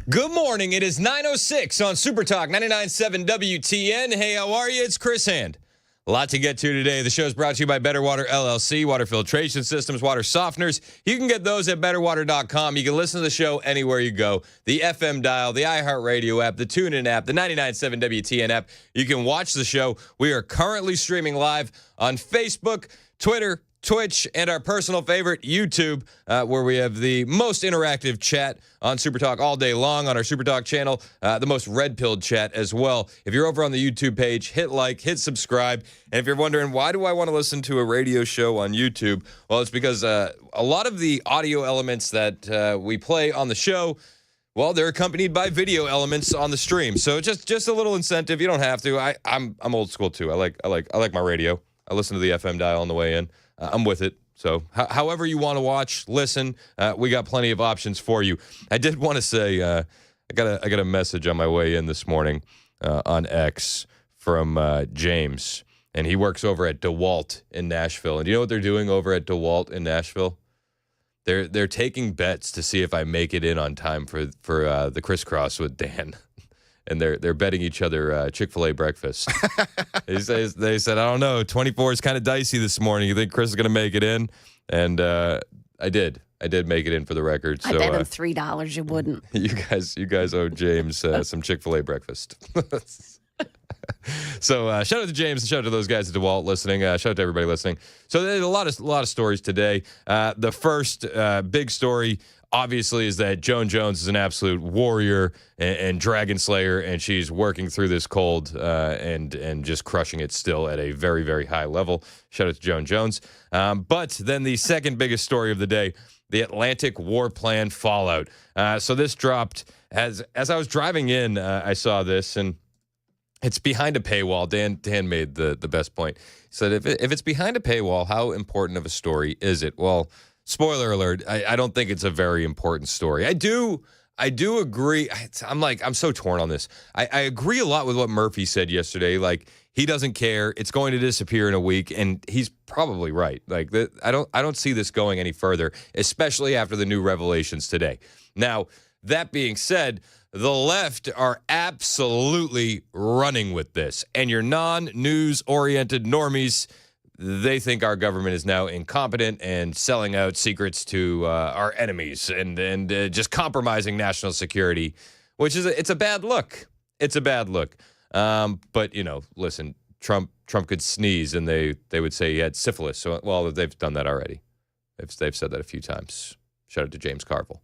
Good morning. It is 9:06 on Super Talk 99.7 WTN. Hey, how are you? It's Chris Hand. A lot to get to today. The show is brought to you by Better Water LLC, water filtration systems, water softeners. You can get those at betterwater.com. You can listen to the show anywhere you go. The FM dial, the iHeartRadio app, the TuneIn app, the 99.7 WTN app. You can watch the show. We are currently streaming live on Facebook, Twitter, Twitch, and our personal favorite, YouTube, where we have the most interactive chat on Super Talk all day long on our Super Talk channel, the most red-pilled chat as well. If you're over on the YouTube page, hit like, hit subscribe. And if you're wondering, why do I want to listen to a radio show on YouTube? Well, it's because a lot of the audio elements that we play on the show, well, they're accompanied by video elements on the stream. So just a little incentive. You don't have to. I'm old school too. I like my radio. I listen to the FM dial on the way in. I'm with it. So however you want to watch, listen, we got plenty of options for you. I did want to say I got a message on my way in this morning on X from James, and he works over at DeWalt in Nashville. And do you know what they're doing over at DeWalt in Nashville? They're taking bets to see if I make it in on time for the crisscross with Dan. And they're betting each other Chick-fil-A breakfast. They said, I don't know, 24 is kind of dicey this morning. You think Chris is going to make it in? And I did. I did make it in for the record. I bet him $3 you wouldn't. You guys owe James some Chick-fil-A breakfast. So shout out to James and shout out to those guys at DeWalt listening. Shout out to everybody listening. So there's a lot of stories today. The first big story, obviously, is that Joan Jones is an absolute warrior and dragon slayer, and she's working through this cold and just crushing it still at a very, very high level. Shout out to Joan Jones. But then the second biggest story of the day, the Atlantic War Plan fallout. So this dropped as I was driving in. I saw this, and it's behind a paywall. Dan made the best point. He said, if it's behind a paywall, how important of a story is it? Well, spoiler alert, I don't think it's a very important story. I do agree. I'm so torn on this. I agree a lot with what Murphy said yesterday. Like, he doesn't care. It's going to disappear in a week, and he's probably right. Like, I don't see this going any further, especially after the new revelations today. Now, that being said, the left are absolutely running with this, and your non-news-oriented normies, they think our government is now incompetent and selling out secrets to our enemies and just compromising national security, which is it's a bad look. It's a bad look. But listen, Trump could sneeze and they would say he had syphilis. So well, they've done that already. They've said that a few times. Shout out to James Carville.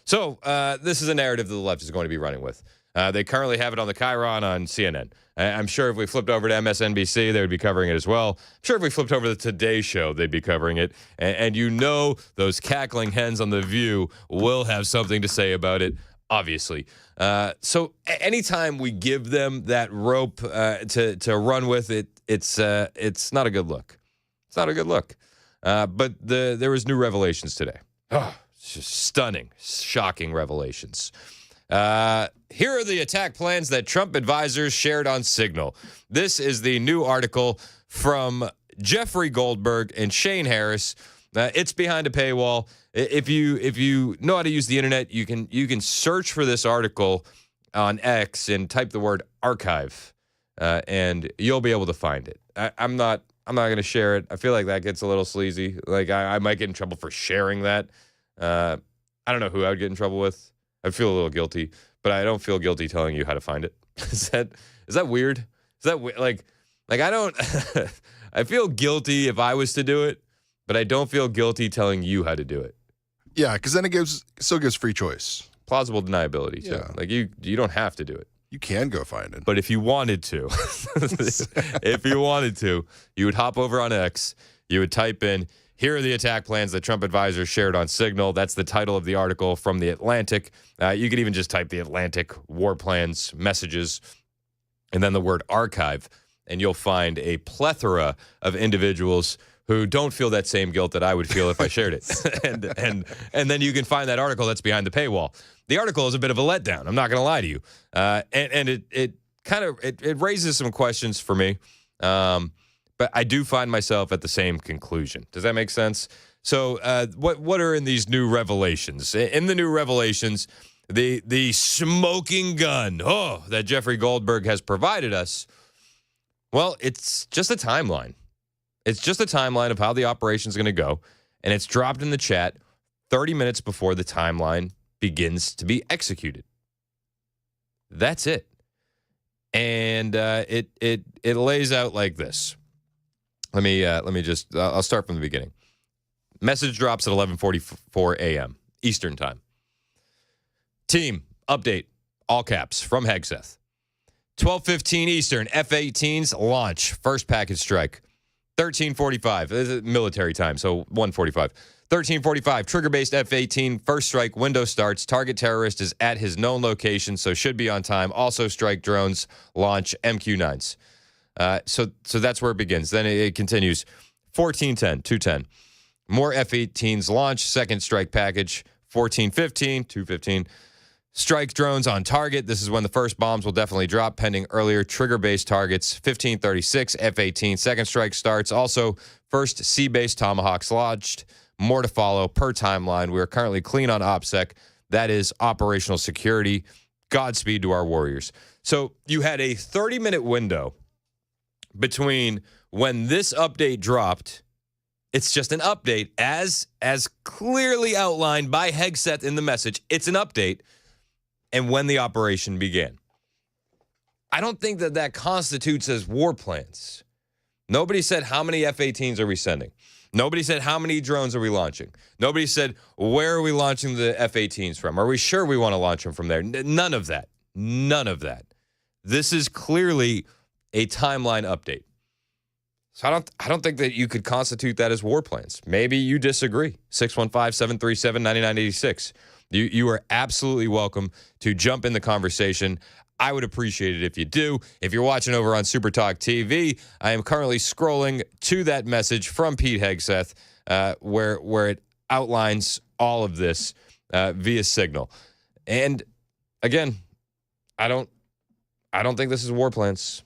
So this is a narrative that the left is going to be running with. They currently have it on the Chiron on CNN. I'm sure if we flipped over to MSNBC, they would be covering it as well. I'm sure if we flipped over to the Today Show, they'd be covering it. And those cackling hens on The View will have something to say about it, obviously. So anytime we give them that rope to run with it, it's not a good look. It's not a good look. But there was new revelations today. Oh, it's just stunning, shocking revelations. Here are the attack plans that Trump advisors shared on Signal. This is the new article from Jeffrey Goldberg and Shane Harris. It's behind a paywall. If you know how to use the internet, you can search for this article on X and type the word archive, and you'll be able to find it. I'm not going to share it. I feel like that gets a little sleazy. Like I might get in trouble for sharing that. I don't know who I would get in trouble with. I feel a little guilty, but I don't feel guilty telling you how to find it. Is that weird? Is that like I don't I feel guilty if I was to do it, but I don't feel guilty telling you how to do it. Yeah, because then it still gives free choice. Plausible deniability too. Yeah. Like you don't have to do it. You can go find it. But if you wanted to, you would hop over on X, you would type in, here are the attack plans that Trump advisors shared on Signal. That's the title of the article from The Atlantic. You could even just type The Atlantic war plans messages and then the word archive, and you'll find a plethora of individuals who don't feel that same guilt that I would feel if I shared it. and then you can find that article that's behind the paywall. The article is a bit of a letdown. I'm not going to lie to you. And it raises some questions for me. But I do find myself at the same conclusion. Does that make sense? So what are in these new revelations? In the new revelations, the smoking gun, that Jeffrey Goldberg has provided us, well, it's just a timeline. It's just a timeline of how the operation is going to go, and it's dropped in the chat 30 minutes before the timeline begins to be executed. That's it. And it lays out like this. Let me just I'll start from the beginning. Message drops at 11:44 a.m. Eastern time. Team update, all caps from Hegseth. 12:15 Eastern, F-18s launch, first package strike. 13:45, this is military time, so 1:45. 13:45, trigger-based F-18, first strike, window starts. Target terrorist is at his known location, so should be on time. Also strike drones, launch MQ-9s. So that's where it begins. Then it continues. 14:10, 2:10. More F-18s launch, second strike package. 14:15, 2:15. Strike drones on target. This is when the first bombs will definitely drop, pending earlier trigger-based targets. 15:36, F-18, second strike starts. Also, first sea-based Tomahawks launched. More to follow per timeline. We are currently clean on OPSEC. That is operational security. Godspeed to our warriors. So you had a 30-minute window between when this update dropped. It's just an update, as clearly outlined by Hegseth in the message. It's an update, and when the operation began. I don't think that constitutes as war plans. Nobody said how many F-18s are we sending. Nobody said how many drones are we launching. Nobody said where are we launching the F-18s from. Are we sure we want to launch them from there? None of that. None of that. This is clearly a timeline update. So I don't think that you could constitute that as war plans. Maybe you disagree. 615-737-9986. You are absolutely welcome to jump in the conversation. I would appreciate it if you do. If you're watching over on Super Talk TV, I am currently scrolling to that message from Pete Hegseth, where it outlines all of this via Signal. And again, I don't think this is war plans.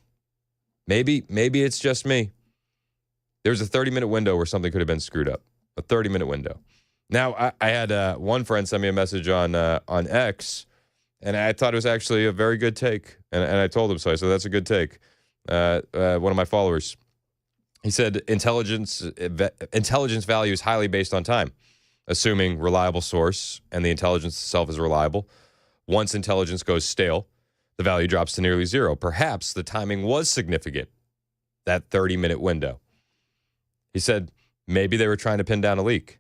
Maybe it's just me. There was a 30-minute window where something could have been screwed up. A 30-minute window. Now, I had one friend send me a message on X, and I thought it was actually a very good take. And I told him so. I said, that's a good take. One of my followers. He said, intelligence value is highly based on time, assuming reliable source, and the intelligence itself is reliable. Once intelligence goes stale, the value drops to nearly zero. Perhaps the timing was significant, that 30-minute window. He said, maybe they were trying to pin down a leak.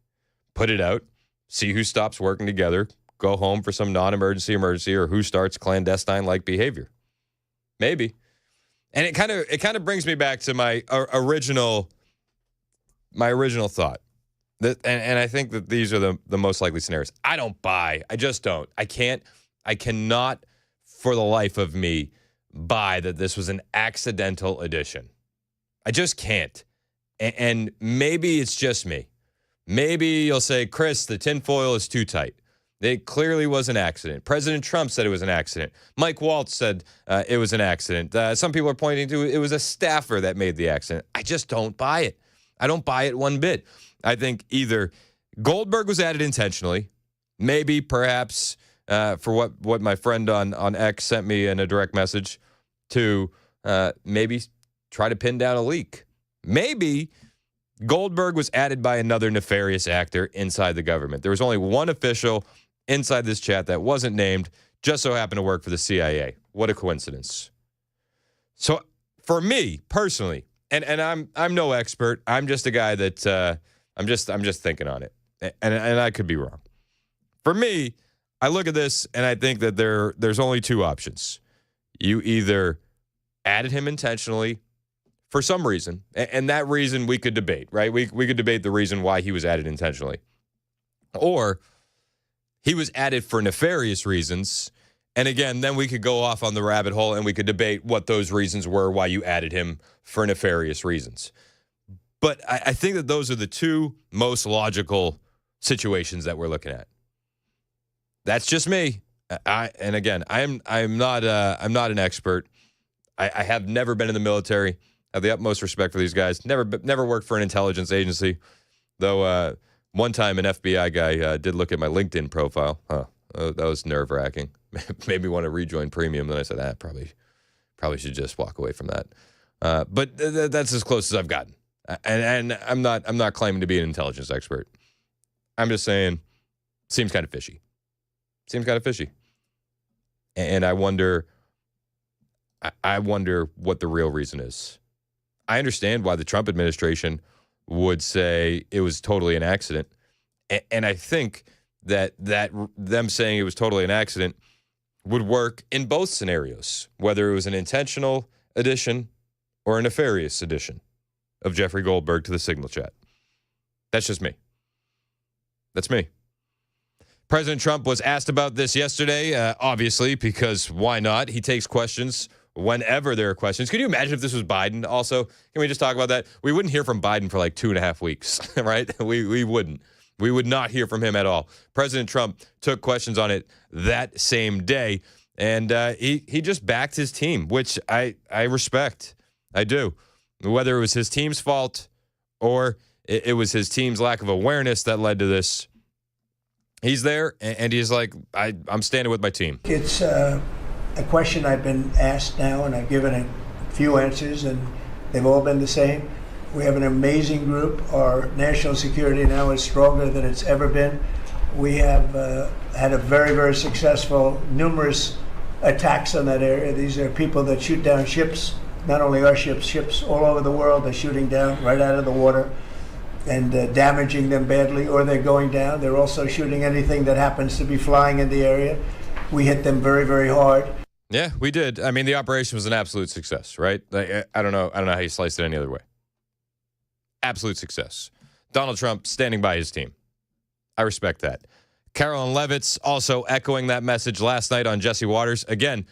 Put it out, see who stops working together, go home for some non-emergency emergency, or who starts clandestine-like behavior. Maybe. And it kind of brings me back to my original thought. And I think that these are the most likely scenarios. I don't buy. I just don't. I cannot for the life of me buy that this was an accidental addition. I just can't. And maybe it's just me. Maybe you'll say, Chris, the tinfoil is too tight. It clearly was an accident. President Trump said it was an accident. Mike Waltz said it was an accident. Some people are pointing to it was a staffer that made the accident. I just don't buy it. I don't buy it one bit. I think either Goldberg was added intentionally, maybe perhaps for what my friend on X sent me in a direct message, to maybe try to pin down a leak. Maybe Goldberg was added by another nefarious actor inside the government. There was only one official inside this chat that wasn't named, just so happened to work for the CIA. What a coincidence. So for me personally, and I'm no expert, I'm just a guy that I'm just thinking on it, and I could be wrong. For me, I look at this and I think that there's only two options. You either added him intentionally for some reason, and that reason we could debate, right? We could debate the reason why he was added intentionally. Or he was added for nefarious reasons, and again, then we could go off on the rabbit hole and we could debate what those reasons were, why you added him for nefarious reasons. But I think that those are the two most logical situations that we're looking at. That's just me. And again, I'm not an expert. I have never been in the military. I have the utmost respect for these guys. Never worked for an intelligence agency, though one time an FBI guy did look at my LinkedIn profile. That was nerve-wracking. Made me want to rejoin premium. Then I said, probably should just walk away from that. But that's as close as I've gotten. And I'm not claiming to be an intelligence expert. I'm just saying, seems kind of fishy. And I wonder what the real reason is. I understand why the Trump administration would say it was totally an accident. And I think that them saying it was totally an accident would work in both scenarios, whether it was an intentional addition or a nefarious addition of Jeffrey Goldberg to the Signal chat. That's just me. That's me. President Trump was asked about this yesterday, obviously, because why not? He takes questions whenever there are questions. Can you imagine if this was Biden also? Can we just talk about that? We wouldn't hear from Biden for like 2.5 weeks, right? We wouldn't. We would not hear from him at all. President Trump took questions on it that same day, and he just backed his team, which I respect. I do. Whether it was his team's fault or it was his team's lack of awareness that led to this, he's there, and he's like, I'm standing with my team. It's a question I've been asked now, and I've given a few answers, and they've all been the same. We have an amazing group. Our national security now is stronger than it's ever been. We have had a very, very successful, numerous attacks on that area. These are people that shoot down ships, not only our ships, ships all over the world they're shooting down right out of the water and damaging them badly, or they're going down. They're also shooting anything that happens to be flying in the area. We hit them very, very hard. Yeah, we did. I mean, the operation was an absolute success, right? I don't know how you slice it any other way. Absolute success. Donald Trump standing by his team. I respect that. Carolyn Leavitt's also echoing that message last night on Jesse Waters. Again,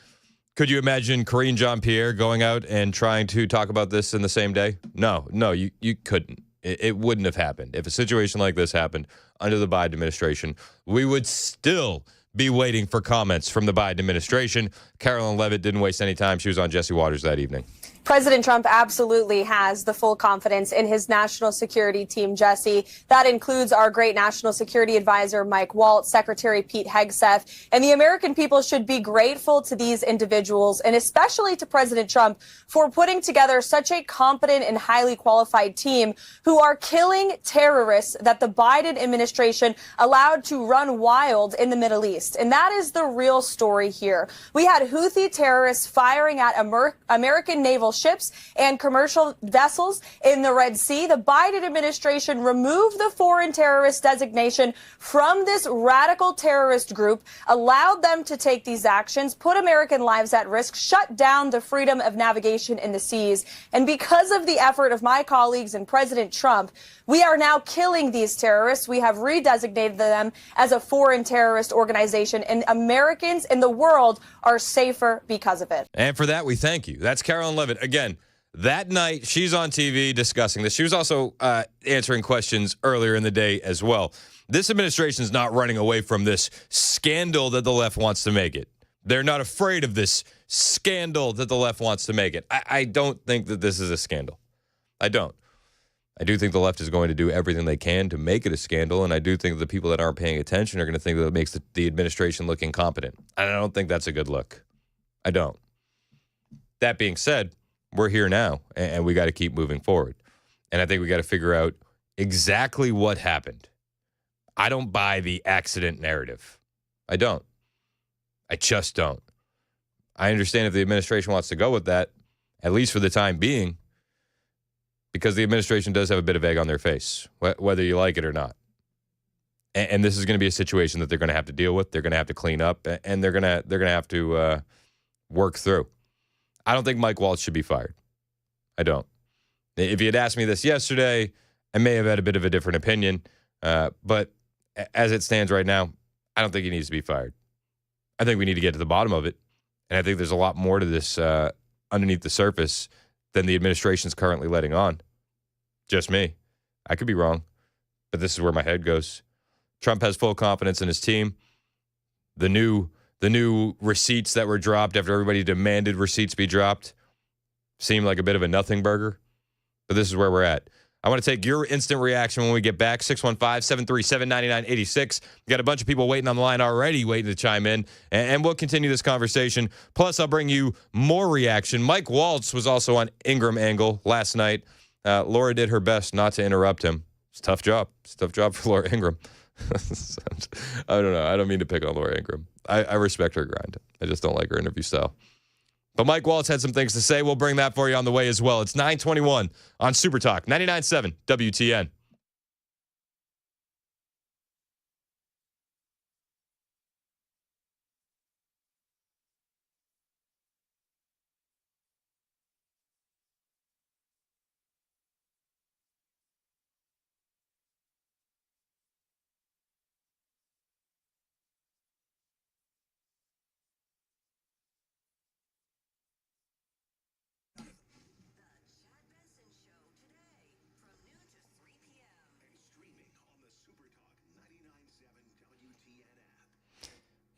could you imagine Karine Jean-Pierre going out and trying to talk about this in the same day? No, you couldn't. It wouldn't have happened. If a situation like this happened under the Biden administration, we would still be waiting for comments from the Biden administration. Carolyn Leavitt didn't waste any time. She was on Jesse Waters that evening. President Trump absolutely has the full confidence in his national security team, Jesse. That includes our great national security advisor, Mike Waltz, Secretary Pete Hegseth. And the American people should be grateful to these individuals, and especially to President Trump, for putting together such a competent and highly qualified team who are killing terrorists that the Biden administration allowed to run wild in the Middle East. And that is the real story here. We had Houthi terrorists firing at American naval ships and commercial vessels in the Red Sea. The Biden administration removed the foreign terrorist designation from this radical terrorist group, allowed them to take these actions, put American lives at risk, shut down the freedom of navigation in the seas. And because of the effort of my colleagues and President Trump, we are now killing these terrorists. We have redesignated them as a foreign terrorist organization, and Americans in the world are safer because of it. And for that, we thank you. That's Carolyn Leavitt. Again, that night, she's on TV discussing this. She was also answering questions earlier in the day as well. This administration is not running away from this scandal that the left wants to make it. They're not afraid of this scandal that the left wants to make it. I don't think that this is a scandal. I don't. I do think the left is going to do everything they can to make it a scandal, and I do think the people that aren't paying attention are going to think that it makes the administration look incompetent. And I don't think that's a good look. I don't. That being said, we're here now, and we got to keep moving forward. And I think we got to figure out exactly what happened. I don't buy the accident narrative. I don't. I just don't. I understand if the administration wants to go with that, at least for the time being, because the administration does have a bit of egg on their face, whether you like it or not. And this is going to be a situation that they're going to have to deal with. They're going to have to clean up, and they're going to have to work through. I don't think Mike Waltz should be fired. I don't. If you had asked me this yesterday, I may have had a bit of a different opinion. But as it stands right now, I don't think he needs to be fired. I think we need to get to the bottom of it. And I think there's a lot more to this underneath the surface than the administration's currently letting on. Just me. I could be wrong, but this is where my head goes. Trump has full confidence in his team. The new receipts that were dropped after everybody demanded receipts be dropped seemed like a bit of a nothing burger, but this is where we're at. I want to take your instant reaction when we get back. 615-737-9986. We got a bunch of people waiting on the line already, waiting to chime in, and we'll continue this conversation. Plus, I'll bring you more reaction. Mike Waltz was also on Ingram Angle last night. Laura did her best not to interrupt him. It's a tough job. It's a tough job for Laura Ingram. I don't know. I don't mean to pick on Laura Ingram. I respect her grind. I just don't like her interview style. But Mike Waltz had some things to say. We'll bring that for you on the way as well. It's 9:21 on Super Talk 99.7 WTN.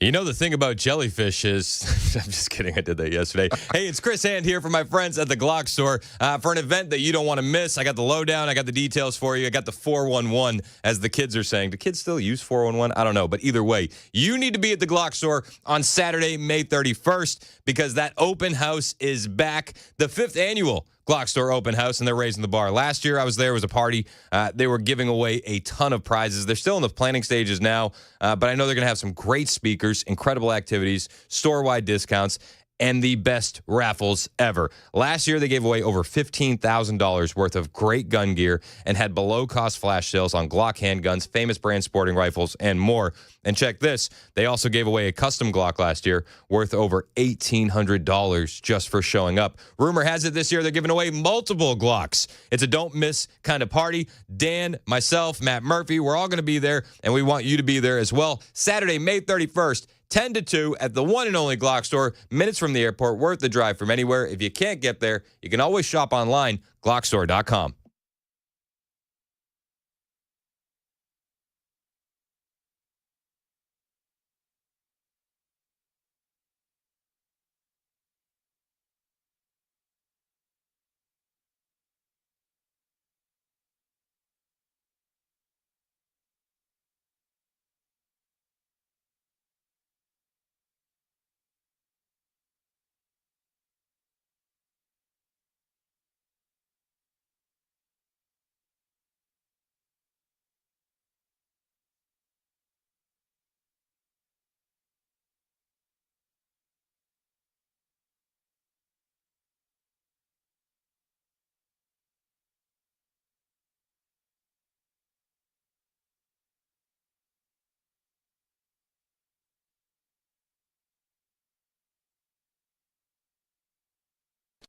You know, the thing about jellyfish is, I'm just kidding, I did that yesterday. Hey, it's Chris Hand here for my friends at the Glock store for an event that you don't want to miss. I got the lowdown, I got the details for you. I got the 411, as the kids are saying. Do kids still use 411? I don't know, but either way, you need to be at the Glock store on Saturday, May 31st, because that open house is back. The 5th annual Glock store open house, and they're raising the bar. Last year I was there. It was a party. They were giving away a ton of prizes. They're still in the planning stages now, but I know they're going to have some great speakers, incredible activities, store-wide discounts, and the best raffles ever. Last year, they gave away over $15,000 worth of great gun gear and had below-cost flash sales on Glock handguns, famous brand sporting rifles, and more. And check this. They also gave away a custom Glock last year worth over $1,800 just for showing up. Rumor has it this year they're giving away multiple Glocks. It's a don't-miss kind of party. Dan, myself, Matt Murphy, we're all going to be there, and we want you to be there as well. Saturday, May 31st, 10 to 2 at the one and only Glock store, minutes from the airport, worth the drive from anywhere. If you can't get there, you can always shop online, glockstore.com.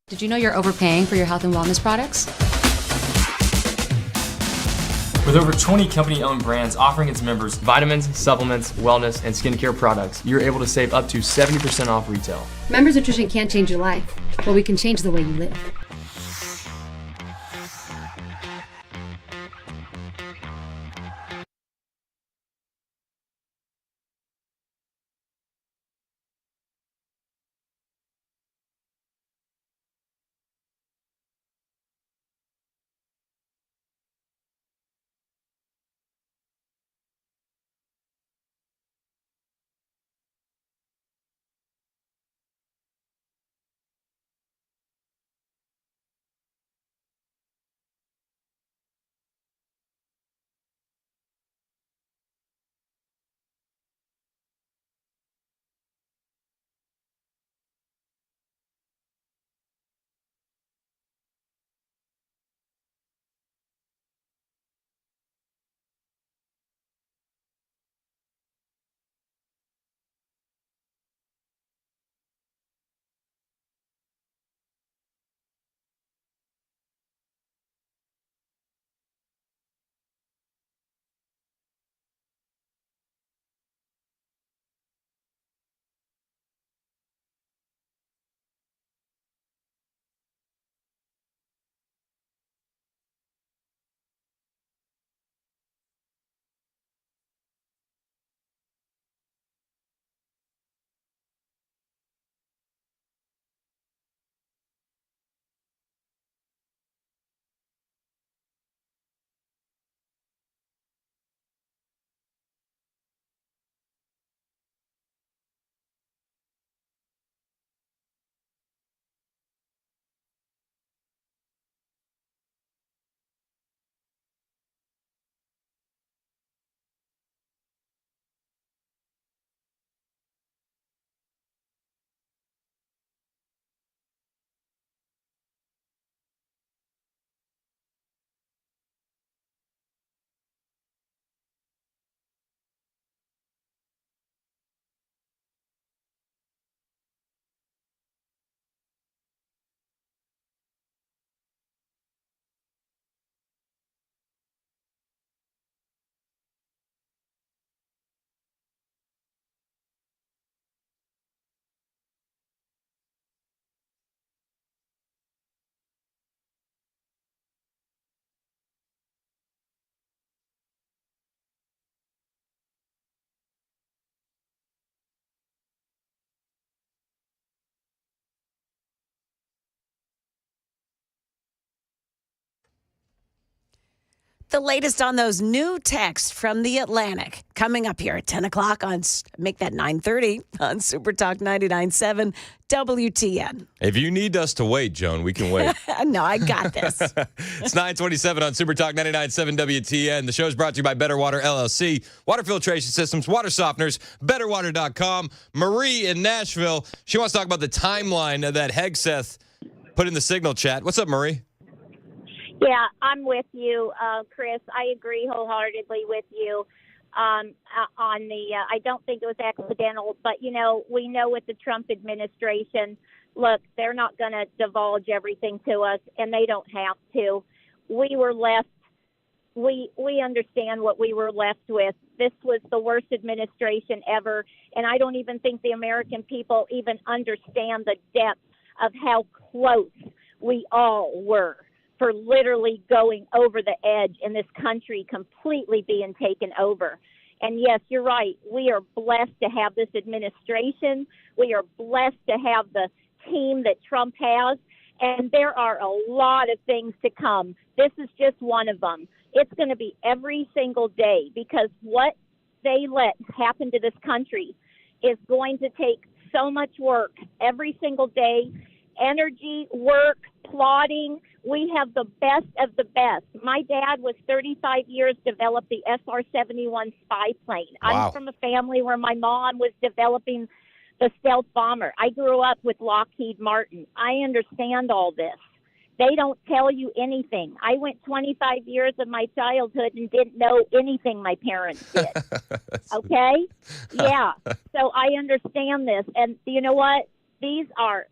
Did you know you're overpaying for your health and wellness products? With over 20 company-owned brands offering its members vitamins, supplements, wellness, and skincare products, you're able to save up to 70% off retail. Members Nutrition can't change your life, but we can change the way you live. The latest on those new texts from the Atlantic coming up here at 10 o'clock on, make that 9:30 on Super Talk 99.7 WTN. If you need us to wait, Joan, we can wait. No, I got this. It's 9:27 on Super Talk 99.7 WTN. The show is brought to you by Better Water LLC, water filtration systems, water softeners, betterwater.com. Marie in Nashville, she wants to talk about the timeline that Hegseth put in the Signal chat. What's up, Marie? Yeah, I'm with you, Chris. I agree wholeheartedly with you on the. I don't think it was accidental, but we know with the Trump administration, look, they're not going to divulge everything to us, and they don't have to. We were left. We understand what we were left with. This was the worst administration ever, and I don't even think the American people even understand the depth of how close we all were for literally going over the edge and this country completely being taken over. And yes, you're right. We are blessed to have this administration. We are blessed to have the team that Trump has. And there are a lot of things to come. This is just one of them. It's going to be every single day, because what they let happen to this country is going to take so much work every single day, energy, work, plotting. We have the best of the best. My dad was 35 years, developed the SR-71 spy plane. Wow. I'm from a family where my mom was developing the stealth bomber. I grew up with Lockheed Martin. I understand all this. They don't tell you anything. I went 25 years of my childhood and didn't know anything my parents did. Okay? Yeah. So I understand this. And you know what? These are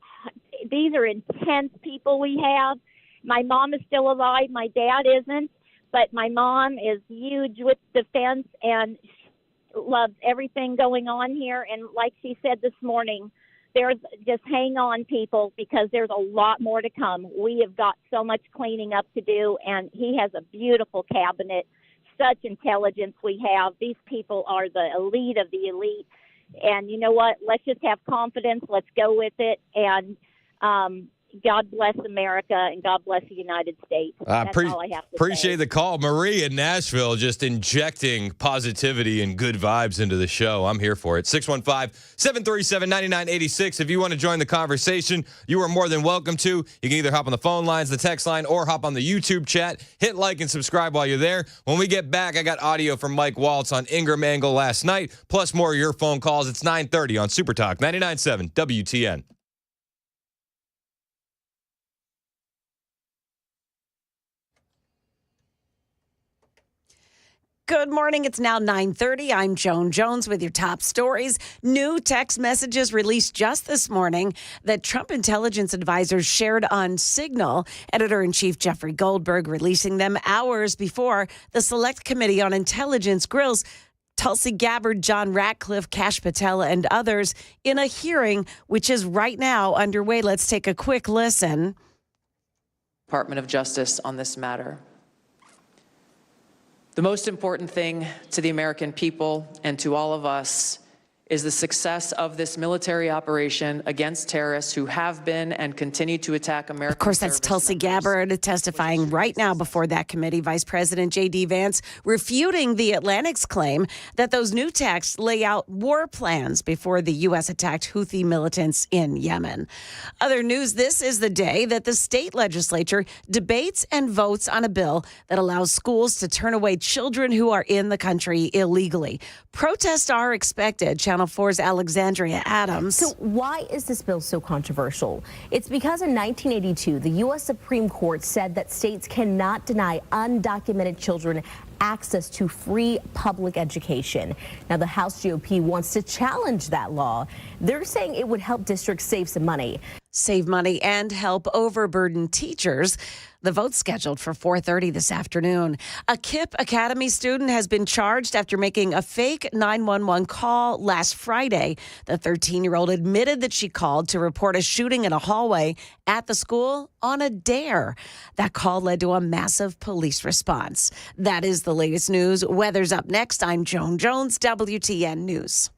intense people we have. My mom is still alive. My dad isn't. But my mom is huge with defense and loves everything going on here. And like she said this morning, there's just hang on, people, because there's a lot more to come. We have got so much cleaning up to do, and he has a beautiful cabinet. Such intelligence we have. These people are the elite of the elite. And you know what? Let's just have confidence. Let's go with it. And God bless America, and God bless the United States. That's all I have to appreciate say. the call. Marie in Nashville just injecting positivity and good vibes into the show. I'm here for it. 615-737-9986. If you want to join the conversation, you are more than welcome to. You can either hop on the phone lines, the text line, or hop on the YouTube chat. Hit like and subscribe while you're there. When we get back, I got audio from Mike Waltz on Ingram Angle last night, plus more of your phone calls. It's 9:30 on Super Talk 99.7 WTN. Good morning. It's now 9:30. I'm Joan Jones with your top stories. New text messages released just this morning that Trump intelligence advisors shared on Signal. Editor-in-chief Jeffrey Goldberg releasing them hours before the Select Committee on Intelligence grills Tulsi Gabbard, John Ratcliffe, Kash Patel, and others in a hearing which is right now underway. Let's take a quick listen. Department of Justice on this matter. The most important thing to the American people and to all of us is the success of this military operation against terrorists who have been and continue to attack American. Of course, that's Tulsi Gabbard testifying right now before that committee. Vice President J.D. Vance refuting the Atlantic's claim that those new texts lay out war plans before the U.S. attacked Houthi militants in Yemen. Other news, this is the day that the state legislature debates and votes on a bill that allows schools to turn away children who are in the country illegally. Protests are expected. Channel 4's Alexandria Adams. So why is this bill so controversial? It's because in 1982, the U.S. Supreme Court said that states cannot deny undocumented children access to free public education. Now, the House GOP wants to challenge that law. They're saying it would help districts save some money. Save money and help overburden teachers. The vote's scheduled for 4:30 this afternoon. A KIPP Academy student has been charged after making a fake 911 call last Friday. The 13-year-old admitted that she called to report a shooting in a hallway at the school on a dare. That call led to a massive police response. That is the latest news. Weather's up next. I'm Joan Jones, WTN News.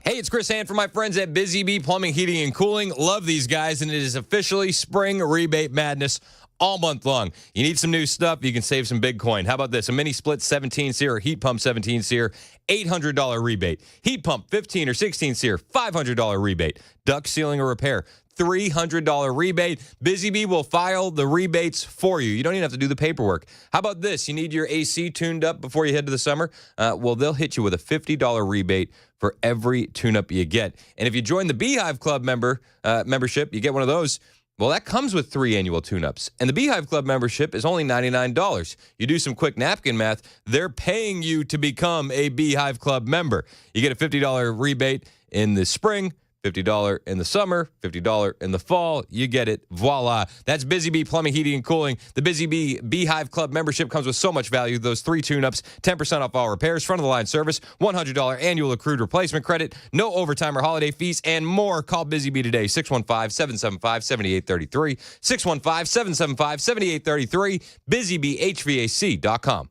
Hey, it's Chris Hand from my friends at Busy Bee Plumbing, Heating, and Cooling. Love these guys, and it is officially spring rebate madness all month long. You need some new stuff, you can save some big coin. How about this? A mini split 17 SEER or heat pump 17 SEER, $800 rebate. Heat pump 15 or 16 SEER, $500 rebate. Duct sealing or repair, $300 rebate. Busy Bee will file the rebates for you. You don't even have to do the paperwork. How about this? You need your AC tuned up before you head to the summer? Well, they'll hit you with a $50 rebate for every tune-up you get. And if you join the Beehive Club membership, you get one of those. Well, that comes with 3 annual tune-ups. And the Beehive Club membership is only $99. You do some quick napkin math, they're paying you to become a Beehive Club member. You get a $50 rebate in the spring, $50 in the summer, $50 in the fall. You get it. Voila. That's Busy Bee Plumbing, Heating, and Cooling. The Busy Bee Beehive Club membership comes with so much value. Those 3 tune-ups, 10% off all repairs, front-of-the-line service, $100 annual accrued replacement credit, no overtime or holiday fees, and more. Call Busy Bee today, 615-775-7833, 615-775-7833, busybeehvac.com.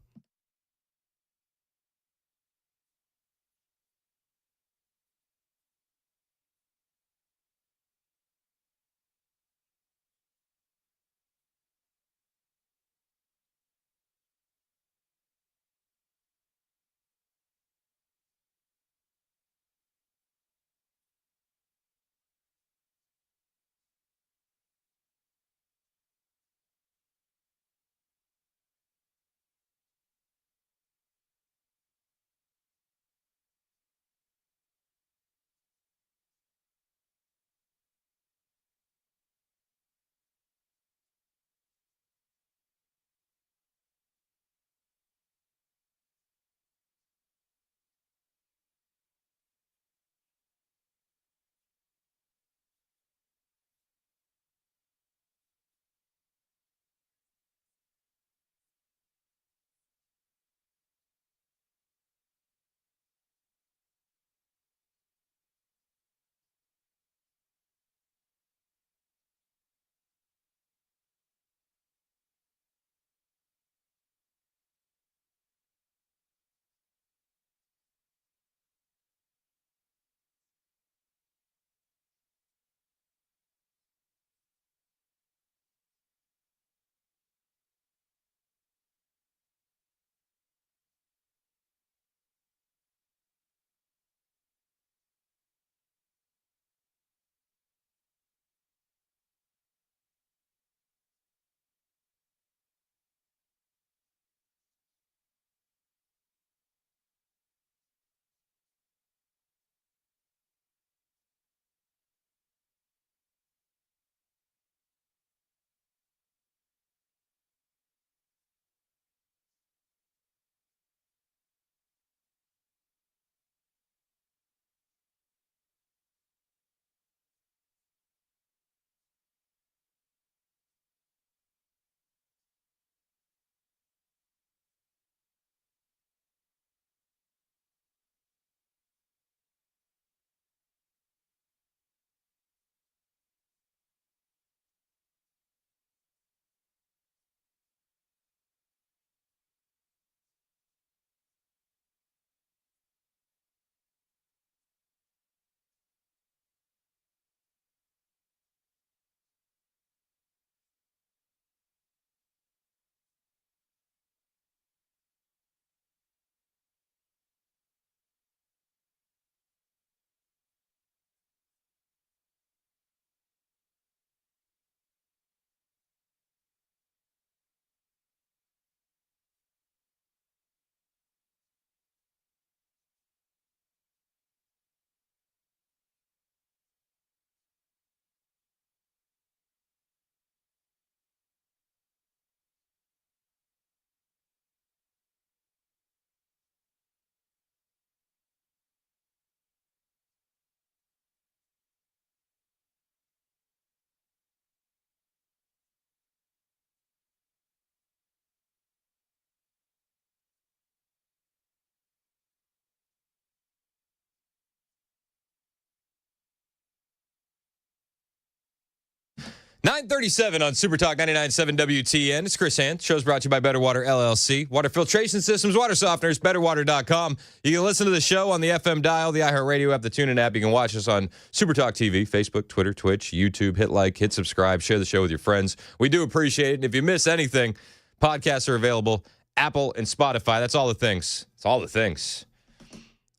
9:37 on Super Talk 99.7 WTN. It's Chris Hand. Show's brought to you by Better Water LLC. Water filtration systems, water softeners, betterwater.com. You can listen to the show on the FM dial, the iHeartRadio app, the TuneIn app. You can watch us on Super Talk TV, Facebook, Twitter, Twitch, YouTube. Hit like, hit subscribe, share the show with your friends. We do appreciate it. And if you miss anything, podcasts are available, Apple and Spotify. That's all the things. It's all the things.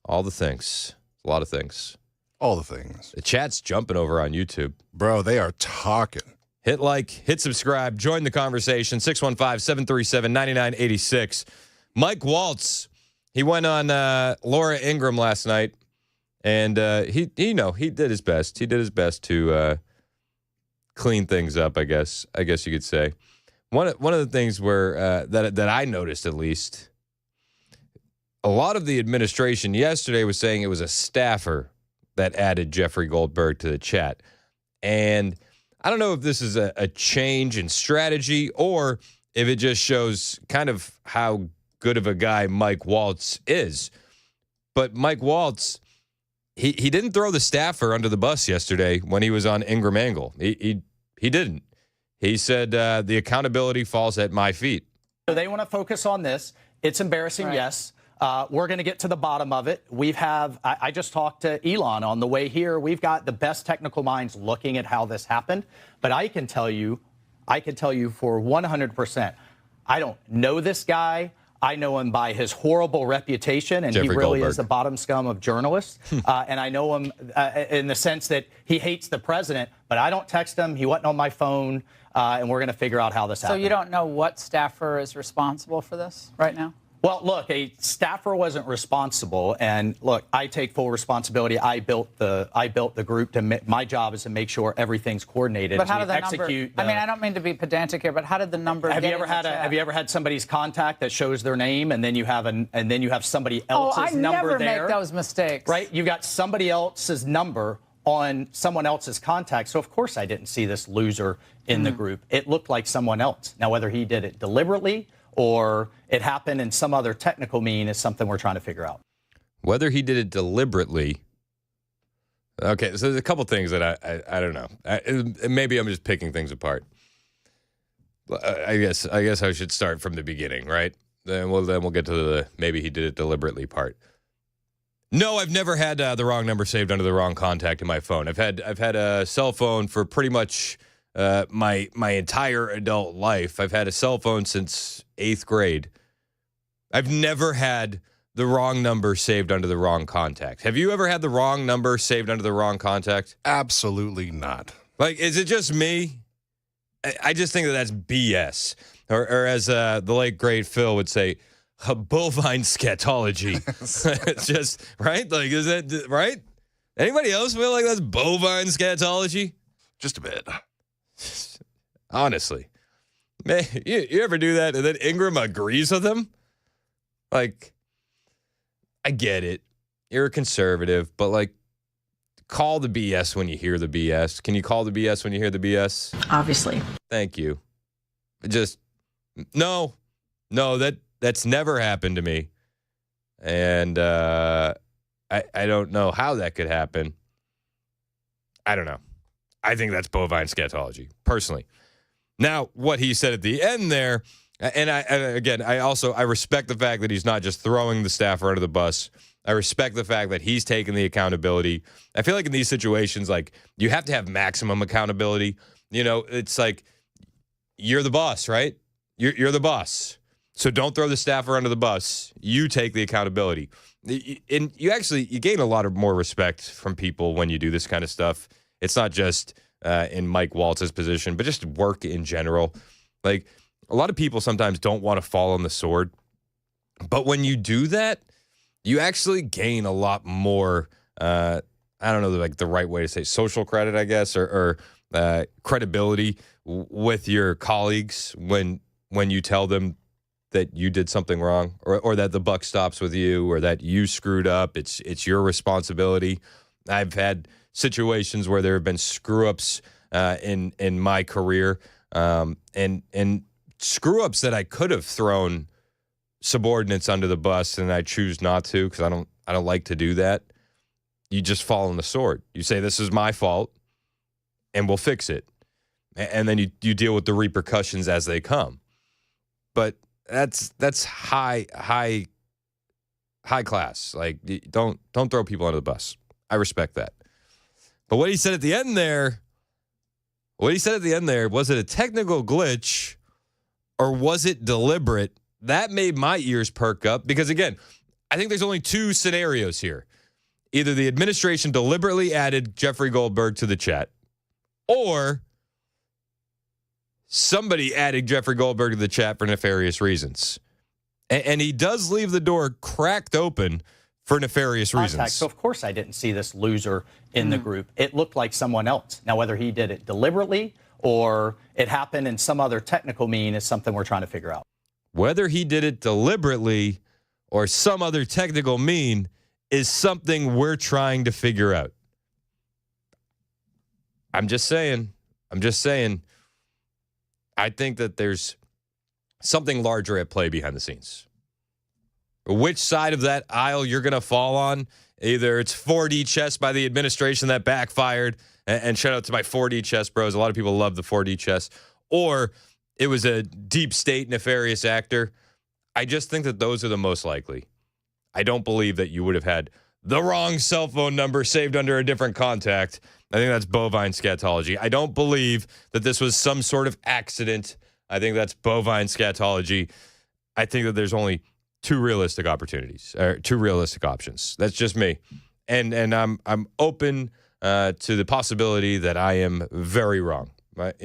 All the things. A lot of things. All the things. The chat's jumping over on YouTube. Bro, they are talking. Hit like, hit subscribe, join the conversation, 615-737-9986. Mike Waltz, he went on Laura Ingraham last night, and he did his best. He did his best to clean things up, I guess you could say. One of the things where that I noticed, at least, a lot of the administration yesterday was saying it was a staffer that added Jeffrey Goldberg to the chat. And I don't know if this is a change in strategy or if it just shows kind of how good of a guy Mike Waltz is. But Mike Waltz, he didn't throw the staffer under the bus yesterday when he was on Ingram Angle. He didn't. He said the accountability falls at my feet. So they want to focus on this. It's embarrassing, right. Yes. We're going to get to the bottom of it. I just talked to Elon on the way here. We've got the best technical minds looking at how this happened. But I can tell you for 100%, I don't know this guy. I know him by his horrible reputation, and Jeffrey he really Goldberg is the bottom scum of journalists. And I know him in the sense that he hates the president, but I don't text him. He wasn't on my phone, and we're going to figure out how this happened. So you don't know what staffer is responsible for this right now? Well, look, a staffer wasn't responsible, and look, I take full responsibility. I built the group. My job is to make sure everything's coordinated. But how did the number? I mean, I don't mean to be pedantic here, but how did the number? Have you ever had somebody's contact that shows their name, and then you have somebody else's number there? I never make those mistakes. Right? You got somebody else's number on someone else's contact. So of course I didn't see this loser in the group. It looked like someone else. Now whether he did it deliberately or it happened in some other technical mean is something we're trying to figure out. Whether he did it deliberately. Okay, so there's a couple things that I don't know. Maybe I'm just picking things apart. I guess I should start from the beginning, right? Then we'll get to the maybe he did it deliberately part. No, I've never had the wrong number saved under the wrong contact in my phone. I've had a cell phone for pretty much my entire adult life. I've had a cell phone since 8th grade. I've never had the wrong number saved under the wrong contact. Have you ever had the wrong number saved under the wrong contact? Absolutely not. Like, is it just me? I just think that's BS. Or as the late great Phil would say, a bovine scatology. It's just, right? Like, is that right? Anybody else feel like that's bovine scatology? Just a bit. Honestly. Man, you ever do that and then Ingram agrees with him? Like, I get it. You're a conservative, but like, call the BS when you hear the BS. Can you call the BS when you hear the BS? Obviously. Thank you. Just, no, that's never happened to me. And I don't know how that could happen. I don't know. I think that's bovine scatology, personally. Now, what he said at the end there, and I respect the fact that he's not just throwing the staffer under the bus. I respect the fact that he's taking the accountability. I feel like in these situations, like, you have to have maximum accountability. You know, it's like, you're the boss, right? You're the boss. So don't throw the staffer under the bus. You take the accountability. And you gain a lot of more respect from people when you do this kind of stuff. It's not just in Mike Waltz's position, but just work in general. Like, a lot of people sometimes don't want to fall on the sword. But when you do that, you actually gain a lot more, I don't know, like the right way to say social credit, I guess, or credibility with your colleagues when you tell them that you did something wrong or that the buck stops with you or that you screwed up. It's your responsibility. I've had situations where there have been screw-ups in my career and screw-ups that I could have thrown subordinates under the bus, and I choose not to because I don't like to do that. You just fall on the sword. You say, this is my fault, and we'll fix it. and then you deal with the repercussions as they come. But that's high class. Like, don't throw people under the bus. I respect that. But what he said at the end there, was it a technical glitch or was it deliberate? That made my ears perk up because, again, I think there's only two scenarios here. Either the administration deliberately added Jeffrey Goldberg to the chat, or somebody added Jeffrey Goldberg to the chat for nefarious reasons. And he does leave the door cracked open for nefarious reasons. So, of course, I didn't see this loser in the group. It looked like someone else. Now, whether he did it deliberately or it happened in some other technical mean is something we're trying to figure out. Whether he did it deliberately or some other technical mean is something we're trying to figure out. I'm just saying. I think that there's something larger at play behind the scenes. Which side of that aisle you're going to fall on, either it's 4D chess by the administration that backfired, and shout out to my 4D chess bros. A lot of people love the 4D chess, or it was a deep state nefarious actor. I just think that those are the most likely. I don't believe that you would have had the wrong cell phone number saved under a different contact. I think that's bovine scatology. I don't believe that this was some sort of accident. I think that's bovine scatology. I think that there's only two realistic opportunities, or two realistic options. That's just me. And I'm open to the possibility that I am very wrong. Right?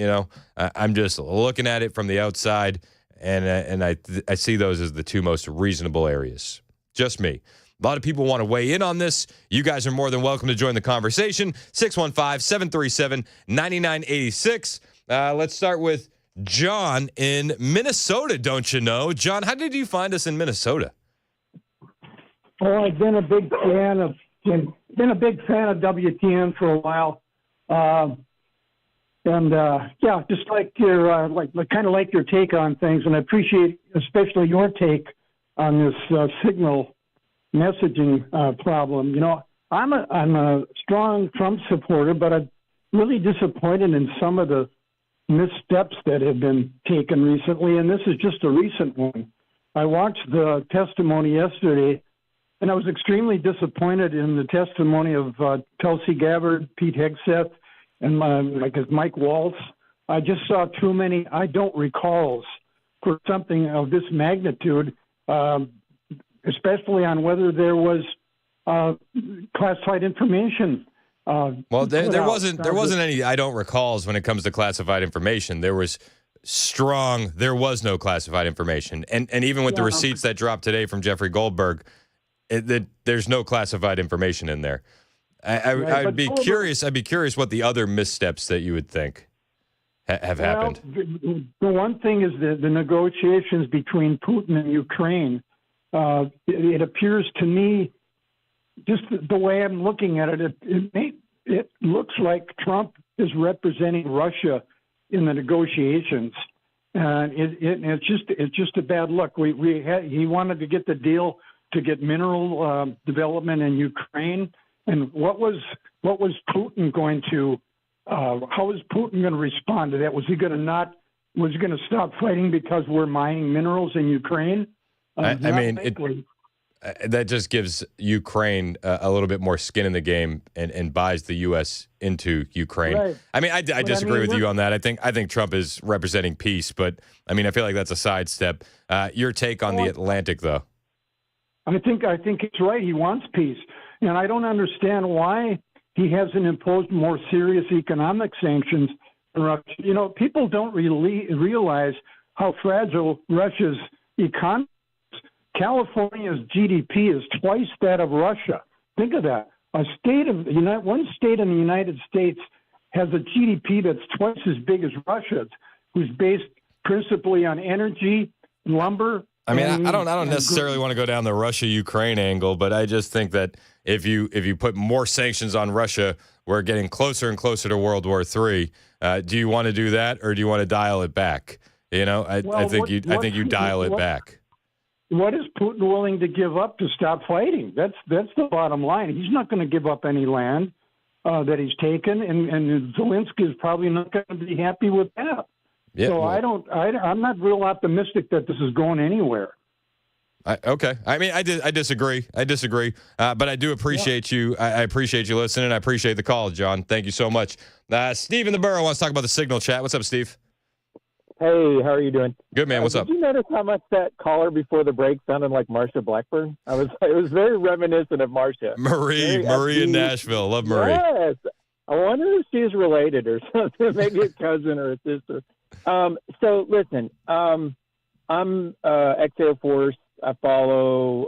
I'm just looking at it from the outside, and I see those as the two most reasonable areas. Just me. A lot of people want to weigh in on this. You guys are more than welcome to join the conversation. 615-737-9986. Let's start with John in Minnesota, don't you know? John, how did you find us in Minnesota? Oh, I've been a big fan of WTN for a while. Just like your kind of like your take on things, and I appreciate especially your take on this signal messaging problem. I'm a strong Trump supporter, but I'm really disappointed in some of the missteps that have been taken recently, and this is just a recent one. I watched the testimony yesterday, and I was extremely disappointed in the testimony of Tulsi Gabbard, Pete Hegseth, and Mike Waltz. I just saw too many I don't recalls for something of this magnitude, especially on whether there was classified information. Well, there wasn't any I don't recalls when it comes to classified information. There was no classified information. And even with the receipts that dropped today from Jeffrey Goldberg, there's no classified information in there. I'd be curious what the other missteps that you would think have happened. The one thing is the negotiations between Putin and Ukraine. It appears to me, just the way I'm looking at it, it looks like Trump is representing Russia in the negotiations, and it's just a bad look. He wanted to get the deal to get mineral development in Ukraine, and what was Putin going to? How is Putin going to respond to that? Was he going to stop fighting because we're mining minerals in Ukraine? That just gives Ukraine a little bit more skin in the game and buys the U.S. into Ukraine. Right. I disagree with you on that. I think Trump is representing peace, but I feel like that's a sidestep. Your take on the Atlantic, though? I think it's right. He wants peace, and I don't understand why he hasn't imposed more serious economic sanctions on Russia. People don't really realize how fragile Russia's economy. California's GDP is twice that of Russia. Think of that. One state in the United States has a GDP that's twice as big as Russia's, who's based principally on energy, lumber. I don't necessarily want to go down the Russia-Ukraine angle, but I just think that if you put more sanctions on Russia, we're getting closer and closer to World War III. Do you want to do that, or do you want to dial it back? I think you dial it back. What is Putin willing to give up to stop fighting? That's the bottom line. He's not going to give up any land. that he's taken, and Zelensky is probably not going to be happy with that. Yeah, so well, I'm not real optimistic that this is going anywhere. Okay. I mean, I disagree. But I do appreciate you. I appreciate you listening. I appreciate the call, John. Thank you so much. Steve in the Borough wants to talk about the Signal chat. What's up, Steve? Hey, how are you doing? Good, man. What's up? Did you notice how much that caller before the break sounded like Marsha Blackburn? It was very reminiscent of Marsha. Marie in Nashville. Love Marie. Yes. I wonder if she's related or something, maybe a cousin or a sister. So listen, I'm ex-Air Force. I follow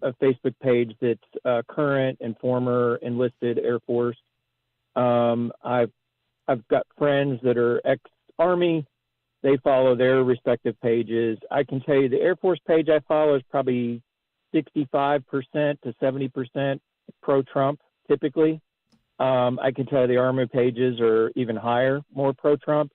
a Facebook page that's current and former enlisted Air Force. I've got friends that are ex-Army. They follow their respective pages. I can tell you the Air Force page I follow is probably 65% to 70% pro-Trump typically. I can tell you the Army pages are even higher, more pro-Trump.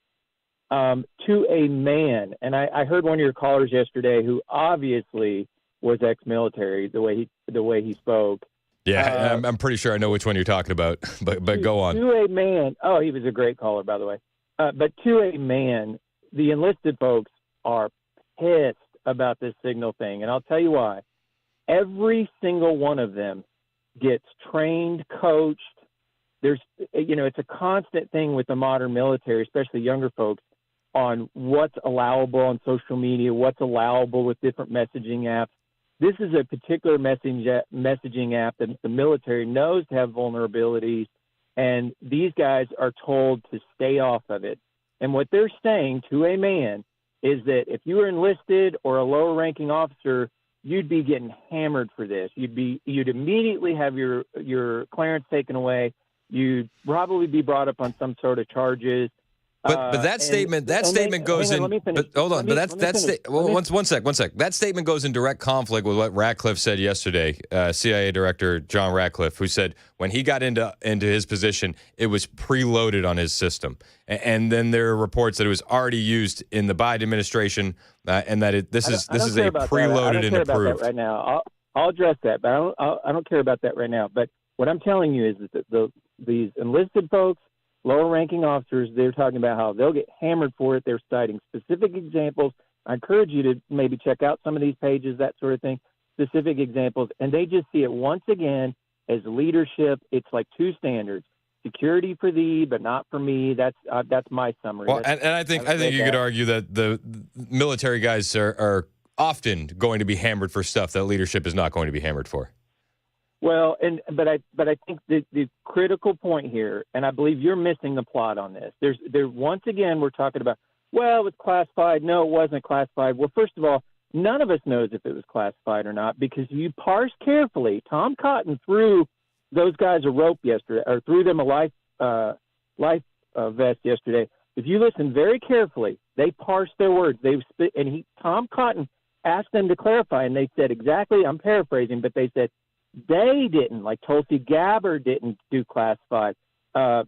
To a man, and I heard one of your callers yesterday who obviously was ex-military, the way he spoke. Yeah, I'm pretty sure I know which one you're talking about, but go on. To a man, oh, he was a great caller, by the way. But to a man, the enlisted folks are pissed about this Signal thing, and I'll tell you why. Every single one of them gets trained, coached. It's a constant thing with the modern military, especially younger folks, on what's allowable on social media, what's allowable with different messaging apps. This is a particular messaging app that the military knows to have vulnerabilities, and these guys are told to stay off of it. And what they're saying to a man is that if you were enlisted or a lower-ranking officer, you'd be getting hammered for this. You'd immediately have your clearance taken away. You'd probably be brought up on some sort of charges. But that statement goes in. But hold on. One sec. That statement goes in direct conflict with what Ratcliffe said yesterday. CIA Director John Ratcliffe, who said when he got into his position, it was preloaded on his system, and then there are reports that it was already used in the Biden administration, and that this is a preloaded and approved. Right now, I'll address that, but I don't care about that right now. But what I'm telling you is that these enlisted folks, lower-ranking officers, they're talking about how they'll get hammered for it. They're citing specific examples. I encourage you to maybe check out some of these pages, that sort of thing, specific examples. And they just see it once again as leadership. It's like two standards: security for thee, but not for me. That's my summary. Well, and I think you could argue that the military guys are often going to be hammered for stuff that leadership is not going to be hammered for. Well, but I think the critical point here, and I believe you're missing the plot on this. Once again, we're talking about, well, it was classified. No, it wasn't classified. Well, first of all, none of us knows if it was classified or not, because you parse carefully. Tom Cotton threw those guys a rope yesterday, or threw them a life vest yesterday. If you listen very carefully, they parsed their words. Tom Cotton asked them to clarify, and they said exactly. I'm paraphrasing, but they said. They didn't, like Tulsi Gabbard didn't do classified. I'm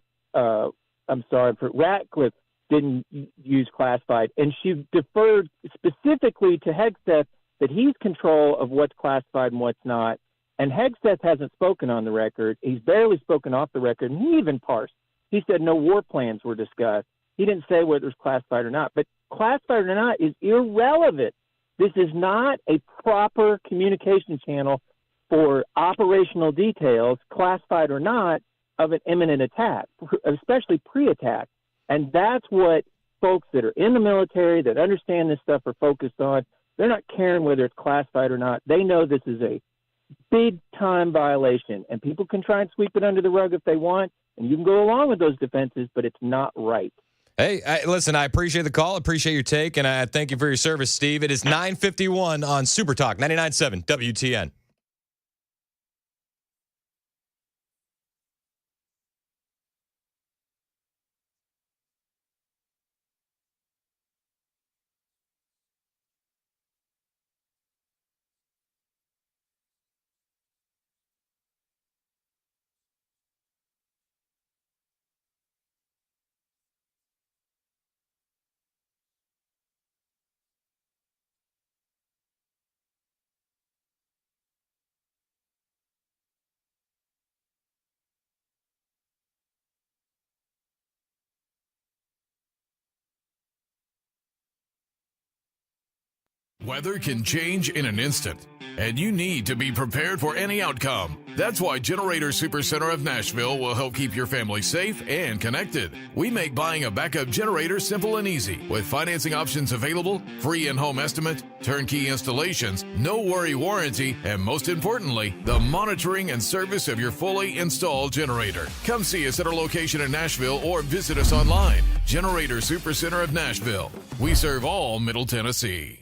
sorry, Ratcliffe didn't use classified. And she deferred specifically to Hegseth that he's control of what's classified and what's not. And Hegseth hasn't spoken on the record. He's barely spoken off the record. And he even parsed. He said no war plans were discussed. He didn't say whether it was classified or not. But classified or not is irrelevant. This is not a proper communication channel for operational details, classified or not, of an imminent attack, especially pre-attack. And that's what folks that are in the military that understand this stuff are focused on. They're not caring whether it's classified or not. They know this is a big-time violation, and people can try and sweep it under the rug if they want, and you can go along with those defenses, but it's not right. Hey, listen, I appreciate the call, appreciate your take, and I thank you for your service, Steve. It is 9:51 on Super Talk 99.7 WTN. Weather can change in an instant, and you need to be prepared for any outcome. That's why Generator Supercenter of Nashville will help keep your family safe and connected. We make buying a backup generator simple and easy, with financing options available, free in-home estimate, turnkey installations, no worry warranty, and most importantly, the monitoring and service of your fully installed generator. Come see us at our location in Nashville or visit us online. Generator Supercenter of Nashville. We serve all Middle Tennessee.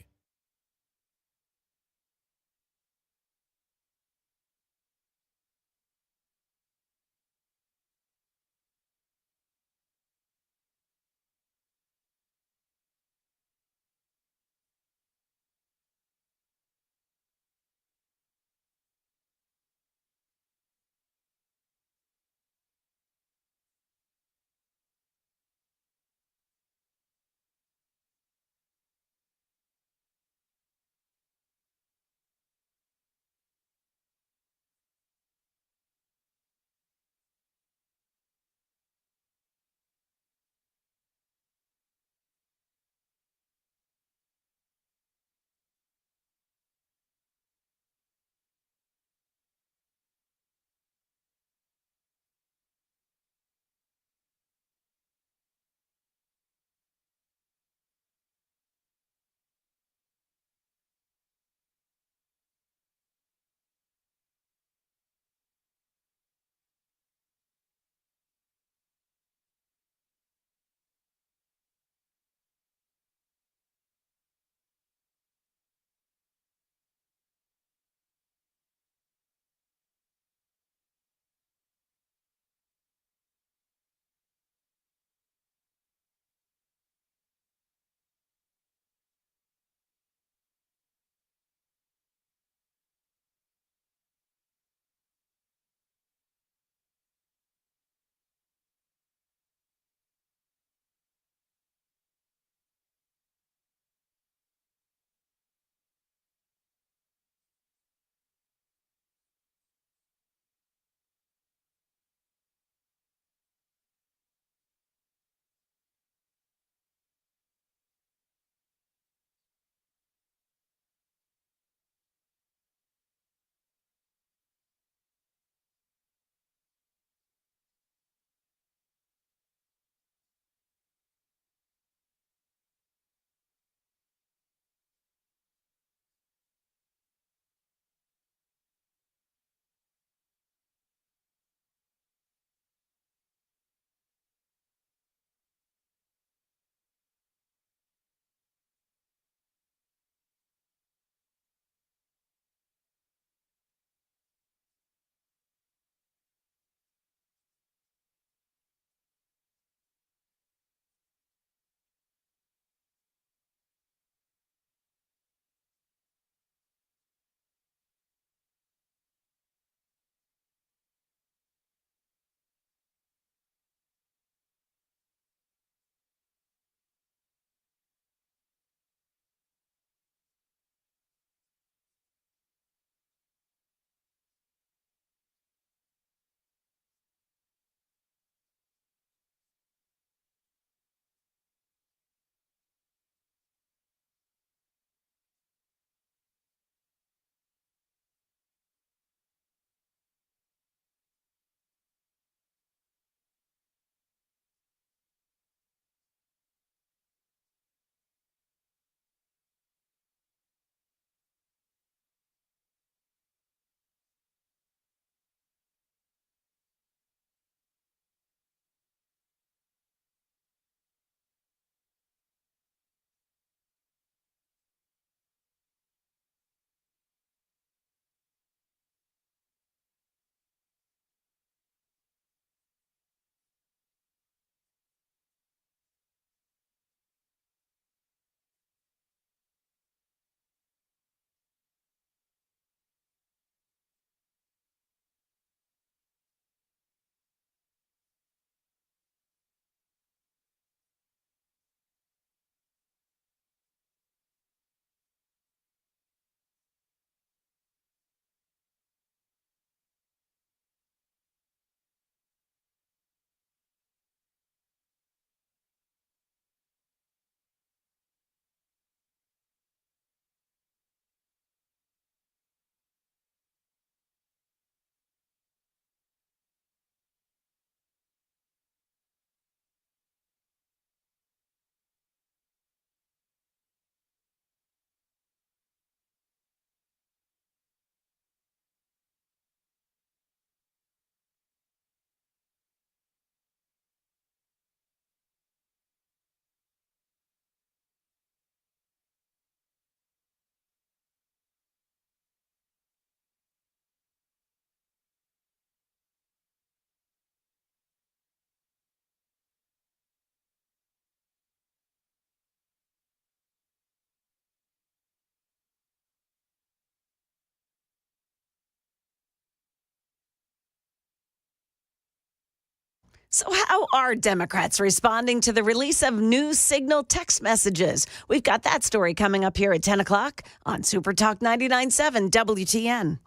So how are Democrats responding to the release of new Signal text messages? We've got that story coming up here at 10 o'clock on Super Talk 99.7 WTN.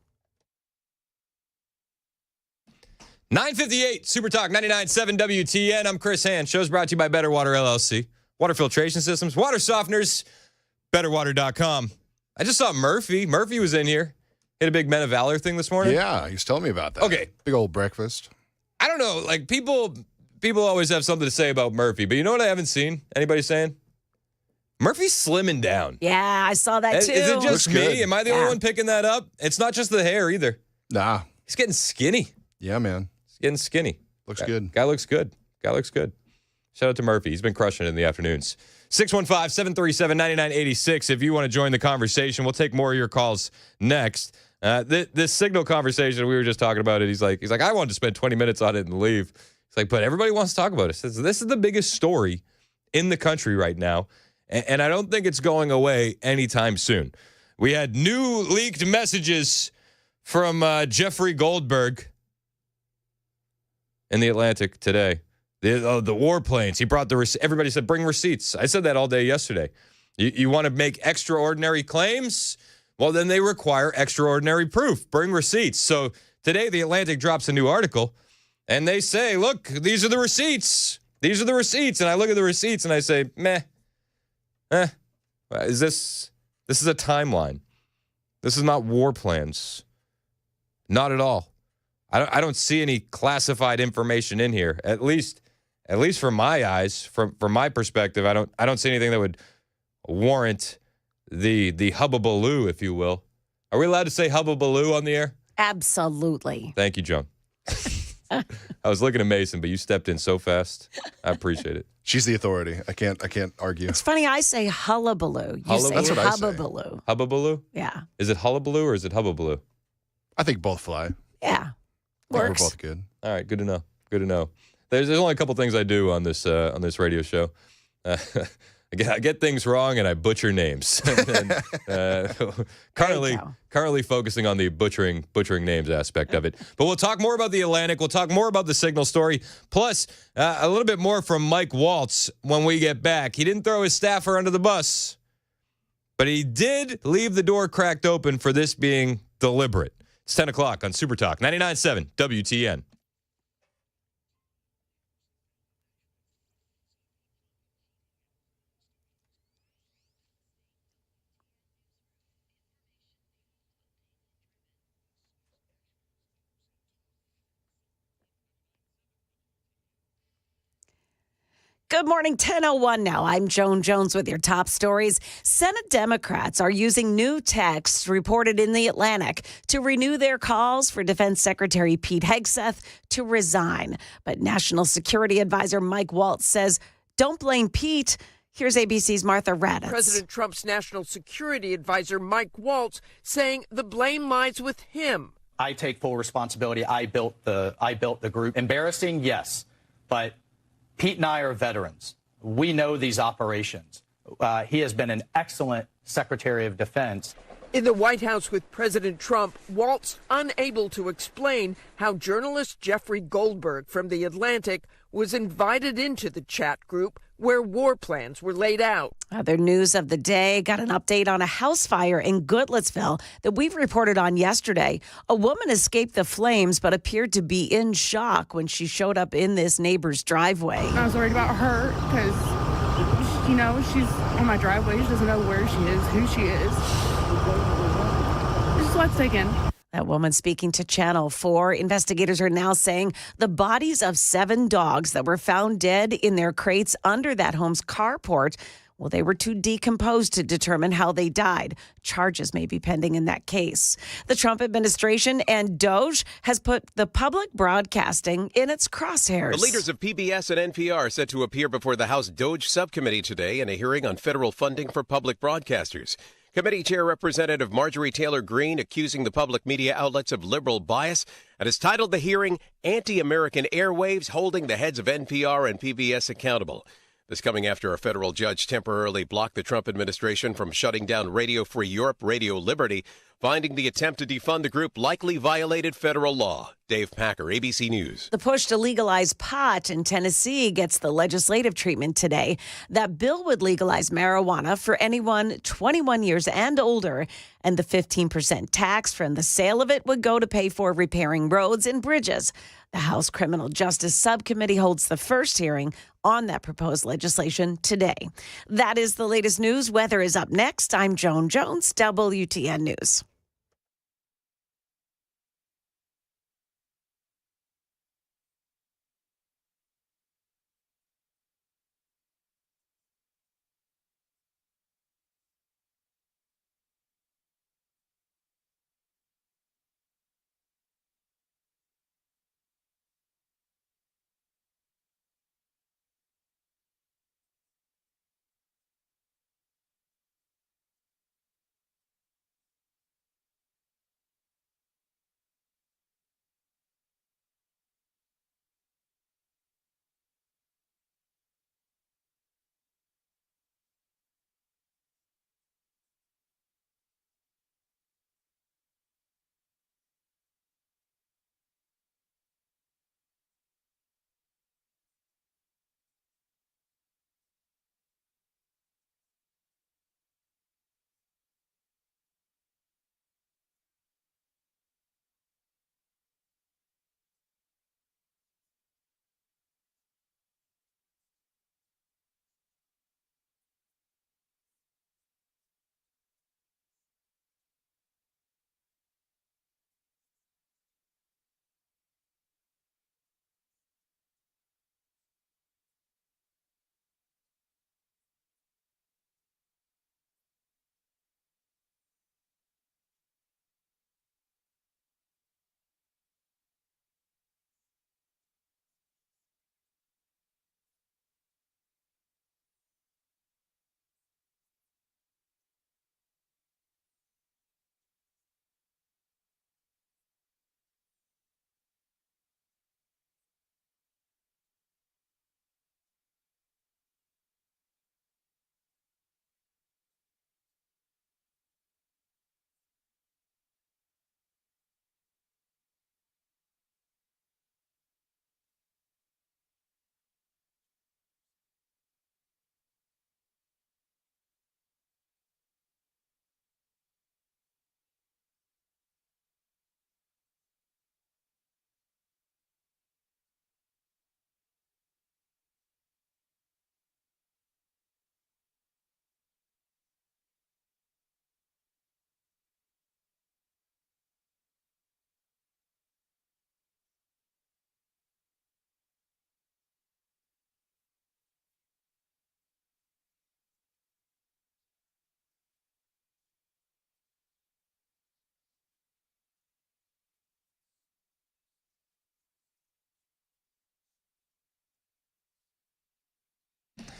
9:58 Super Talk 99.7 WTN. I'm Chris Hand. Show's brought to you by Better Water LLC. Water filtration systems, water softeners, betterwater.com. I just saw Murphy. Murphy was in here. Hit a big Men of Valor thing this morning. Yeah, he was telling me about that. Okay. Big old breakfast. I don't know. Like, people always have something to say about Murphy, but you know what I haven't seen anybody saying? Murphy's slimming down. Yeah, I saw that too. Is it just Looks me? good. Am I the only one picking that up? It's not just the hair either. Nah. He's getting skinny. Yeah, man. He's getting skinny. Looks good. Guy looks good. Shout out to Murphy. He's been crushing it in the afternoons. 615-737-9986. If you want to join the conversation, we'll take more of your calls next. This Signal conversation, we were just talking about it. He's like, I wanted to spend 20 minutes on it and leave. It's like, but everybody wants to talk about it. This is the biggest story in the country right now, and I don't think it's going away anytime soon. We had new leaked messages from Jeffrey Goldberg in the Atlantic today. The warplanes. He brought everybody said, bring receipts. I said that all day yesterday. You want to make extraordinary claims? Well, then they require extraordinary proof. Bring receipts. So today, the Atlantic drops a new article, and they say, look, these are the receipts. These are the receipts. And I look at the receipts, and I say, meh. This is a timeline. This is not war plans. Not at all. I don't see any classified information in here. At least from my eyes, from my perspective, I don't see anything that would warrant the hubbubaloo, if you will. Are we allowed to say hubbubaloo on the air? Absolutely. Thank you, Joan. I was looking at Mason, but you stepped in so fast. I appreciate it. She's the authority. I can't argue. It's funny, I say hullabaloo. You say That's what I say. hubbubaloo. Hubbubaloo? Yeah. Is it hullabaloo or is it hubbubaloo? I think both fly. Yeah. We're Works. both good. All right, good to know. Good to know. There's only a couple things I do on this radio show. I get things wrong and I butcher names. Currently focusing on the butchering names aspect of it. But we'll talk more about the Atlantic. We'll talk more about the Signal story. Plus, a little bit more from Mike Waltz when we get back. He didn't throw his staffer under the bus, but he did leave the door cracked open for this being deliberate. It's 10 o'clock on Super Talk 99.7 WTN. Good morning, 10:01 now. I'm Joan Jones with your top stories. Senate Democrats are using new texts reported in the Atlantic to renew their calls for Defense Secretary Pete Hegseth to resign. But National Security Advisor Mike Waltz says, don't blame Pete. Here's ABC's Martha Raddatz. President Trump's National Security Advisor Mike Waltz saying the blame lies with him. I take full responsibility. I built the group. Embarrassing, yes, but Pete and I are veterans. We know these operations. He has been an excellent Secretary of Defense. In the White House with President Trump, Waltz unable to explain how journalist Jeffrey Goldberg from The Atlantic was invited into the chat group where war plans were laid out. Other news of the day, got an update on a house fire in Goodlettsville that we've reported on yesterday. A woman escaped the flames but appeared to be in shock when she showed up in this neighbor's driveway. I was worried about her because, she's on my driveway. She doesn't know where she is, who she is. Just let's dig in. That woman speaking to Channel 4. Investigators are now saying the bodies of 7 dogs that were found dead in their crates under that home's carport, well, they were too decomposed to determine how they died. Charges may be pending in that case. The Trump administration and DOJ has put the public broadcasting in its crosshairs. The leaders of PBS and NPR are set to appear before the House DOJ subcommittee today in a hearing on federal funding for public broadcasters. Committee Chair Representative Marjorie Taylor Greene accusing the public media outlets of liberal bias and has titled the hearing Anti-American Airwaves Holding the Heads of NPR and PBS Accountable. This coming after a federal judge temporarily blocked the Trump administration from shutting down Radio Free Europe, Radio Liberty, finding the attempt to defund the group likely violated federal law. Dave Packer, ABC News. The push to legalize pot in Tennessee gets the legislative treatment today. That bill would legalize marijuana for anyone 21 years and older, and the 15% tax from the sale of it would go to pay for repairing roads and bridges. The House Criminal Justice Subcommittee holds the first hearing on that proposed legislation today. That is the latest news. Weather is up next. I'm Joan Jones, WTN News.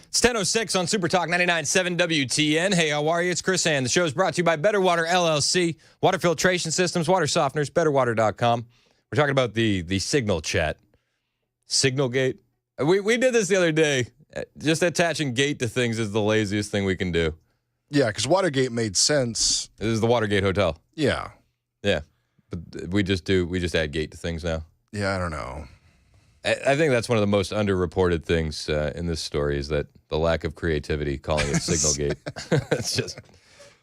It's 10:06 on Super Talk 99.7 WTN. Hey, how are you? It's Chris Ann. The show is brought to you by Better Water LLC, water filtration systems, water softeners, betterwater.com. We're talking about the signal chat. Signalgate. We did this the other day. Just attaching gate to things is the laziest thing we can do. Yeah, because Watergate made sense. This is the Watergate Hotel. Yeah. Yeah. But we just add gate to things now. Yeah, I don't know. I think that's one of the most underreported things in this story is that the lack of creativity calling it Signalgate. It's just,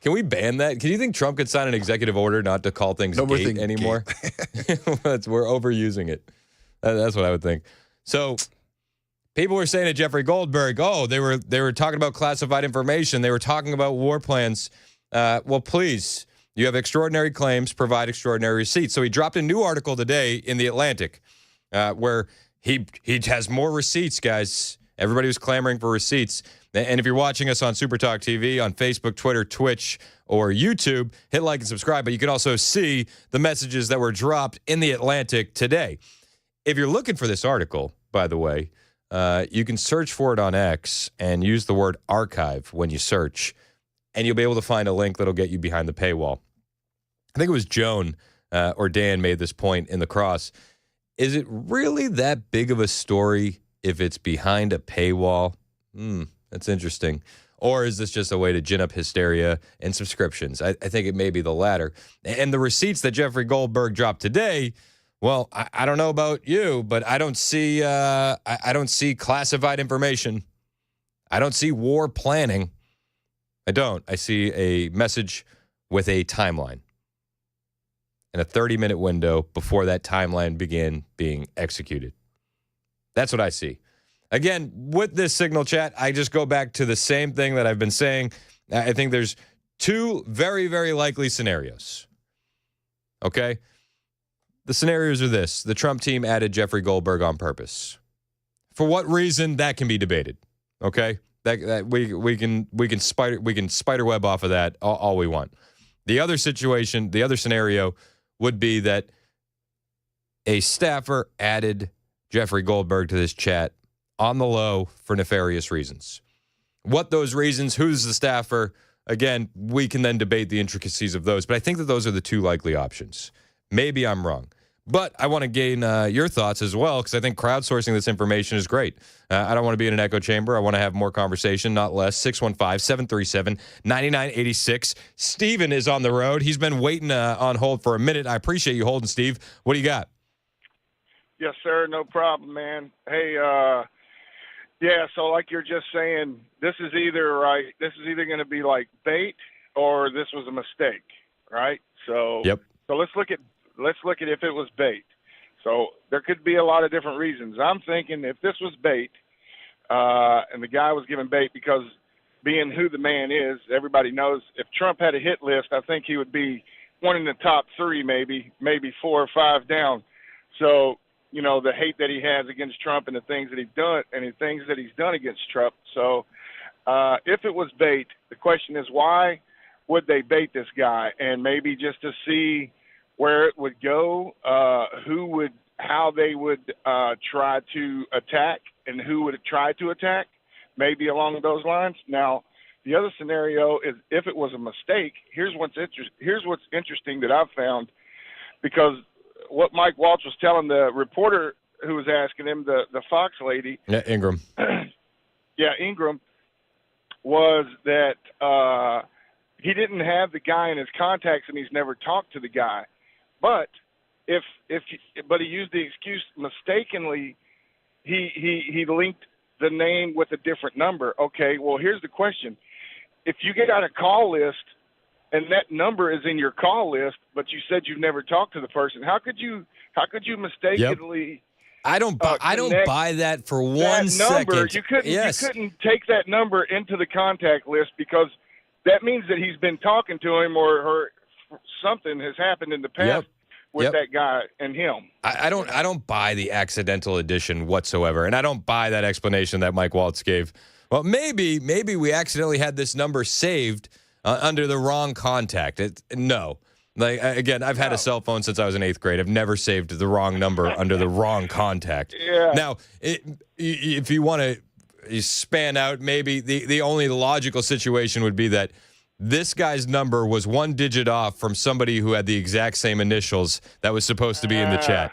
can we ban that? Can you think Trump could sign an executive order not to call things gate anymore? We're overusing it. That's what I would think. So people were saying to Jeffrey Goldberg, they were talking about classified information. They were talking about war plans. Well, please, you have extraordinary claims, provide extraordinary receipts. So he dropped a new article today in The Atlantic where he has more receipts, guys. Everybody was clamoring for receipts. And if you're watching us on Super Talk TV, on Facebook, Twitter, Twitch, or YouTube, hit like and subscribe. But you can also see the messages that were dropped in The Atlantic today. If you're looking for this article, by the way, you can search for it on X and use the word archive when you search, and you'll be able to find a link that'll get you behind the paywall. I think it was Joan or Dan made this point in the cross. Is it really that big of a story if it's behind a paywall? That's interesting. Or is this just a way to gin up hysteria and subscriptions? I think it may be the latter. And the receipts that Jeffrey Goldberg dropped today, well, I don't know about you, but I don't see I don't see classified information. I don't see war planning. I don't. I see a message with a timeline and a 30-minute window before that timeline began being executed. That's what I see. Again, with this signal chat, I just go back to the same thing that I've been saying. I think there's two very, very likely scenarios. Okay? The scenarios are this. The Trump team added Jeffrey Goldberg on purpose. For what reason, that can be debated. Okay? That we can spider web off of that all we want. The other situation, the other scenario would be that a staffer added Jeffrey Goldberg to this chat on the low for nefarious reasons. What those reasons, who's the staffer, again, we can then debate the intricacies of those, but I think that those are the two likely options. Maybe I'm wrong. But I want to gain your thoughts as well, because I think crowdsourcing this information is great. I don't want to be in an echo chamber. I want to have more conversation, not less. 615-737-9986. Steven is on the road. He's been waiting on hold for a minute. I appreciate you holding, Steve. What do you got? Yes, sir. No problem, man. Hey, yeah, so like you're just saying, this is either going to be like bait or this was a mistake, right? So, yep. So let's look at if it was bait. So there could be a lot of different reasons. I'm thinking if this was bait, and the guy was given bait because being who the man is, everybody knows if Trump had a hit list, I think he would be one in the top three, maybe 4 or 5 down. So, you know, the hate that he has against Trump and the things that he's done against Trump. So if it was bait, the question is why would they bait this guy? And maybe just to see where it would go, how they would try to attack and who would try to attack, maybe along those lines. Now, the other scenario is if it was a mistake, here's what's interesting that I've found, because what Mike Waltz was telling the reporter who was asking him, the Fox lady. Yeah, Ingram. Ingram, was that he didn't have the guy in his contacts and he's never talked to the guy. But he used the excuse mistakenly. He linked the name with a different number. Okay, well, here's the question. If you get on a call list and that number is in your call list, but you said you've never talked to the person, how could you mistakenly? Yep. I don't buy that for one number. second. You couldn't take that number into the contact list because that means that he's been talking to him or something has happened in the past with that guy and him. I don't buy the accidental addition whatsoever, and I don't buy that explanation that Mike Waltz gave. Well, maybe we accidentally had this number saved under the wrong contact. No. Like, again, I've had a cell phone since I was in 8th grade. I've never saved the wrong number under the wrong contact. Yeah. Now, if you want to span out, maybe the only logical situation would be that this guy's number was 1 digit off from somebody who had the exact same initials that was supposed to be in the chat.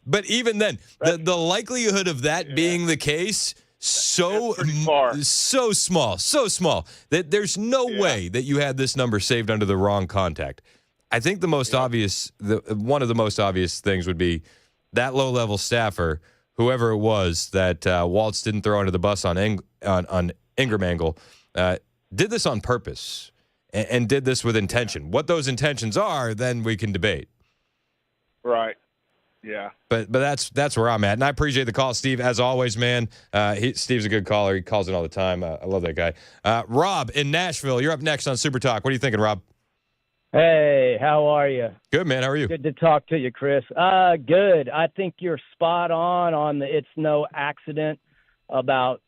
But even then, the likelihood of that being the case so small that there's no way that you had this number saved under the wrong contact. I think the most obvious, one of the most obvious things would be that low-level staffer, whoever it was that Waltz didn't throw under the bus on Ingram angle, did this on purpose and did this with intention. What those intentions are, then we can debate. Right. Yeah. But that's where I'm at. And I appreciate the call, Steve, as always, man. Steve's a good caller. He calls in all the time. I love that guy. Rob in Nashville, you're up next on Super Talk. What are you thinking, Rob? Hey, how are you? Good, man. How are you? Good to talk to you, Chris. Good. I think you're spot on the it's no accident about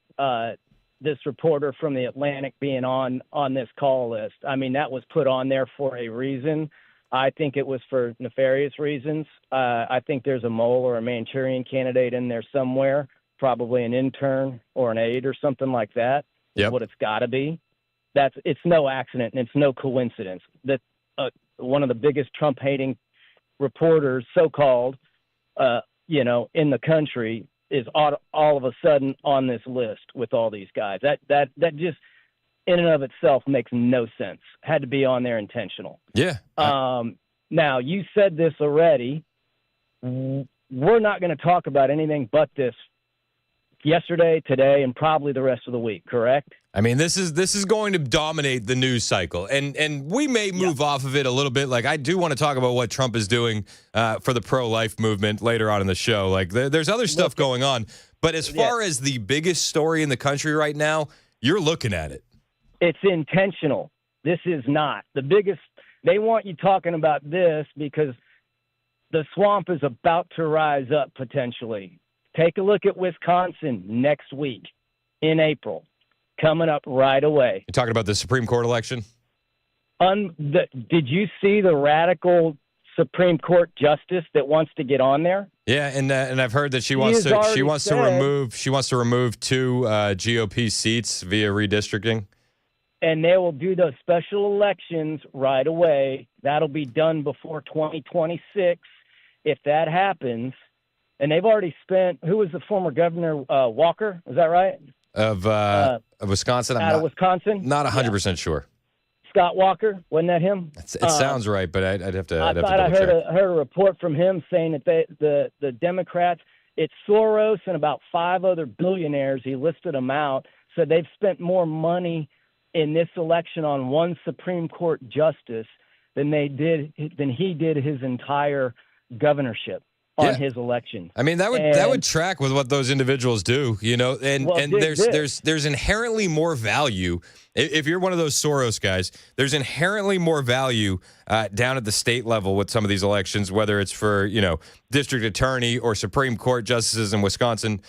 this reporter from the Atlantic being on this call list. I mean, that was put on there for a reason. I think it was for nefarious reasons. I think there's a mole or a Manchurian candidate in there somewhere, probably an intern or an aide or something like that. Yep. Is what it's got to be. It's no accident and it's no coincidence that one of the biggest Trump-hating reporters, so-called, in the country, is all of a sudden on this list with all these guys. That just in and of itself makes no sense. Had to be on there intentional. Yeah. Now, you said this already. We're not going to talk about anything but this yesterday, today, and probably the rest of the week, correct? I mean, this is going to dominate the news cycle, and we may move off of it a little bit. Like, I do want to talk about what Trump is doing for the pro-life movement later on in the show. Like, there's other stuff going on, but as far as the biggest story in the country right now, you're looking at it. It's intentional. This is not. The biggest, they want you talking about this because the swamp is about to rise up potentially. Take a look at Wisconsin next week in April, coming up right away. You're talking about the Supreme Court election? Did you see the radical Supreme Court justice that wants to get on there? Yeah, and I've heard that she wants to remove 2 GOP seats via redistricting. And they will do those special elections right away. That'll be done before 2026. If that happens, and they've already spent, who was the former governor, Walker? Is that right? Of Wisconsin? Out of Wisconsin? Not 100% sure. Scott Walker, wasn't that him? It sounds right, but I'd have to. I heard a report from him saying that the Democrats, it's Soros and about 5 other billionaires. He listed them out. So they've spent more money in this election on one Supreme Court justice than he did his entire governorship on his election. I mean, that would track with what those individuals do, you know, and there's inherently more value. If you're one of those Soros guys, there's inherently more value down at the state level with some of these elections, whether it's for, you know, district attorney or Supreme Court justices in Wisconsin.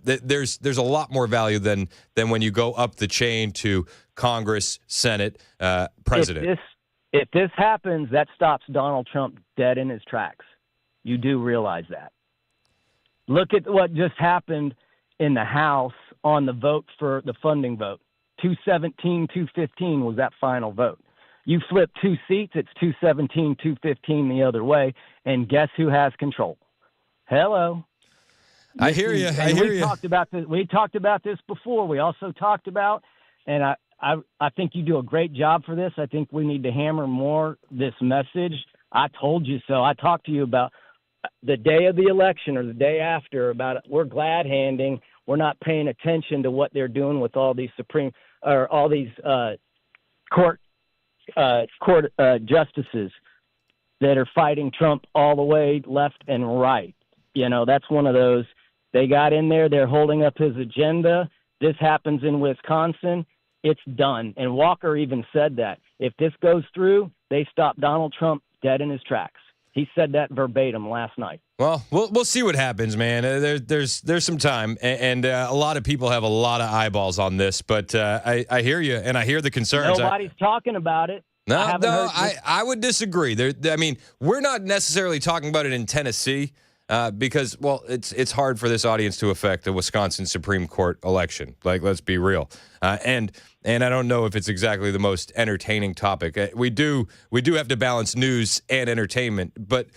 There's a lot more value than when you go up the chain to Congress, Senate, president. If this happens, that stops Donald Trump dead in his tracks. You do realize that. Look at what just happened in the House on the vote for the funding vote. 217, 215 was that final vote. You flip 2 seats, it's 217, 215 the other way, and guess who has control? Hello. I hear you. We talked about this before. We also talked about, and I think you do a great job for this. I think we need to hammer more this message. I told you so. I talked to you about the day of the election or the day after about we're glad handing. We're not paying attention to what they're doing with all these court justices that are fighting Trump all the way left and right. You know, that's one of those. They got in there. They're holding up his agenda. This happens in Wisconsin. It's done. And Walker even said that if this goes through, they stop Donald Trump dead in his tracks. He said that verbatim last night. Well, we'll see what happens, man. There's some time, and a lot of people have a lot of eyeballs on this. But I hear you, and I hear the concerns. Nobody's talking about it. I would disagree. I mean, we're not necessarily talking about it in Tennessee because, well, it's hard for this audience to affect the Wisconsin Supreme Court election. Like, let's be real. And I don't know if it's exactly the most entertaining topic. We do have to balance news and entertainment, but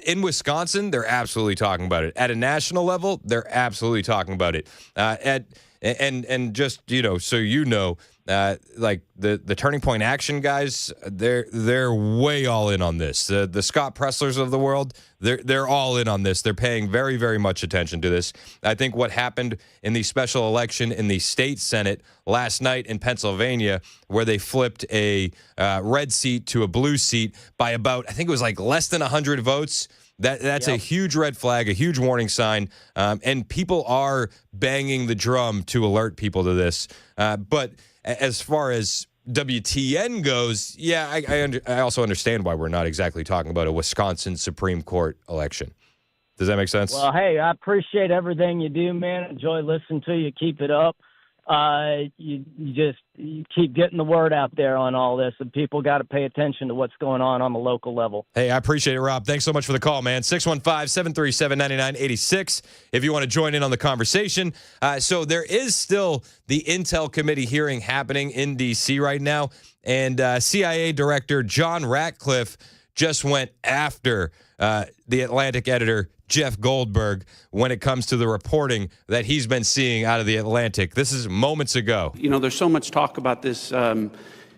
in Wisconsin, they're absolutely talking about it. At a national level, they're absolutely talking about it. And just, you know, so you know, like the Turning Point Action guys, they're way all in on this. The Scott Presslers of the world, they're all in on this. They're paying very, very much attention to this. I think what happened in the special election in the state Senate last night in Pennsylvania, where they flipped a red seat to a blue seat by about, I think it was like less than 100 votes. That's a huge red flag, a huge warning sign, and people are banging the drum to alert people to this. But as far as WTN goes, yeah, I also understand why we're not exactly talking about a Wisconsin Supreme Court election. Does that make sense? Well, hey, I appreciate everything you do, man. Enjoy listening to you. Keep it up. You keep getting the word out there on all this, and people got to pay attention to what's going on the local level. Hey, I appreciate it, Rob. Thanks so much for the call, man. 615-737-9986 if you want to join in on the conversation. So there is still the Intel Committee hearing happening in D.C. right now, and CIA Director John Ratcliffe just went after the Atlantic editor Jeff Goldberg when it comes to the reporting that he's been seeing out of the Atlantic. This is moments ago. You know, there's so much talk about this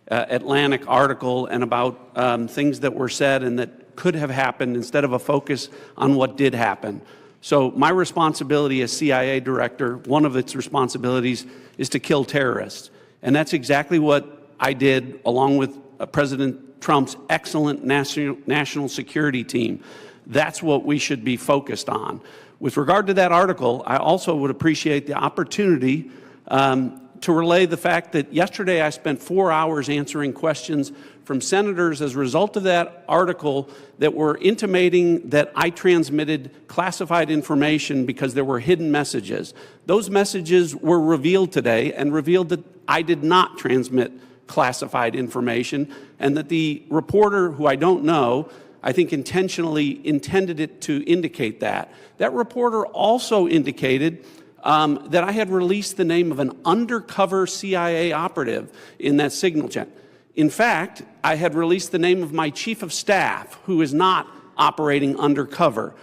Atlantic article and about things that were said and that could have happened instead of a focus on what did happen. So my responsibility as CIA director, one of its responsibilities is to kill terrorists. And that's exactly what I did along with President Trump's excellent national security team. That's what we should be focused on. With regard to that article, I also would appreciate the opportunity to relay the fact that yesterday I spent 4 hours answering questions from senators as a result of that article that were intimating that I transmitted classified information because there were hidden messages. Those messages were revealed today and revealed that I did not transmit classified information and that the reporter, who I don't know, I think intentionally intended it to indicate that. That reporter also indicated that I had released the name of an undercover CIA operative in that signal chain. In fact, I had released the name of my chief of staff, who is not operating undercover.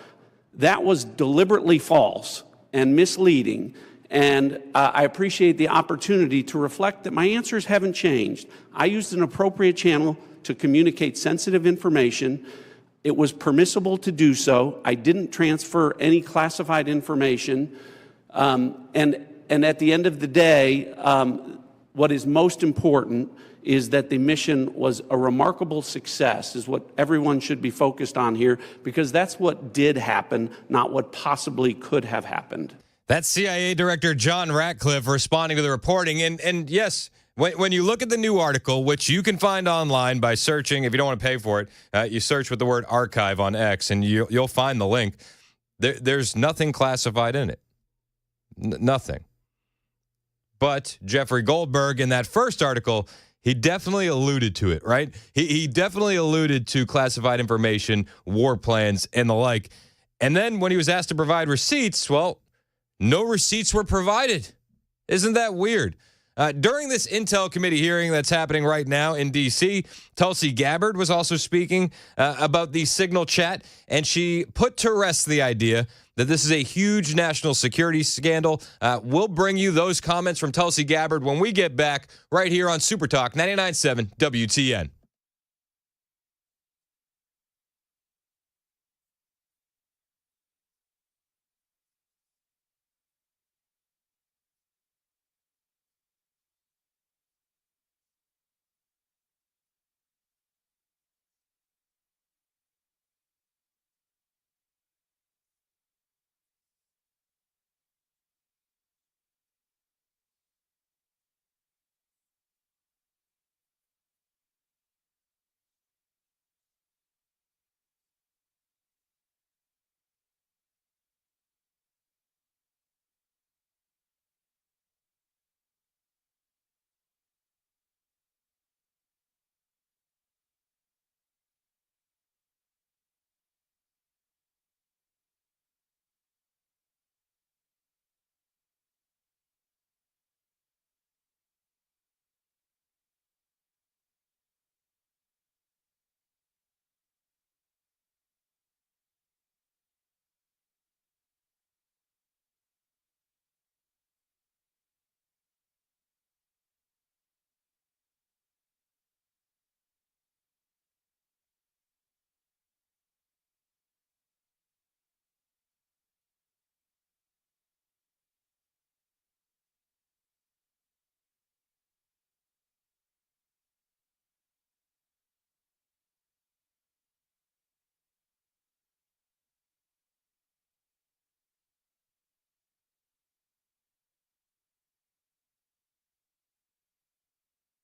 That was deliberately false and misleading, and I appreciate the opportunity to reflect that my answers haven't changed. I used an appropriate channel to communicate sensitive information. It was permissible to do so. I didn't transfer any classified information. And at the end of the day, what is most important is that the mission was a remarkable success, is what everyone should be focused on here, because that's what did happen, not what possibly could have happened. That's CIA Director John Ratcliffe responding to the reporting. And yes, when you look at the new article, which you can find online by searching, if you don't want to pay for it, you search with the word archive on X, and you'll find the link. There's nothing classified in it. Nothing. But Jeffrey Goldberg, in that first article, he definitely alluded to it, right? He definitely alluded to classified information, war plans, and the like. And then when he was asked to provide receipts, well, no receipts were provided. Isn't that weird? During this Intel Committee hearing that's happening right now in D.C., Tulsi Gabbard was also speaking about the Signal chat, and she put to rest the idea that this is a huge national security scandal. We'll bring you those comments from Tulsi Gabbard when we get back right here on Super Talk 99.7 WTN.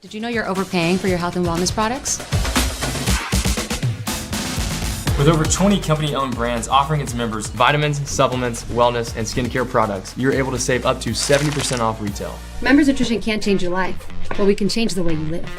Did you know you're overpaying for your health and wellness products? With over 20 company-owned brands offering its members vitamins, supplements, wellness, and skincare products, you're able to save up to 70% off retail. Members Nutrition can't change your life, but we can change the way you live.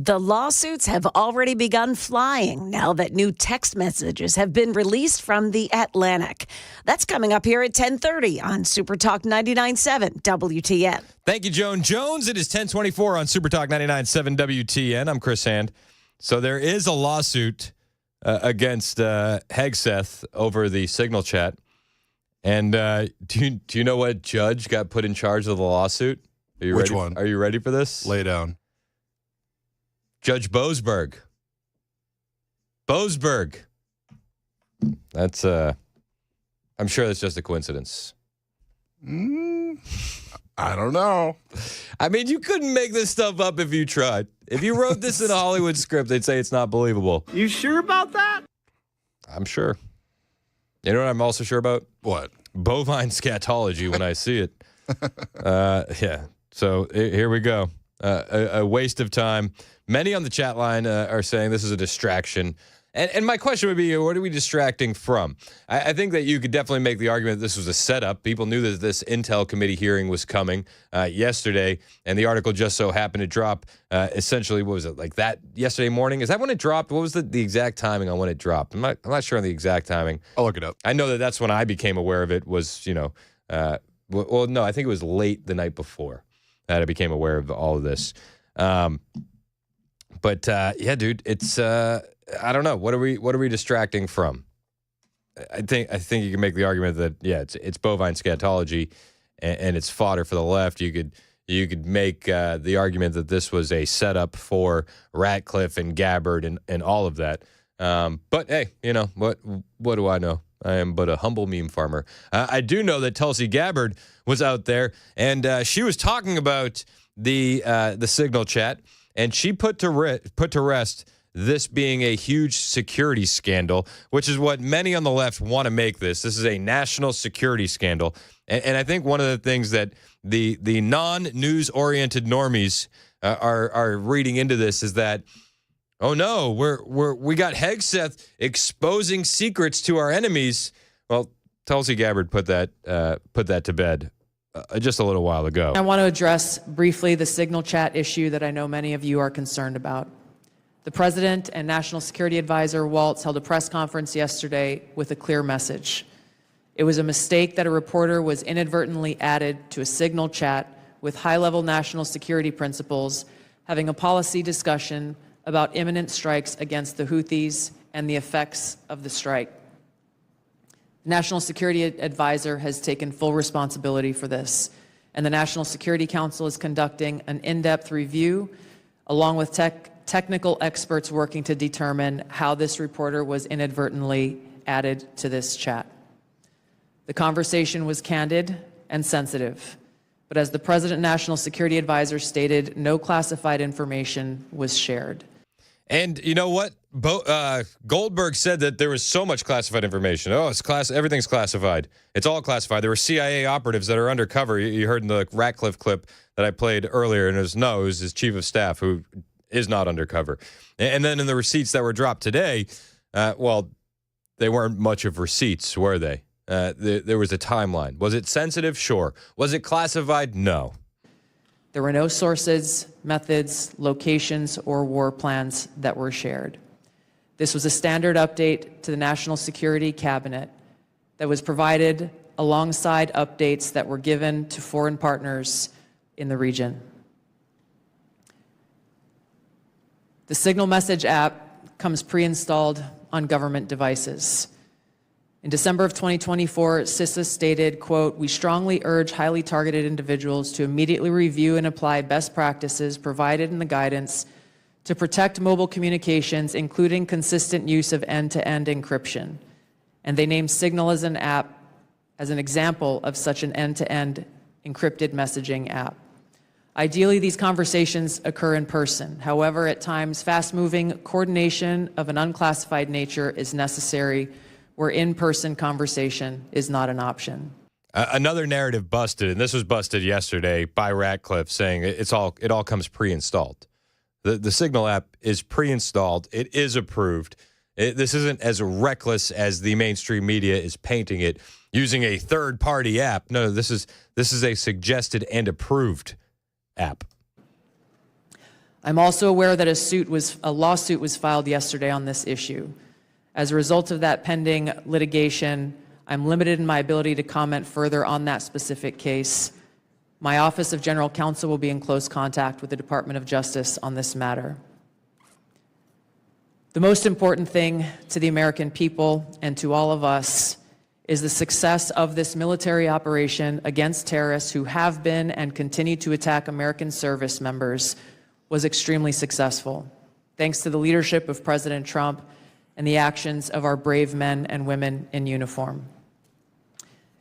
The lawsuits have already begun flying now that new text messages have been released from the Atlantic. That's coming up here at 10:30 on Super Talk 99.7 WTN. Thank you, Joan Jones. It is 10:24 on Super Talk 99.7 WTN. I'm Chris Hand. So there is a lawsuit against Hegseth over the Signal chat. And do you know what judge got put in charge of the lawsuit? Which one? Are you ready for this? Lay down. Judge Boasberg. That's I'm sure that's just a coincidence. I don't know. I mean, you couldn't make this stuff up if you tried. If you wrote this in a Hollywood script, they'd say it's not believable. You sure about that? I'm sure. You know what I'm also sure about? What? Bovine scatology when I see it. Yeah. So here we go. A waste of time. Many on the chat line are saying this is a distraction. And my question would be, what are we distracting from? I think that you could definitely make the argument that this was a setup. People knew that this Intel committee hearing was coming yesterday, and the article just so happened to drop essentially, what was it, like that yesterday morning? Is that when it dropped? What was the exact timing on when it dropped? I'm not sure on the exact timing. I'll look it up. I know that that's when I became aware of it was, no, I think it was late the night before that I became aware of all of this. But yeah, dude, it's I don't know. What are we distracting from? I think you can make the argument that it's bovine scatology, and it's fodder for the left. You could make the argument that this was a setup for Ratcliffe and Gabbard and all of that. But hey, what do I know? I am but a humble meme farmer. I do know that Tulsi Gabbard was out there, and she was talking about the Signal chat, and she put to rest this being a huge security scandal, which is what many on the left want to make this. This is a national security scandal, and I think one of the things that the non-news oriented normies are reading into this is that, oh no, we got Hegseth exposing secrets to our enemies. Well, Tulsi Gabbard put that to bed just a little while ago. I want to address briefly the Signal chat issue that I know many of you are concerned about. The President and National Security Advisor Waltz held a press conference yesterday with a clear message. It was a mistake that a reporter was inadvertently added to a Signal chat with high-level national security principals having a policy discussion about imminent strikes against the Houthis and the effects of the strike. The National Security Advisor has taken full responsibility for this, and the National Security Council is conducting an in-depth review along with technical experts working to determine how this reporter was inadvertently added to this chat. The conversation was candid and sensitive, but as the President National Security Advisor stated, no classified information was shared. And you know what? Goldberg said that there was so much classified information. Oh, everything's classified. It's all classified. There were CIA operatives that are undercover. You heard in the Ratcliffe clip that I played earlier, and it was his chief of staff who is not undercover. And then in the receipts that were dropped today, they weren't much of receipts, were they? There was a timeline. Was it sensitive? Sure. Was it classified? No. There were no sources, methods, locations, or war plans that were shared. This was a standard update to the National Security Cabinet that was provided alongside updates that were given to foreign partners in the region. The Signal Message app comes pre-installed on government devices. In December of 2024, CISA stated, quote, "We strongly urge highly targeted individuals to immediately review and apply best practices provided in the guidance to protect mobile communications, including consistent use of end-to-end encryption." And they named Signal as an app as an example of such an end-to-end encrypted messaging app. Ideally, these conversations occur in person. However, at times, fast-moving coordination of an unclassified nature is necessary, where in-person conversation is not an option. Another narrative busted, and this was busted yesterday by Ratcliffe, saying it all comes pre-installed. The Signal app is pre-installed. It is approved. This isn't as reckless as the mainstream media is painting it, using a third-party app. No, this is a suggested and approved app. I'm also aware that a lawsuit was filed yesterday on this issue. As a result of that pending litigation, I'm limited in my ability to comment further on that specific case. My Office of General Counsel will be in close contact with the Department of Justice on this matter. The most important thing to the American people and to all of us is the success of this military operation against terrorists who have been and continue to attack American service members was extremely successful, thanks to the leadership of President Trump and the actions of our brave men and women in uniform.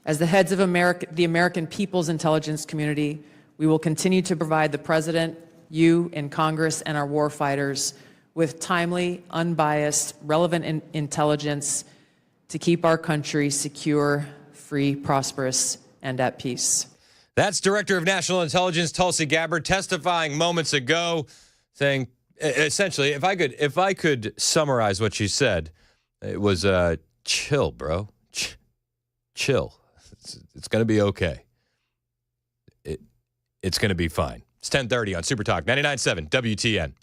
As the heads of the American people's intelligence community, we will continue to provide the President, you in Congress, and our warfighters with timely, unbiased, relevant intelligence to keep our country secure, free, prosperous, and at peace. That's Director of National Intelligence Tulsi Gabbard testifying moments ago, saying essentially, if I could summarize what she said, it was chill, bro, chill. It's going to be okay. It's going to be fine. It's 10:30 on Super Talk 99.7 WTN.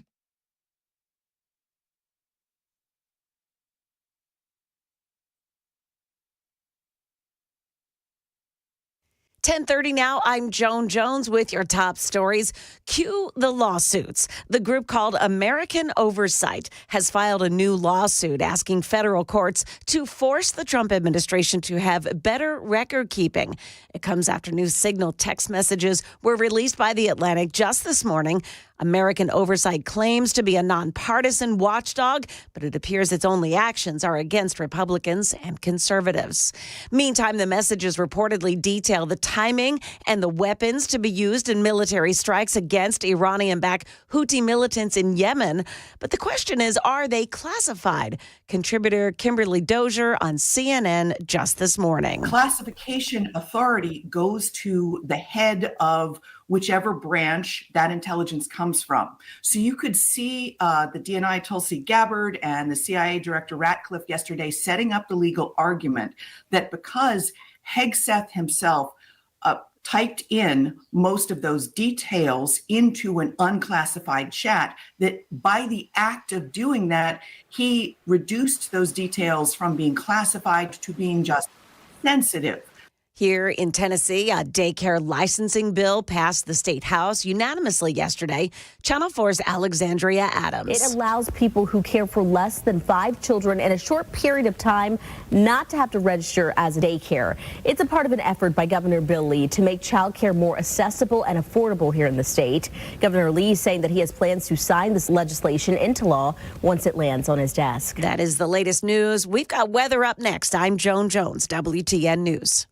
10:30 now. I'm Joan Jones with your top stories. Cue the lawsuits. The group called American Oversight has filed a new lawsuit asking federal courts to force the Trump administration to have better record keeping. It comes after new signal text messages were released by The Atlantic just this morning. American Oversight claims to be a nonpartisan watchdog, but it appears its only actions are against Republicans and conservatives. Meantime, the messages reportedly detail the timing and the weapons to be used in military strikes against Iranian-backed Houthi militants in Yemen. But the question is, are they classified? Contributor Kimberly Dozier on CNN just this morning. Classification authority goes to the head of whichever branch that intelligence comes from. So you could see the DNI Tulsi Gabbard and the CIA Director Ratcliffe yesterday setting up the legal argument that because Hegseth himself typed in most of those details into an unclassified chat, that by the act of doing that, he reduced those details from being classified to being just sensitive. Here in Tennessee, a daycare licensing bill passed the state house unanimously yesterday. Channel 4's Alexandria Adams. It allows people who care for less than 5 children in a short period of time not to have to register as a daycare. It's a part of an effort by Governor Bill Lee to make childcare more accessible and affordable here in the state. Governor Lee is saying that he has plans to sign this legislation into law once it lands on his desk. That is the latest news. We've got weather up next. I'm Joan Jones, WTN News.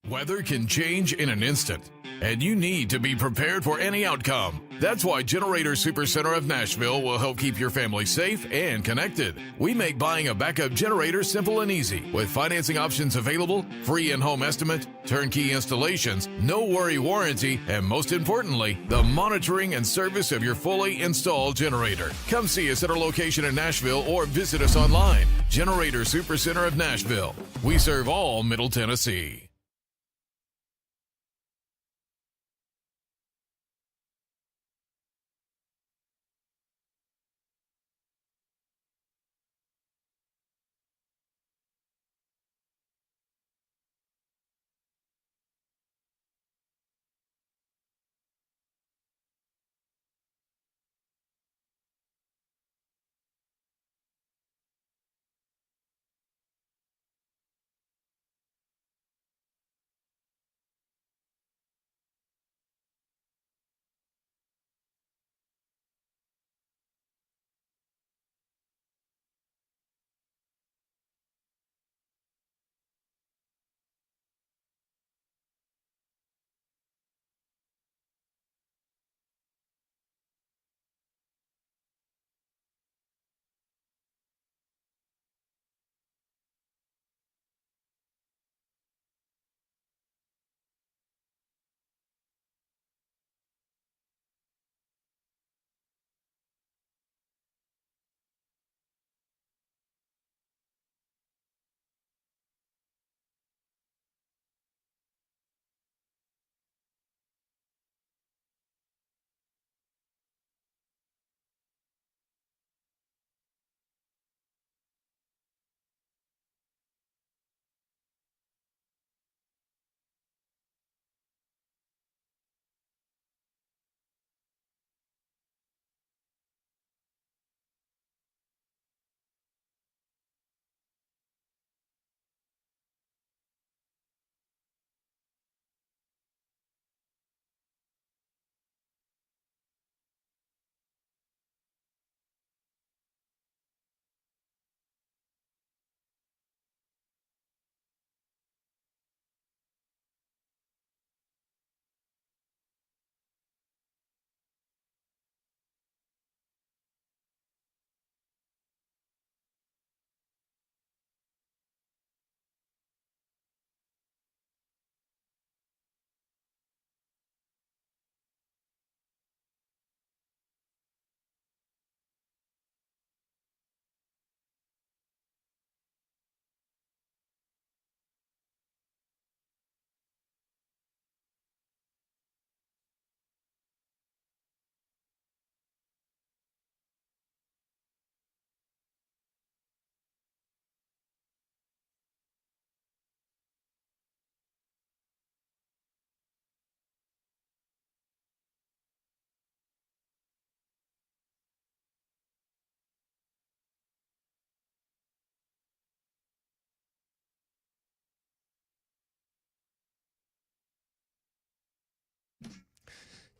Weather can change in an instant, and you need to be prepared for any outcome. That's why Generator Supercenter of Nashville will help keep your family safe and connected. We make buying a backup generator simple and easy, with financing options available, free in-home estimate, turnkey installations, no worry warranty, and most importantly, the monitoring and service of your fully installed generator. Come see us at our location in Nashville or visit us online. Generator Supercenter of Nashville. We serve all Middle Tennessee.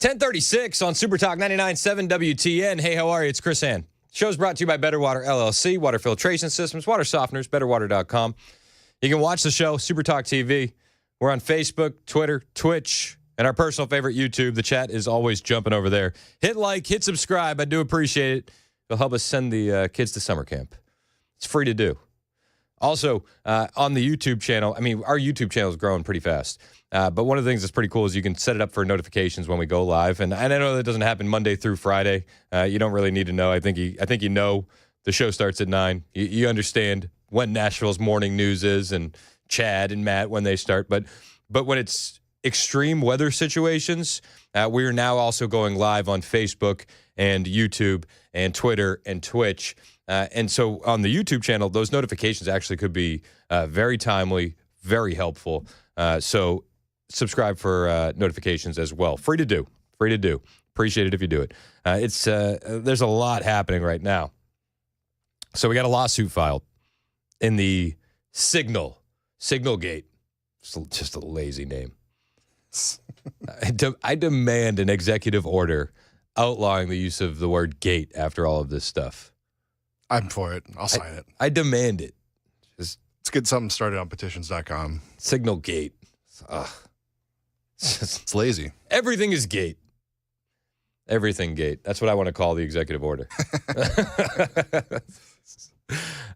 1036 on Super Talk 99.7 WTN. Hey, how are you? It's Chris Hand. Show's brought to you by Better Water LLC, water filtration systems, water softeners, betterwater.com. You can watch the show, Super Talk TV. We're on Facebook, Twitter, Twitch, and our personal favorite, YouTube. The chat is always jumping over there. Hit like, hit subscribe. I do appreciate it. It'll help us send the kids to summer camp. It's free to do. Also, on the YouTube channel, I mean, our YouTube channel is growing pretty fast. But one of the things that's pretty cool is you can set it up for notifications when we go live. And I know that doesn't happen Monday through Friday. You don't really need to know. I think you know the show starts at 9. You understand when Nashville's morning news is and Chad and Matt when they start. But when it's extreme weather situations, we are now also going live on Facebook and YouTube and Twitter and Twitch. And so on the YouTube channel, those notifications actually could be very timely, very helpful. So subscribe for notifications as well. Free to do. Appreciate it if you do it. There's a lot happening right now. So we got a lawsuit filed in the Signalgate. Just a lazy name. I demand an executive order outlawing the use of the word gate after all of this stuff. I'm for it. I'll sign it. I demand it. Let's get something started on petitions.com. Signalgate. It's lazy. Everything is gate. Everything gate. That's what I want to call the executive order.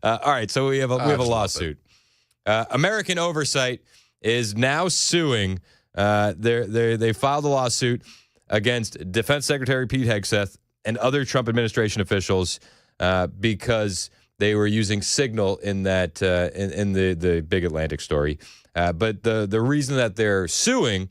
All right, so we have a lawsuit. American Oversight is now suing. They filed a lawsuit against Defense Secretary Pete Hegseth and other Trump administration officials because they were using Signal in that in the Big Atlantic story. But the reason that they're suing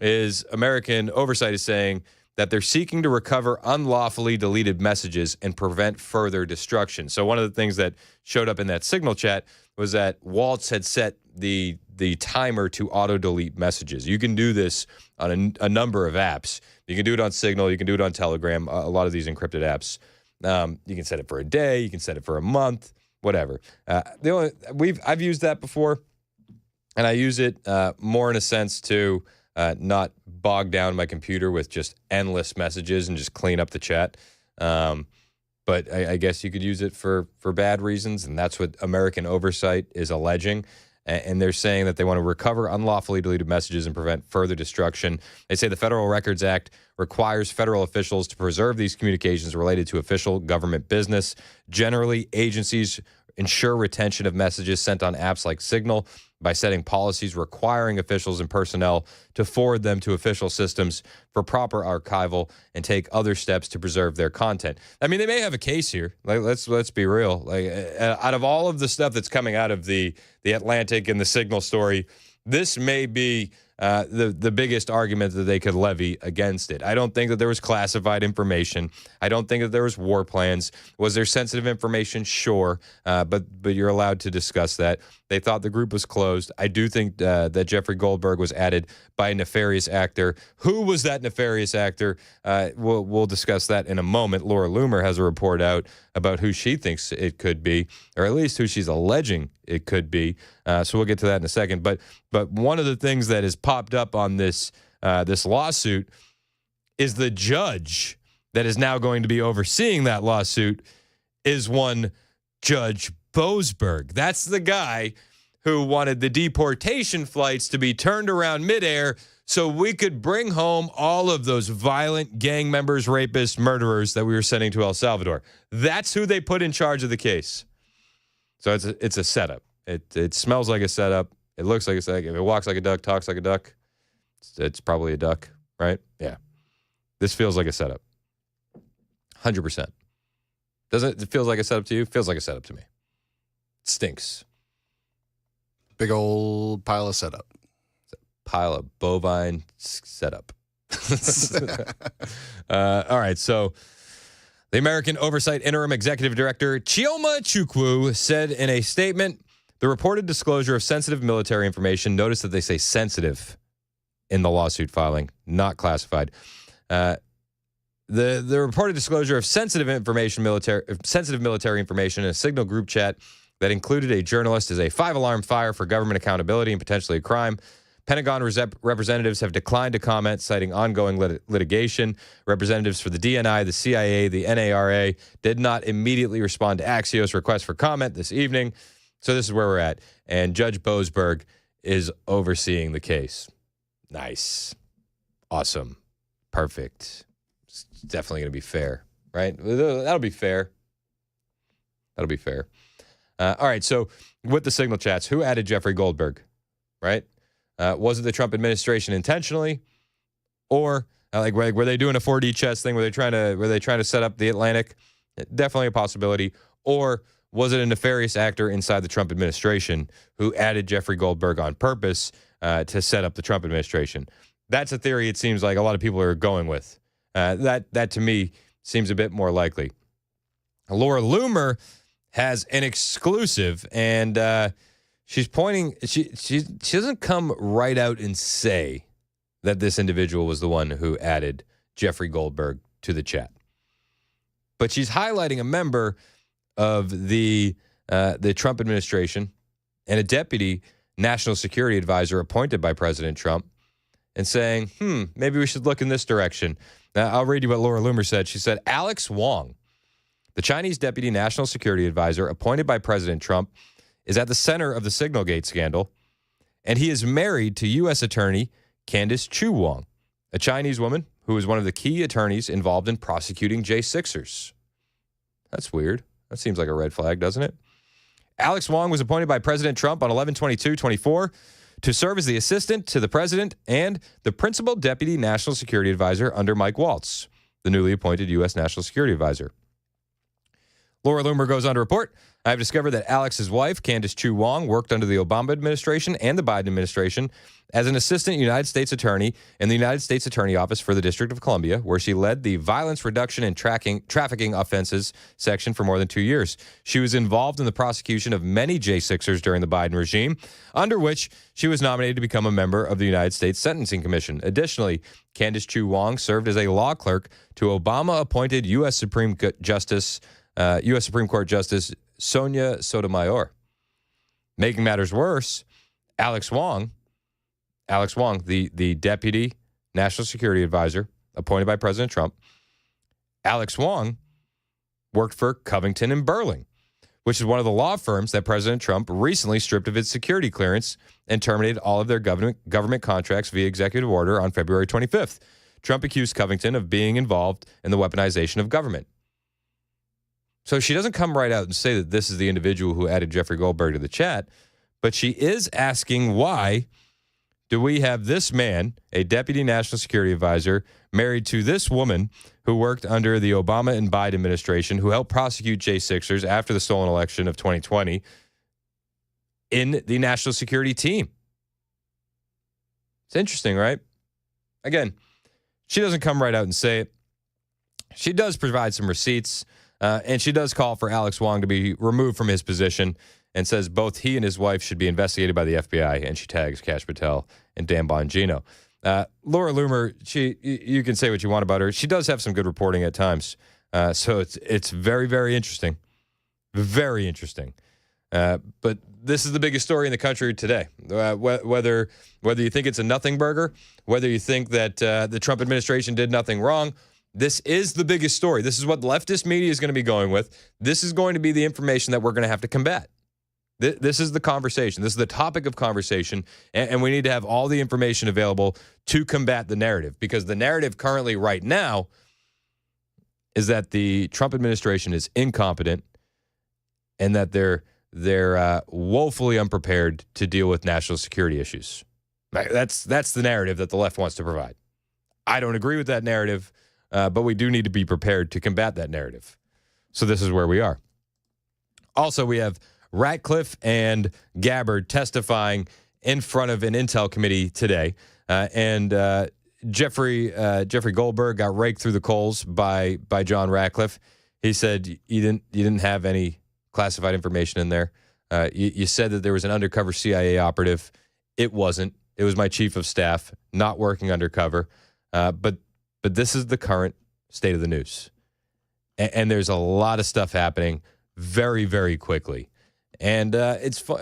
is American Oversight is saying that they're seeking to recover unlawfully deleted messages and prevent further destruction. So one of the things that showed up in that Signal chat was that Waltz had set the timer to auto-delete messages. You can do this on a number of apps. You can do it on Signal. You can do it on Telegram, a lot of these encrypted apps. You can set it for a day. You can set it for a month, whatever. I've used that before, and I use it more in a sense to not bog down my computer with just endless messages and just clean up the chat. But I guess you could use it for bad reasons, and that's what American Oversight is alleging. And they're saying that they want to recover unlawfully deleted messages and prevent further destruction. They say the Federal Records Act requires federal officials to preserve these communications related to official government business. Generally, agencies ensure retention of messages sent on apps like Signal by setting policies requiring officials and personnel to forward them to official systems for proper archival and take other steps to preserve their content. I mean, they may have a case here. Like, let's be real. Like, out of all of the stuff that's coming out of the Atlantic and the Signal story, this may be the biggest argument that they could levy against it. I don't think that there was classified information. I don't think that there was war plans. Was there sensitive information? Sure, but you're allowed to discuss that. They thought the group was closed. I do think that Jeffrey Goldberg was added by a nefarious actor. Who was that nefarious actor? We'll discuss that in a moment. Laura Loomer has a report out about who she thinks it could be, or at least who she's alleging it could be. So we'll get to that in a second. But one of the things that has popped up on this lawsuit is the judge that is now going to be overseeing that lawsuit is one Judge Boasberg. That's the guy who wanted the deportation flights to be turned around midair so we could bring home all of those violent gang members, rapists, murderers that we were sending to El Salvador. That's who they put in charge of the case. So it's a setup. It smells like a setup. It looks like a setup. If it walks like a duck, talks like a duck, it's probably a duck, right? Yeah. This feels like a setup. 100%. Doesn't it feel like a setup to you? Feels like a setup to me. It stinks. Big old pile of setup. Pile of bovine setup. All right, so the American Oversight Interim Executive Director Chioma Chukwu said in a statement, the reported disclosure of sensitive military information, notice that they say sensitive in the lawsuit filing, not classified. The reported disclosure of sensitive military information in a Signal group chat that included a journalist is a 5-alarm fire for government accountability and potentially a crime. Pentagon representatives have declined to comment, citing ongoing litigation. Representatives for the DNI, the CIA, the NARA did not immediately respond to Axios' request for comment this evening. So this is where we're at. And Judge Boasberg is overseeing the case. Nice. Awesome. Perfect. It's definitely going to be fair, right? That'll be fair. That'll be fair. All right, so with the signal chats, who added Jeffrey Goldberg, right? Was it the Trump administration intentionally, or were they doing a 4D chess thing? Were they trying to set up the Atlantic? Definitely a possibility. Or was it a nefarious actor inside the Trump administration who added Jeffrey Goldberg on purpose to set up the Trump administration? That's a theory it seems like a lot of people are going with. That to me seems a bit more likely. Laura Loomer has an exclusive, and she's pointing. She doesn't come right out and say that this individual was the one who added Jeffrey Goldberg to the chat, but she's highlighting a member of the Trump administration and a deputy national security advisor appointed by President Trump, and saying, maybe we should look in this direction. Now, I'll read you what Laura Loomer said. She said, Alex Wong, the Chinese deputy national security advisor appointed by President Trump, is at the center of the Signalgate scandal, and he is married to U.S. Attorney Candace Chu Wong, a Chinese woman who is one of the key attorneys involved in prosecuting J6ers. That's weird. That seems like a red flag, doesn't it? Alex Wong was appointed by President Trump on 11/22/24 to serve as the assistant to the president and the principal deputy national security advisor under Mike Waltz, the newly appointed U.S. national security advisor. Laura Loomer goes on to report, I've discovered that Alex's wife, Candace Chu Wong, worked under the Obama administration and the Biden administration as an assistant United States attorney in the United States Attorney Office for the District of Columbia, where she led the Violence Reduction and Trafficking Offenses section for more than 2 years. She was involved in the prosecution of many J6ers during the Biden regime, under which she was nominated to become a member of the United States Sentencing Commission. Additionally, Candace Chu Wong served as a law clerk to Obama-appointed U.S. Supreme Court Justice Sonia Sotomayor. Making matters worse, Alex Wong, the deputy national security advisor appointed by President Trump, Alex Wong worked for Covington and Burling, which is one of the law firms that President Trump recently stripped of its security clearance and terminated all of their government contracts via executive order on February 25th. Trump accused Covington of being involved in the weaponization of government. So she doesn't come right out and say that this is the individual who added Jeffrey Goldberg to the chat, but she is asking, why do we have this man, a deputy national security advisor, married to this woman who worked under the Obama and Biden administration, who helped prosecute J6ers after the stolen election of 2020 in the national security team? It's interesting, right? Again, she doesn't come right out and say it. She does provide some receipts. And she does call for Alex Wong to be removed from his position and says both he and his wife should be investigated by the FBI. And she tags Kash Patel and Dan Bongino. Laura Loomer, you can say what you want about her. She does have some good reporting at times. So it's very, very interesting. Very interesting. But this is the biggest story in the country today. Whether you think it's a nothing burger, whether you think that the Trump administration did nothing wrong, this is the biggest story. This is what leftist media is going to be going with. This is going to be the information that we're going to have to combat. This is the conversation. This is the topic of conversation, and we need to have all the information available to combat the narrative, because the narrative currently right now is that the Trump administration is incompetent and that they're woefully unprepared to deal with national security issues. That's the narrative that the left wants to provide. I don't agree with that narrative. But we do need to be prepared to combat that narrative. So this is where we are. Also, we have Ratcliffe and Gabbard testifying in front of an intel committee today. And Jeffrey Goldberg got raked through the coals by John Ratcliffe. He said you didn't have any classified information in there. You said that there was an undercover CIA operative. It wasn't. It was my chief of staff, not working undercover. But this is the current state of the news. And there's a lot of stuff happening very, very quickly. And it's fun.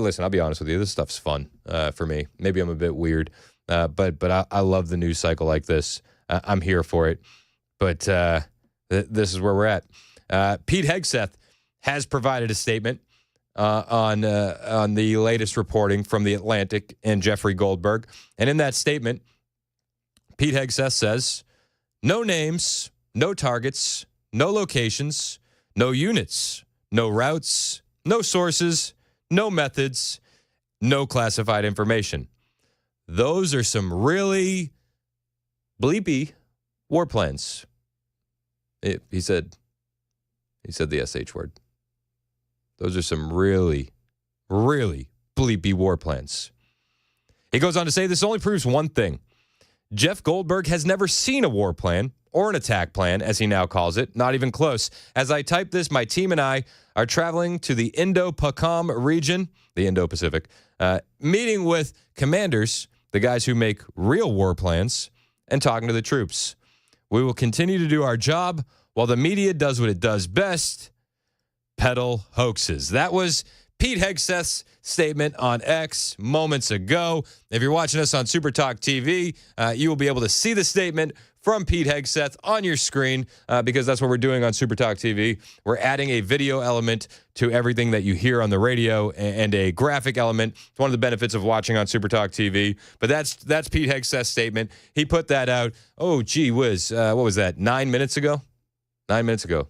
Listen, I'll be honest with you. This stuff's fun for me. Maybe I'm a bit weird, but I love the news cycle like this. I'm here for it. But this is where we're at. Pete Hegseth has provided a statement on the latest reporting from The Atlantic and Jeffrey Goldberg. And in that statement, Pete Hegseth says, no names, no targets, no locations, no units, no routes, no sources, no methods, no classified information. Those are some really bleepy war plans. He said the SH word. Those are some really, really bleepy war plans. He goes on to say this only proves one thing. Jeff Goldberg has never seen a war plan or an attack plan, as he now calls it, not even close. As I type this, my team and I are traveling to the Indo-PACOM region, the Indo-Pacific, meeting with commanders, the guys who make real war plans, and talking to the troops. We will continue to do our job while the media does what it does best, peddle hoaxes. That was Pete Hegseth's statement on X moments ago. If you're watching us on Super Talk TV, you will be able to see the statement from Pete Hegseth on your screen because that's what we're doing on Super Talk TV. We're adding a video element to everything that you hear on the radio and a graphic element. It's one of the benefits of watching on Super Talk TV. But that's Pete Hegseth's statement. He put that out, oh, gee whiz, what was that, 9 minutes ago? 9 minutes ago.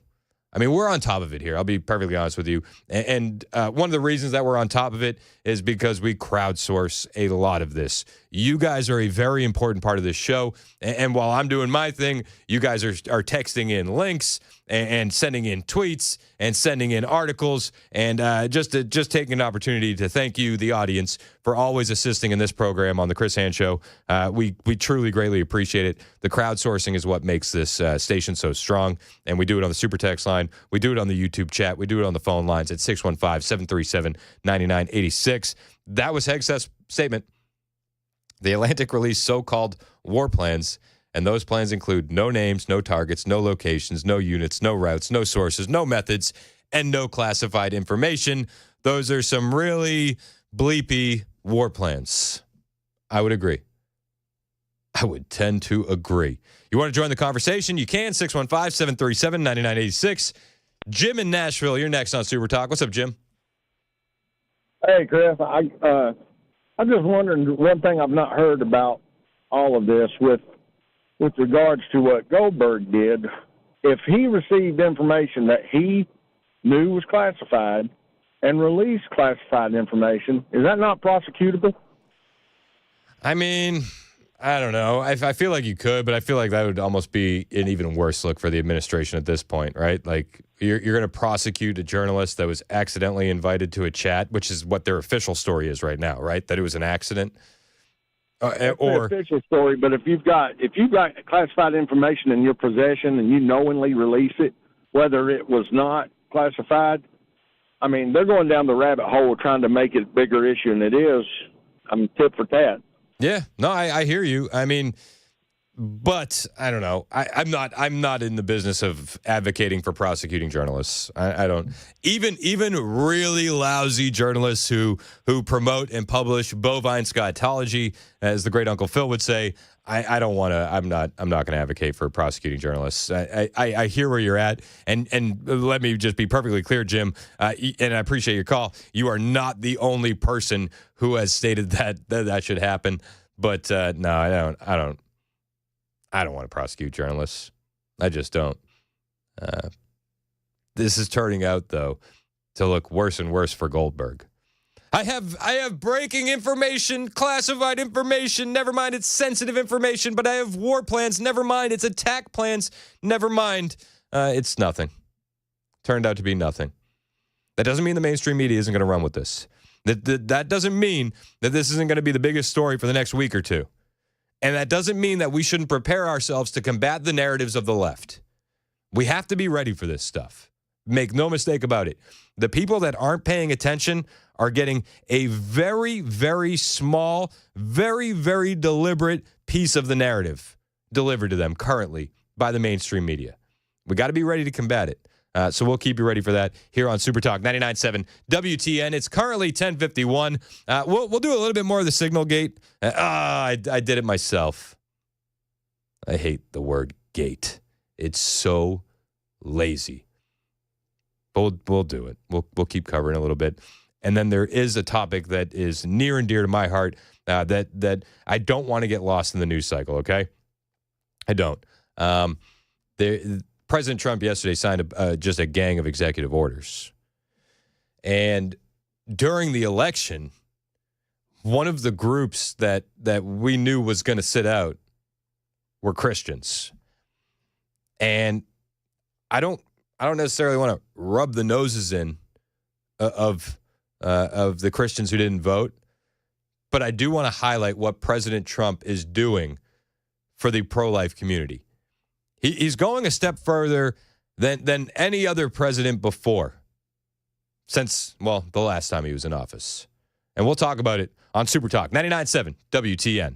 I mean, we're on top of it here. I'll be perfectly honest with you. And one of the reasons that we're on top of it is because we crowdsource a lot of this. You guys are a very important part of this show. And while I'm doing my thing, you guys are texting in links and sending in tweets and sending in articles. And just taking an opportunity to thank you, the audience, for always assisting in this program on The Chris Hand Show. We truly greatly appreciate it. The crowdsourcing is what makes this station so strong. And we do it on the Super Text line. We do it on the YouTube chat. We do it on the phone lines at 615-737-9986. That was Hegseth's statement. The Atlantic released so-called war plans, and those plans include no names, no targets, no locations, no units, no routes, no sources, no methods, and no classified information. Those are some really bleepy war plans. I would agree. I would tend to agree. You want to join the conversation? You can, 615-737-9986. Jim in Nashville, you're next on Super Talk. What's up, Jim? Hey, Chris. I'm just wondering, one thing I've not heard about all of this with regards to what Goldberg did. If he received information that he knew was classified and released classified information, is that not prosecutable? I mean, I don't know. I feel like you could, but I feel like that would almost be an even worse look for the administration at this point, right? Like, you're going to prosecute a journalist that was accidentally invited to a chat, which is what their official story is right now, right? That it was an accident. Or official story, but if you've got classified information in your possession and you knowingly release it, whether it was not classified, I mean, they're going down the rabbit hole trying to make it a bigger issue than it is. I'm tit for tat. Yeah, no, I hear you. I mean, but I don't know. I'm not in the business of advocating for prosecuting journalists. I don't. Even really lousy journalists who promote and publish bovine scotology, as the great Uncle Phil would say, I don't want to. I'm not going to advocate for prosecuting journalists. I hear where you're at, and let me just be perfectly clear, Jim. And I appreciate your call. You are not the only person who has stated that should happen. But no, I don't want to prosecute journalists. I just don't. This is turning out, though, to look worse and worse for Goldberg. I have breaking information, classified information. Never mind, it's sensitive information. But I have war plans. Never mind, it's attack plans. Never mind, it's nothing. Turned out to be nothing. That doesn't mean the mainstream media isn't going to run with this. That doesn't mean that this isn't going to be the biggest story for the next week or two. And that doesn't mean that we shouldn't prepare ourselves to combat the narratives of the left. We have to be ready for this stuff. Make no mistake about it. The people that aren't paying attention are getting a very, very small, very, very deliberate piece of the narrative delivered to them currently by the mainstream media. We got to be ready to combat it. So we'll keep you ready for that here on Super Talk 99.7 WTN. It's currently 10:51. We'll do a little bit more of the signal gate. I did it myself. I hate the word gate. It's so lazy. But we'll do it. We'll keep covering a little bit. And then there is a topic that is near and dear to my heart that I don't want to get lost in the news cycle, okay? I don't. President Trump yesterday signed just a gang of executive orders. And during the election, one of the groups that we knew was going to sit out were Christians. And I don't necessarily want to rub the noses in of the Christians who didn't vote, but I do want to highlight what President Trump is doing for the pro-life community. He's going a step further than any other president before, since, well, the last time he was in office. And we'll talk about it on Super Talk 99.7 WTN.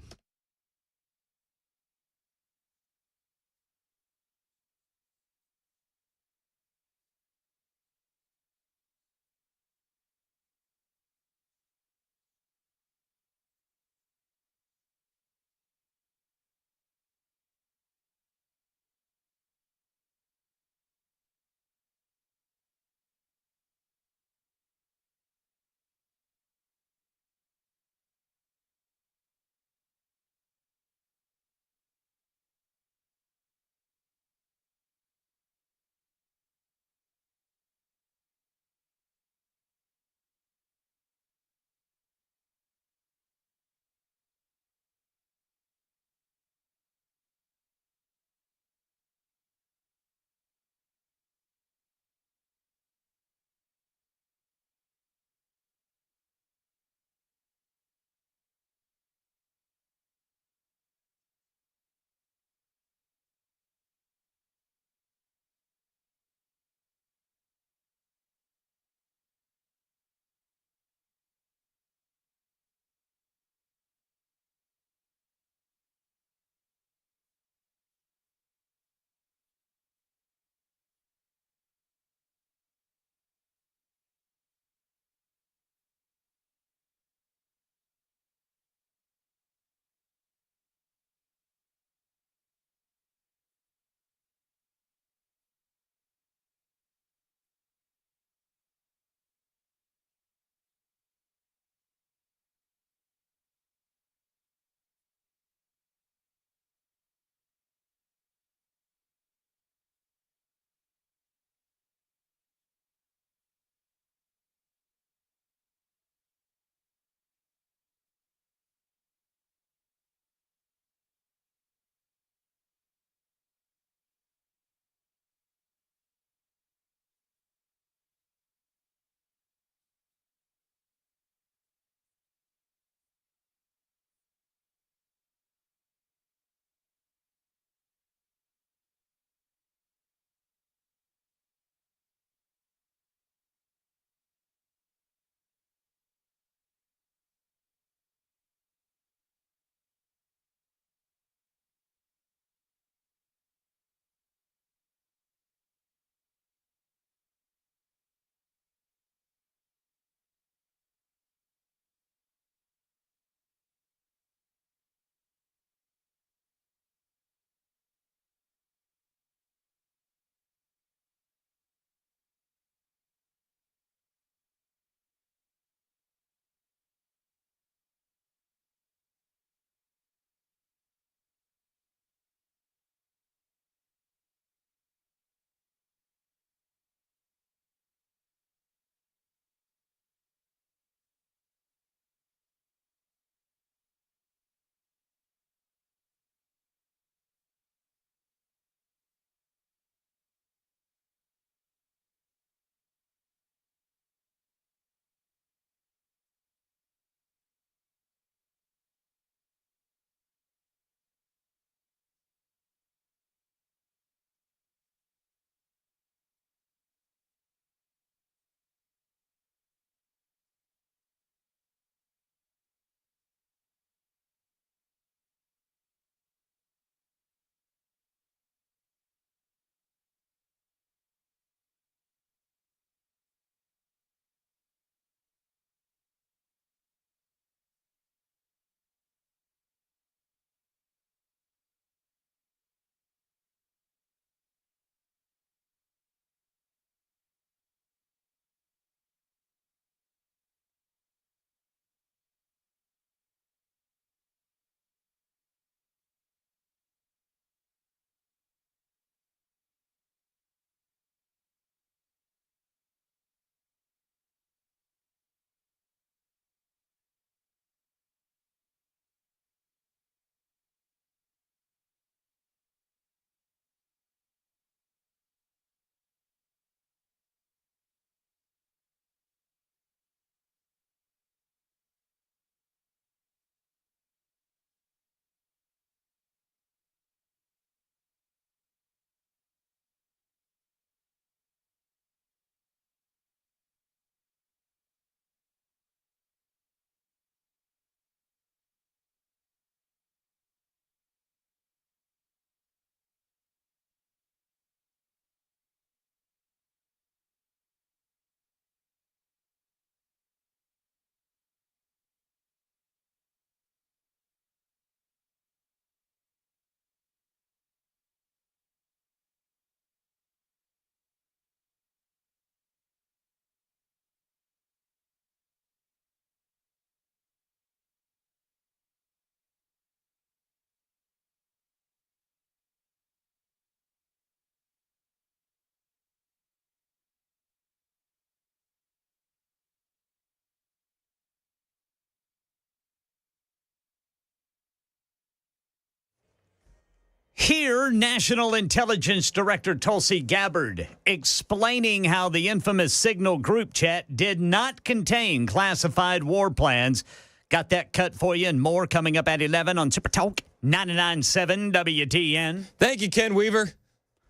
Here, National Intelligence Director Tulsi Gabbard explaining how the infamous Signal group chat did not contain classified war plans. Got that cut for you and more coming up at 11 on Super Talk 99.7 WTN. Thank you, Ken Weaver.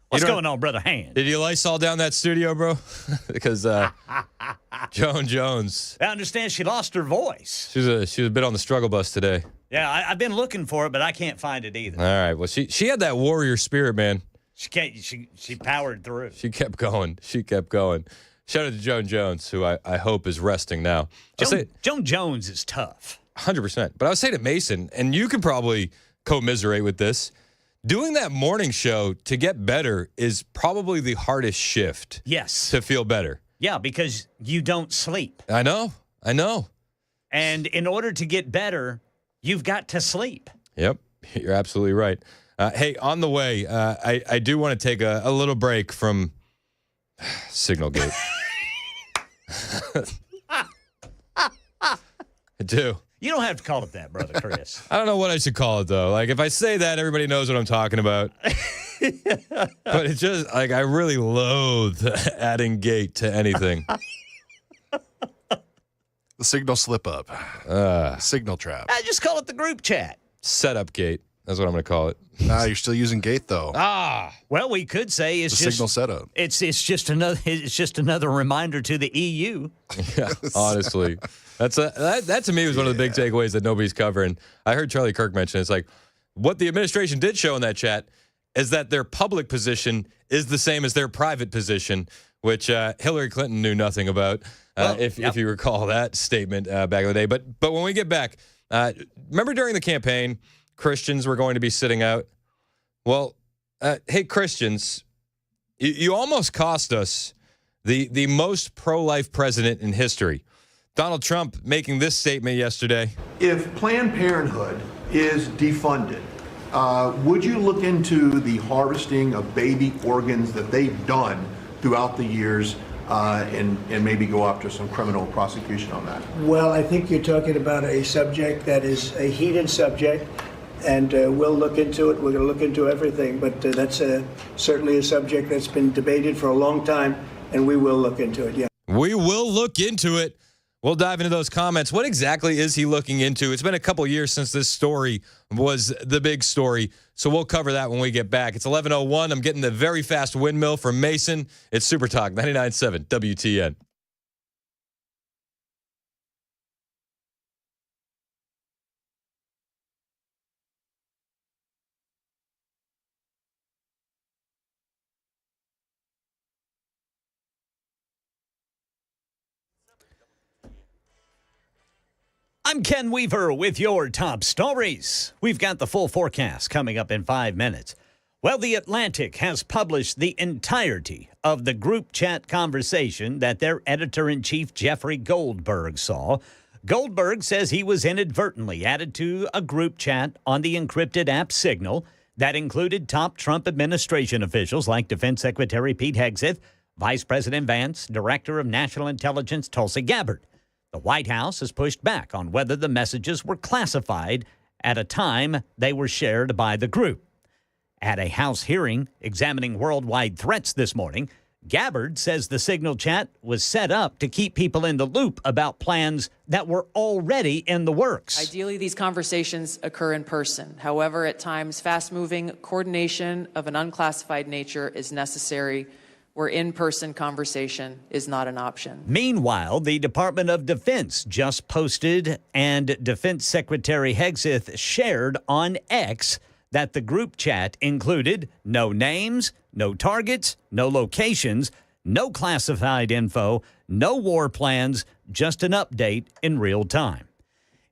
What's going on, Brother Hand? Did you Lysol down that studio, bro? Because Joan Jones. I understand she lost her voice. She was a bit on the struggle bus today. Yeah, I've been looking for it, but I can't find it either. All right. Well, she had that warrior spirit, man. She powered through. She kept going. Shout out to Joan Jones, who I hope is resting now. Joan Jones is tough. 100%. But I was saying to Mason, and you can probably commiserate with this, doing that morning show to get better is probably the hardest shift. Yes. To feel better. Yeah, because you don't sleep. I know. And in order to get better, you've got to sleep. Yep. You're absolutely right. Hey, on the way, I do want to take a little break from Signal Gate. I do. You don't have to call it that, Brother Chris. I don't know what I should call it, though. Like, if I say that, everybody knows what I'm talking about. But it's just, like, I really loathe adding gate to anything. The signal slip up. Signal trap. I just call it the group chat. Setup gate. That's what I'm going to call it. Nah, you're still using gate, though. Well, we could say it's the just signal setup. It's just another reminder to the EU. Yeah, honestly. That to me was one of the big takeaways that nobody's covering. I heard Charlie Kirk mention it's like what the administration did show in that chat is that their public position is the same as their private position, which Hillary Clinton knew nothing about, if you recall that statement back in the day. But when we get back, remember during the campaign, Christians were going to be sitting out? Well, hey, Christians, you almost cost us the most pro-life president in history. Donald Trump making this statement yesterday. If Planned Parenthood is defunded, would you look into the harvesting of baby organs that they've done throughout the years and maybe go after some criminal prosecution on that? Well, I think you're talking about a subject that is a heated subject, and we'll look into it. We're going to look into everything, but that's certainly a subject that's been debated for a long time, and we will look into it, yeah. We will look into it. We'll dive into those comments. What exactly is he looking into? It's been a couple years since this story was the big story, so we'll cover that when we get back. It's 11:01. I'm getting the very fast windmill from Mason. It's Super Talk 99.7 WTN. I'm Ken Weaver with your top stories. We've got the full forecast coming up in 5 minutes. Well, The Atlantic has published the entirety of the group chat conversation that their editor-in-chief Jeffrey Goldberg saw. Goldberg says he was inadvertently added to a group chat on the encrypted app Signal that included top Trump administration officials like Defense Secretary Pete Hegseth, Vice President Vance, Director of National Intelligence Tulsi Gabbard. The White House has pushed back on whether the messages were classified at a time they were shared by the group. At a House hearing examining worldwide threats this morning, Gabbard says the Signal chat was set up to keep people in the loop about plans that were already in the works. Ideally, these conversations occur in person. However, at times, fast-moving coordination of an unclassified nature is necessary, where in-person conversation is not an option. Meanwhile, the Department of Defense just posted and Defense Secretary Hegseth shared on X that the group chat included no names, no targets, no locations, no classified info, no war plans, just an update in real time.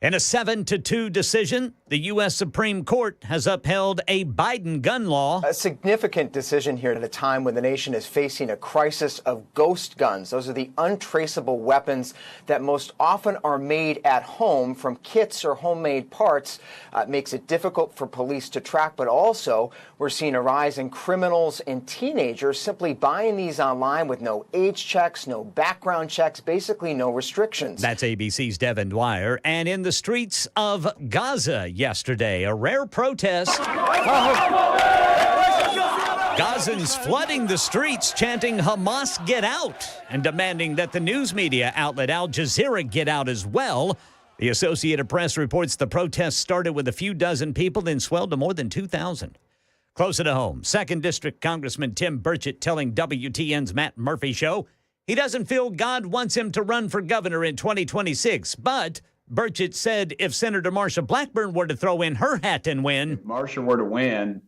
In a 7-2 decision, the U.S. Supreme Court has upheld a Biden gun law. A significant decision here at a time when the nation is facing a crisis of ghost guns. Those are the untraceable weapons that most often are made at home from kits or homemade parts. It makes it difficult for police to track, but also we're seeing a rise in criminals and teenagers simply buying these online with no age checks, no background checks, basically no restrictions. That's ABC's Devin Dwyer. And in the streets of Gaza yesterday, a rare protest. Gazans flooding the streets chanting Hamas get out and demanding that the news media outlet Al Jazeera get out as well. The Associated Press reports the protest started with a few dozen people, then swelled to more than 2,000. Closer to home, 2nd District Congressman Tim Burchett telling WTN's Matt Murphy show he doesn't feel God wants him to run for governor in 2026, but Burchett said if Senator Marsha Blackburn were to throw in her hat and win. If Marsha were to win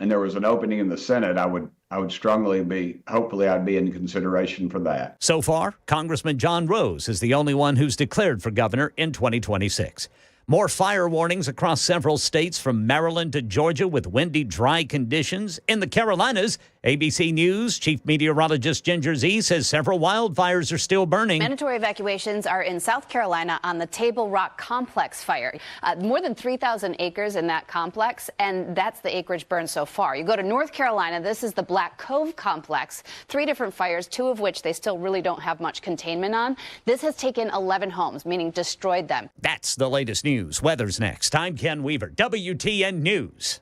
and there was an opening in the Senate, I would hopefully I'd be in consideration for that. So far, Congressman John Rose is the only one who's declared for governor in 2026. More fire warnings across several states from Maryland to Georgia with windy, dry conditions. In the Carolinas, ABC News chief meteorologist Ginger Z says several wildfires are still burning. Mandatory evacuations are in South Carolina on the Table Rock Complex fire. More than 3,000 acres in that complex, and that's the acreage burned so far. You go to North Carolina, this is the Black Cove Complex. 3 different fires, 2 of which they still really don't have much containment on. This has taken 11 homes, meaning destroyed them. That's the latest news. Weather's next. I'm Ken Weaver, WTN News.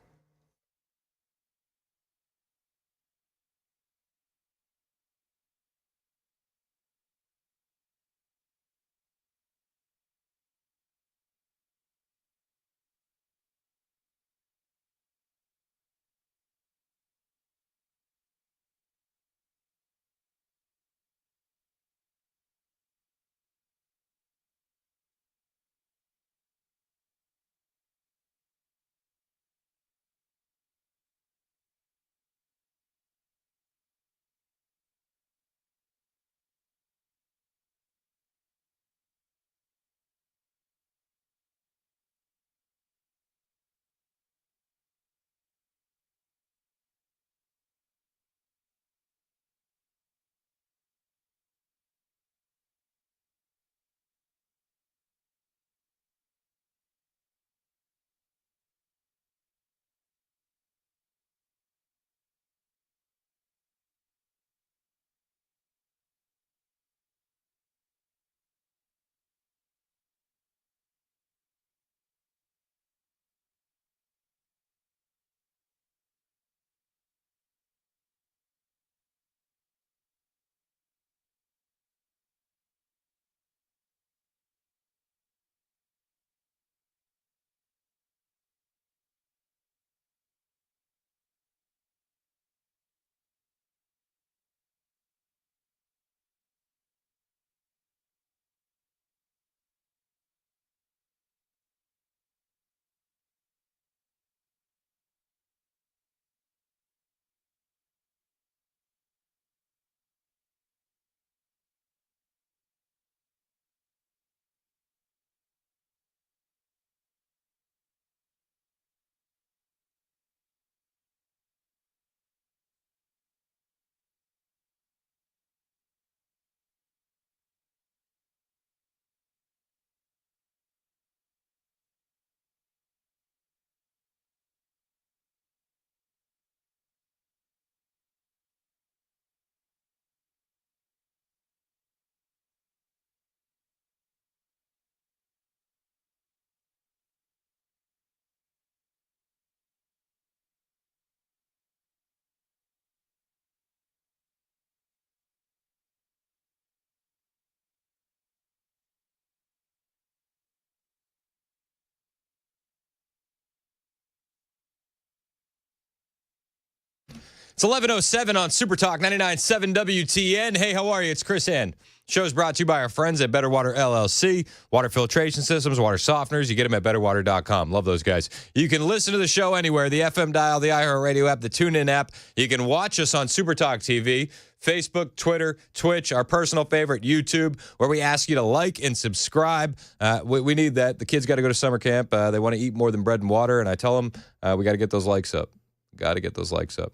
It's 11:07 on Super Talk 99.7 WTN. Hey, how are you? It's Chris Ann. Show's brought to you by our friends at Better Water LLC. Water filtration systems, water softeners. You get them at betterwater.com. Love those guys. You can listen to the show anywhere. The FM dial, the iHeartRadio app, the TuneIn app. You can watch us on Super Talk TV, Facebook, Twitter, Twitch, our personal favorite, YouTube, where we ask you to like and subscribe. We need that. The kids got to go to summer camp. They want to eat more than bread and water, and I tell them we got to get those likes up. Got to get those likes up.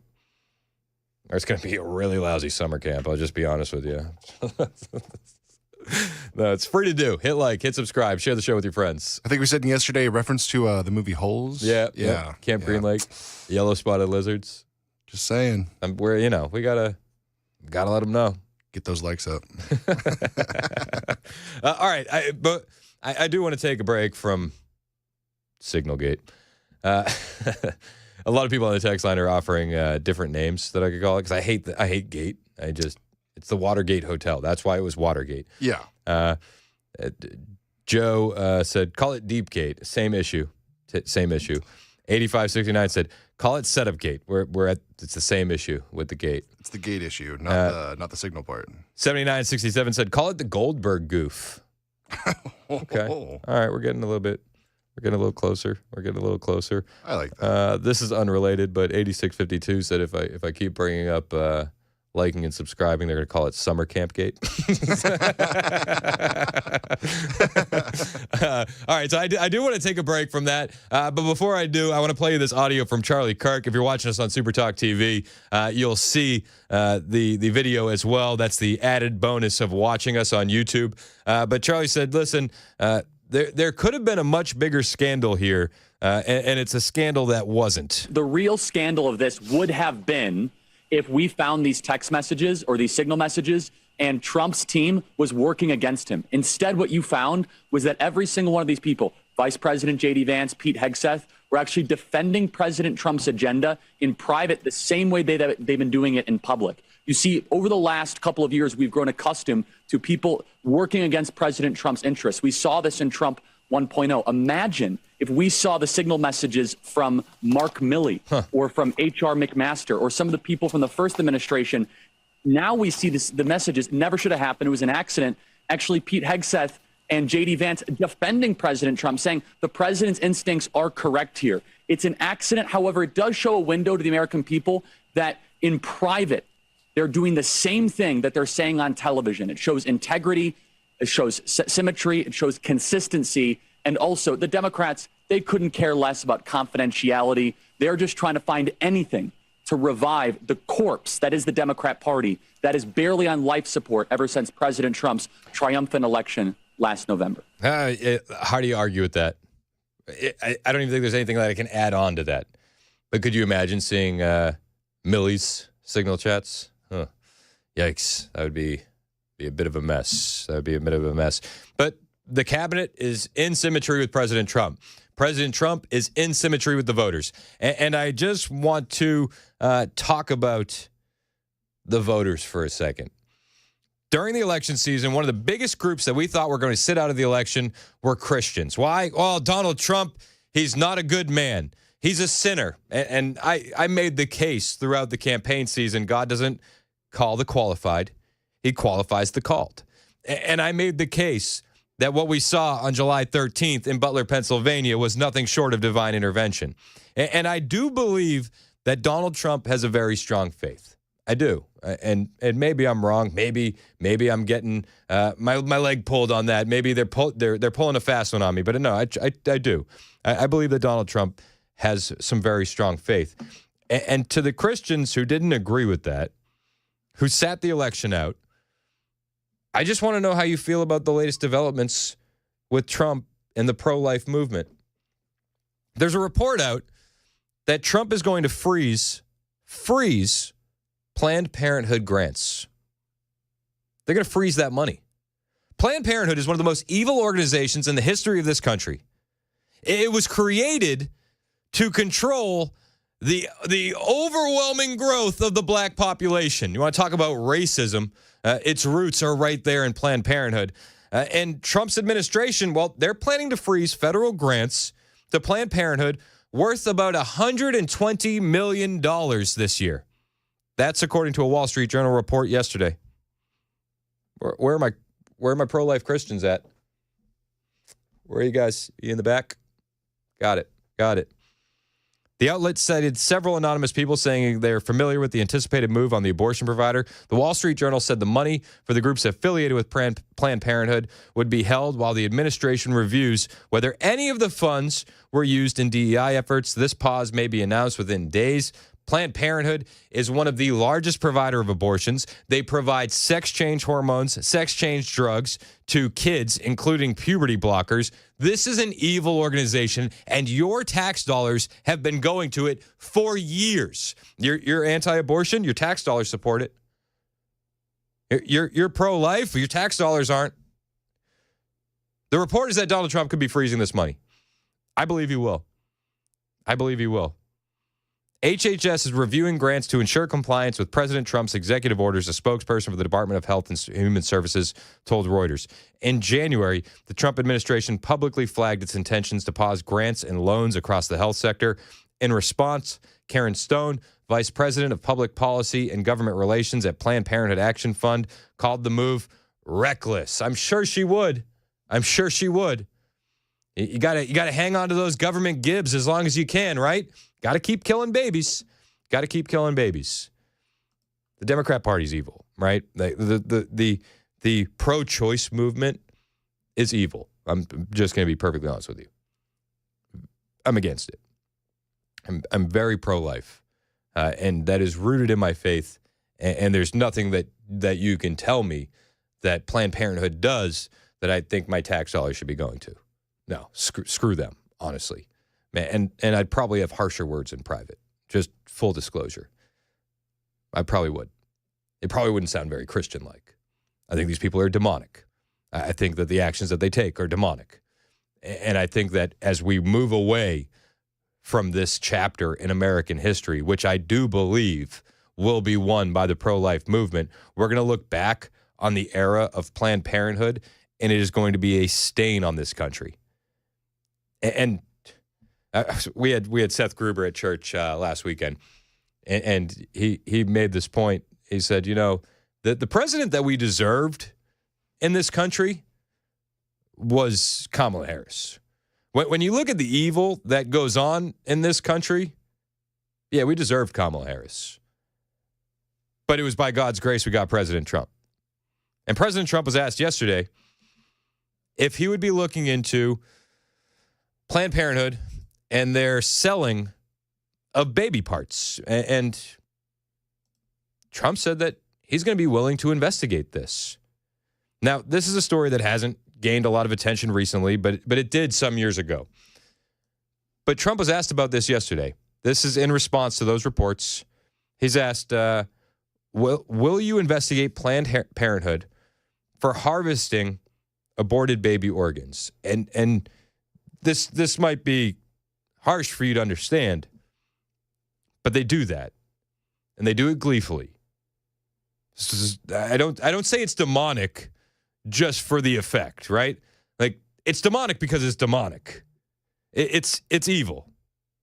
Or it's going to be a really lousy summer camp. I'll just be honest with you. No, it's free to do. Hit like, hit subscribe, share the show with your friends. I think we said yesterday a reference to the movie Holes. Yeah. Camp Green Lake, yellow spotted lizards. Just saying. We're, we gotta let them know. Get those likes up. All right, but I do want to take a break from Signalgate. A lot of people on the text line are offering different names that I could call it because I hate Gate. It's the Watergate Hotel. That's why it was Watergate. Yeah. Joe said, call it Deepgate. Same issue. Same issue. 8569 said, call it Setup Gate. It's the same issue with the gate. It's the gate issue, not the signal part. 7967 said, call it the Goldberg goof. Okay. All right, we're getting a little closer. I like that. This is unrelated, but 8652 said if I keep bringing up liking and subscribing, they're going to call it Summer Camp Gate. All right, so I do want to take a break from that. But before I do, I want to play you this audio from Charlie Kirk. If you're watching us on Super Talk TV, you'll see the video as well. That's the added bonus of watching us on YouTube. But Charlie said, listen, there could have been a much bigger scandal here, and it's a scandal that wasn't. The real scandal of this would have been if we found these text messages or these signal messages and Trump's team was working against him. Instead, what you found was that every single one of these people, Vice President J.D. Vance, Pete Hegseth, were actually defending President Trump's agenda in private the same way they've been doing it in public. You see, over the last couple of years, we've grown accustomed to people working against President Trump's interests. We saw this in Trump 1.0. Imagine if we saw the signal messages from Mark Milley or from H.R. McMaster or some of the people from the first administration. Now we see the messages. Never should have happened. It was an accident. Actually, Pete Hegseth and J.D. Vance defending President Trump, saying the president's instincts are correct here. It's an accident. However, it does show a window to the American people that in private, they're doing the same thing that they're saying on television. It shows integrity. It shows symmetry. It shows consistency. And also, the Democrats, they couldn't care less about confidentiality. They're just trying to find anything to revive the corpse that is the Democrat Party that is barely on life support ever since President Trump's triumphant election last November. How do you argue with that? I don't even think there's anything that I can add on to that. But could you imagine seeing Milley's signal chats? Huh. Yikes. That would be a bit of a mess. But the cabinet is in symmetry with President Trump. President Trump is in symmetry with the voters. And I just want to talk about the voters for a second. During the election season, one of the biggest groups that we thought were going to sit out of the election were Christians. Why? Well, Donald Trump, he's not a good man. He's a sinner. And I made the case throughout the campaign season, God doesn't call the qualified. He qualifies the called. And I made the case that what we saw on July 13th in Butler, Pennsylvania was nothing short of divine intervention. And I do believe that Donald Trump has a very strong faith. I do. And maybe I'm wrong. Maybe I'm getting my leg pulled on that. Maybe they're pulling a fast one on me. But no, I do. I believe that Donald Trump has some very strong faith. And to the Christians who didn't agree with that, who sat the election out, I just want to know how you feel about the latest developments with Trump and the pro-life movement. There's a report out that Trump is going to freeze Planned Parenthood grants. They're going to freeze that money. Planned Parenthood is one of the most evil organizations in the history of this country. It was created to control the overwhelming growth of the black population. You want to talk about racism? Its roots are right there in Planned Parenthood. And Trump's administration, well, they're planning to freeze federal grants to Planned Parenthood worth about $120 million this year. That's according to a Wall Street Journal report yesterday. Where are my pro-life Christians at? Where are you guys? You in the back? Got it. The outlet cited several anonymous people saying they're familiar with the anticipated move on the abortion provider. The Wall Street Journal said the money for the groups affiliated with Planned Parenthood would be held while the administration reviews whether any of the funds were used in DEI efforts. This pause may be announced within days. Planned Parenthood is one of the largest provider of abortions. They provide sex change hormones, sex change drugs to kids, including puberty blockers. This is an evil organization, and your tax dollars have been going to it for years. You're anti-abortion, your tax dollars support it. You're pro-life, your tax dollars aren't. The report is that Donald Trump could be freezing this money. I believe he will. I believe he will. HHS is reviewing grants to ensure compliance with President Trump's executive orders, a spokesperson for the Department of Health and Human Services told Reuters. In January, the Trump administration publicly flagged its intentions to pause grants and loans across the health sector. In response, Karen Stone, Vice President of Public Policy and Government Relations at Planned Parenthood Action Fund, called the move reckless. I'm sure she would. You gotta hang on to those government gibs as long as you can, right? Got to keep killing babies. The Democrat Party's evil, right? The pro-choice movement is evil. I'm just going to be perfectly honest with you. I'm against it. I'm very pro-life, and that is rooted in my faith. And there's nothing that you can tell me that Planned Parenthood does that I think my tax dollars should be going to. No, screw them, honestly. Man, and I'd probably have harsher words in private. Just full disclosure. I probably would. It probably wouldn't sound very Christian-like. I think these people are demonic. I think that the actions that they take are demonic. And I think that as we move away from this chapter in American history, which I do believe will be won by the pro-life movement, we're going to look back on the era of Planned Parenthood, and it is going to be a stain on this country. And we had Seth Gruber at church last weekend, and he made this point. He said, the president that we deserved in this country was Kamala Harris. When you look at the evil that goes on in this country, yeah, we deserved Kamala Harris. But it was by God's grace we got President Trump. And President Trump was asked yesterday if he would be looking into Planned Parenthood and their selling of baby parts. And Trump said that he's going to be willing to investigate this. Now, this is a story that hasn't gained a lot of attention recently, but it did some years ago. But Trump was asked about this yesterday. This is in response to those reports. He's asked, will you investigate Planned Parenthood for harvesting aborted baby organs? And this might be harsh for you to understand, but they do that, and they do it gleefully. I don't say it's demonic just for the effect, right? Like, it's demonic because it's demonic. It's evil,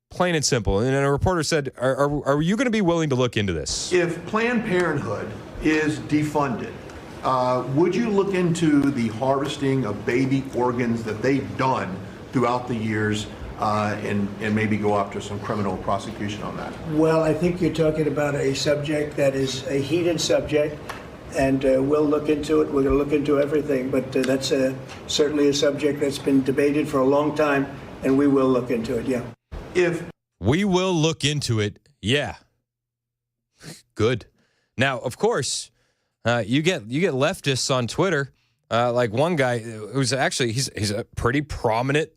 plain and simple. And a reporter said, "Are you going to be willing to look into this?" If Planned Parenthood is defunded, would you look into the harvesting of baby organs that they've done throughout the years? And maybe go after some criminal prosecution on that? Well, I think you're talking about a subject that is a heated subject, and we'll look into it. We're going to look into everything, but that's certainly a subject that's been debated for a long time, and we will look into it, yeah. If we will look into it, yeah. Good. Now, of course, you get leftists on Twitter, like one guy who's actually, he's a pretty prominent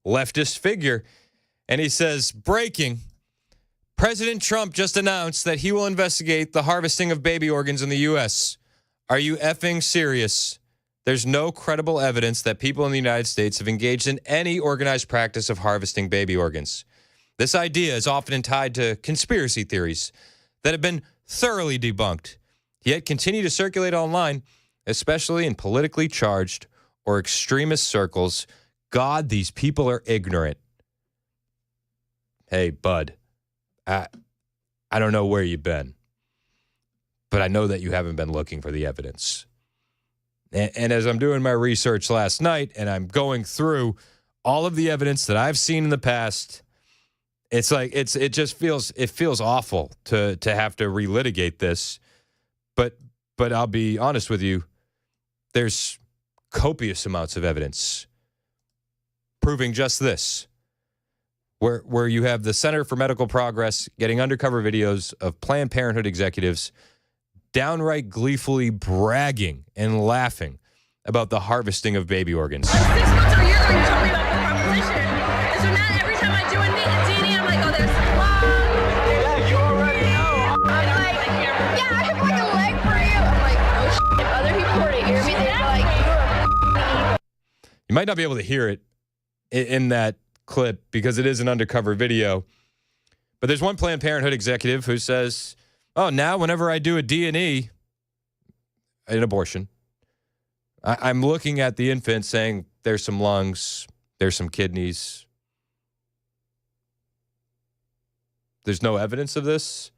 leftist figure, and he says, breaking, President Trump just announced that he will investigate the harvesting of baby organs in the U.S. Are you effing serious? There's no credible evidence that people in the United States have engaged in any organized practice of harvesting baby organs. This idea is often tied to conspiracy theories that have been thoroughly debunked, yet continue to circulate online, especially in politically charged or extremist circles. God, these people are ignorant. Hey, bud, I don't know where you've been, but I know that you haven't been looking for the evidence. And as I'm doing my research last night and I'm going through all of the evidence that I've seen in the past, it's like it just feels awful to have to relitigate this. But I'll be honest with you, there's copious amounts of evidence proving just this, where you have the Center for Medical Progress getting undercover videos of Planned Parenthood executives downright gleefully bragging and laughing about the harvesting of baby organs. 6 months or a year ago, you told me about the proposition. And so now every time I do a DNA, I'm like, oh, there's yeah, you already know. I'm like, yeah, I have like a leg for you. I'm like, oh, shit. If other people were to hear me, they'd be like, you're a You might not be able to hear it in that clip because it is an undercover video. But there's one Planned Parenthood executive who says, oh, now whenever I do a D&E, an abortion, I'm looking at the infant saying there's some lungs, there's some kidneys. There's no evidence of this.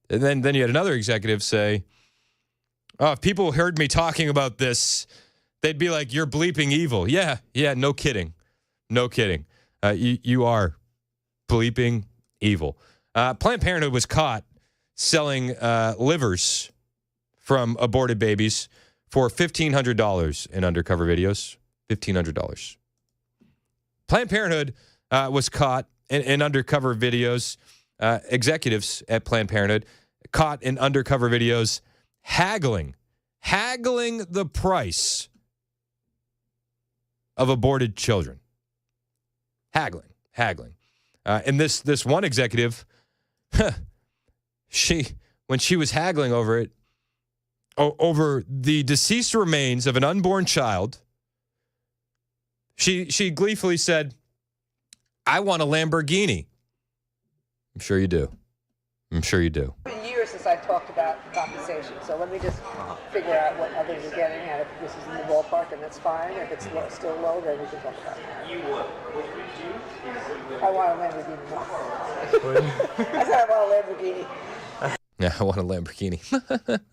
And then you had another executive say, oh, if people heard me talking about this, they'd be like, you're bleeping evil. Yeah, no kidding. No kidding. You are bleeping evil. Planned Parenthood was caught selling livers from aborted babies for $1,500 in undercover videos. $1,500. Planned Parenthood was caught in undercover videos. Executives at Planned Parenthood caught in undercover videos haggling the price of aborted children. Haggling. And this one executive, when she was haggling over it, over the deceased remains of an unborn child, she gleefully said, I want a Lamborghini. I'm sure you do. It's been years since I talked about compensation, so let me just figure out what others are getting at. If this is in the ballpark, and that's fine. If it's still low, then we can talk about it. You would. I want a Lamborghini. I said I want a Lamborghini. Yeah, I want a Lamborghini.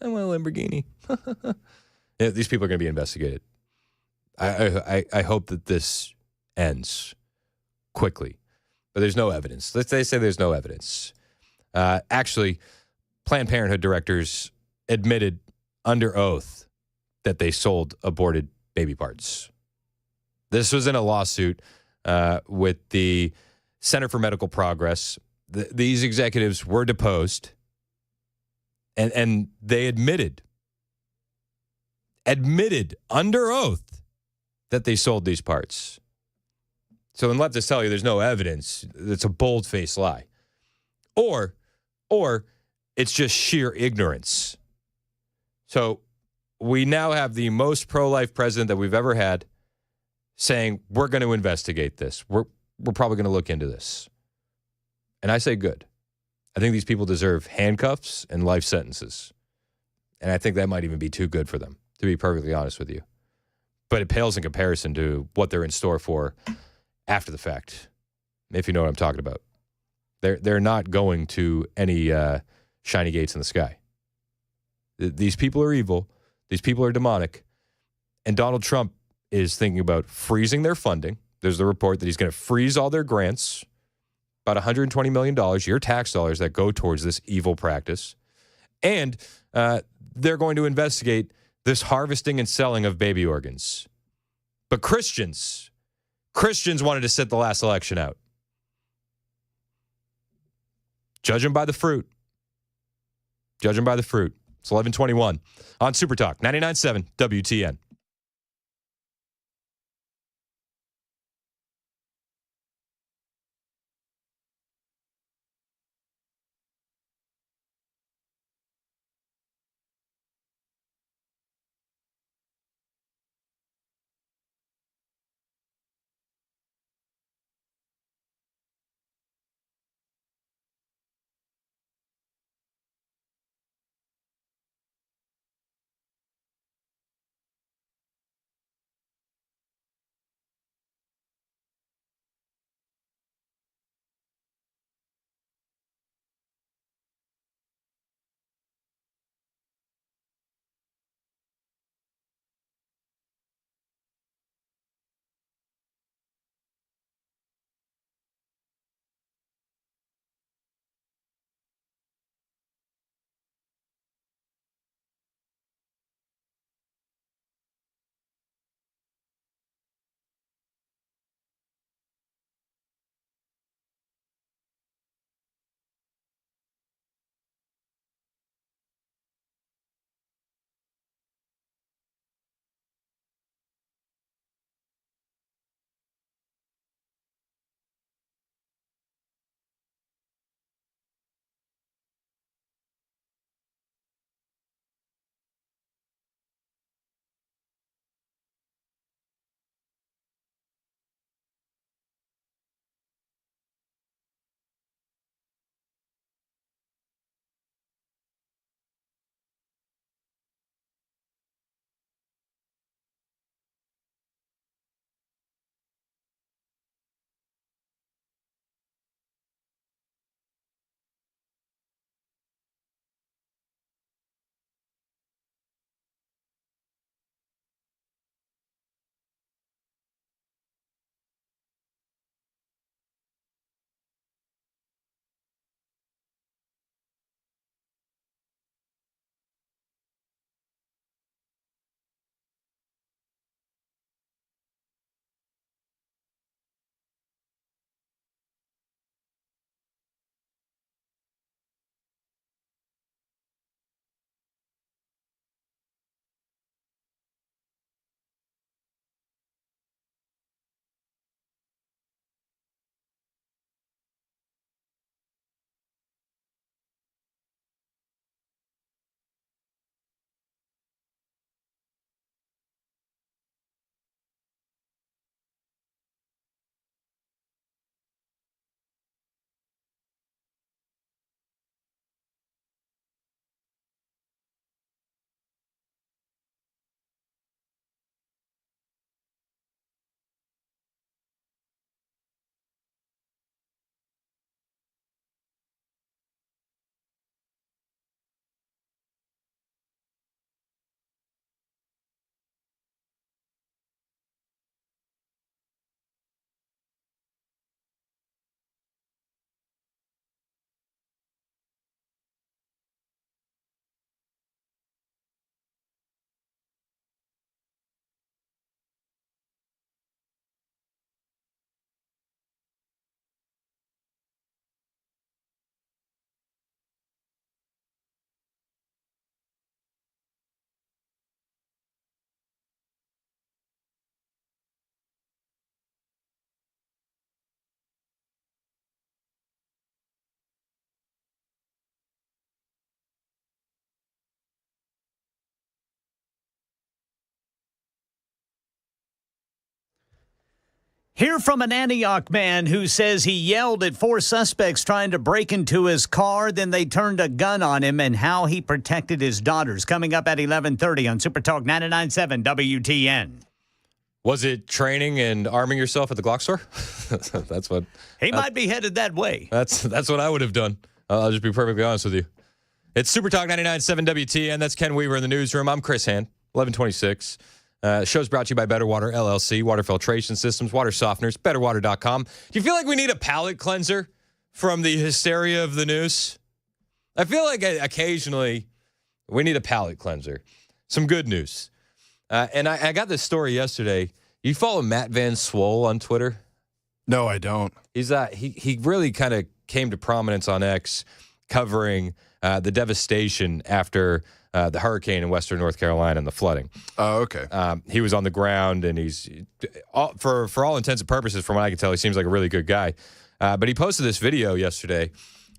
I want a Lamborghini. Yeah, these people are going to be investigated. I hope that this ends quickly, but there's no evidence. They say there's no evidence. Actually, Planned Parenthood directors admitted under oath that they sold aborted baby parts. This was in a lawsuit with the Center for Medical Progress. These executives were deposed, and they admitted under oath that they sold these parts. So then let this tell you there's no evidence. It's a bold-faced lie. Or it's just sheer ignorance. So we now have the most pro-life president that we've ever had saying, we're going to investigate this. We're probably going to look into this. And I say good. I think these people deserve handcuffs and life sentences. And I think that might even be too good for them, to be perfectly honest with you. But it pales in comparison to what they're in store for after the fact, if you know what I'm talking about. They're not going to any shiny gates in the sky. These people are evil. These people are demonic. And Donald Trump is thinking about freezing their funding. There's the report that he's going to freeze all their grants, about $120 million, your tax dollars that go towards this evil practice. And they're going to investigate this harvesting and selling of baby organs. But Christians wanted to sit the last election out. Judge them by the fruit. Judge them by the fruit. It's 11:21 on Super Talk 99.7 WTN. Hear from an Antioch man who says he yelled at 4 suspects trying to break into his car, then they turned a gun on him, and how he protected his daughters. Coming up at 11:30 on Super Talk 99.7 WTN. Was it training and arming yourself at the Glock store? That's what he might be headed that way. That's what I would have done. I'll just be perfectly honest with you. It's Super Talk 99.7 WTN. That's Ken Weaver in the newsroom. I'm Chris Hand. 11:26. Show's brought to you by Better Water LLC, water filtration systems, water softeners, betterwater.com. Do you feel like we need a palate cleanser from the hysteria of the news? I feel like occasionally we need a palate cleanser. Some good news. And I got this story yesterday. You follow Matt Van Swole on Twitter? No, I don't. He's he really kind of came to prominence on X covering the devastation after the hurricane in western North Carolina and the flooding. Oh, okay. He was on the ground, and he's, for all intents and purposes, from what I can tell, he seems like a really good guy. But he posted this video yesterday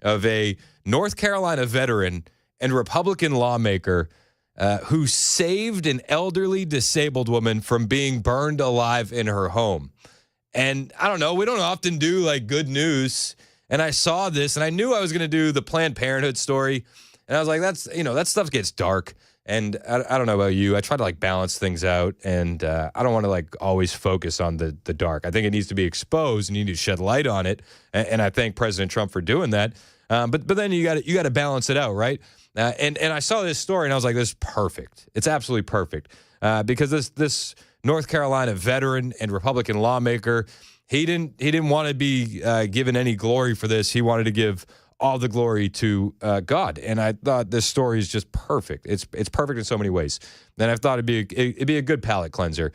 of a North Carolina veteran and Republican lawmaker who saved an elderly disabled woman from being burned alive in her home. And I don't know, we don't often do like good news. And I saw this, and I knew I was going to do the Planned Parenthood story. And I was like, that stuff gets dark. And I don't know about you. I try to like balance things out, and I don't want to like always focus on the dark. I think it needs to be exposed, and you need to shed light on it. And I thank President Trump for doing that. But then you got to balance it out, right? And I saw this story, and I was like, this is perfect. It's absolutely perfect because this North Carolina veteran and Republican lawmaker, he didn't want to be given any glory for this. He wanted to give all the glory to God. And I thought this story is just perfect. It's perfect in so many ways. And I thought it'd be a good palate cleanser.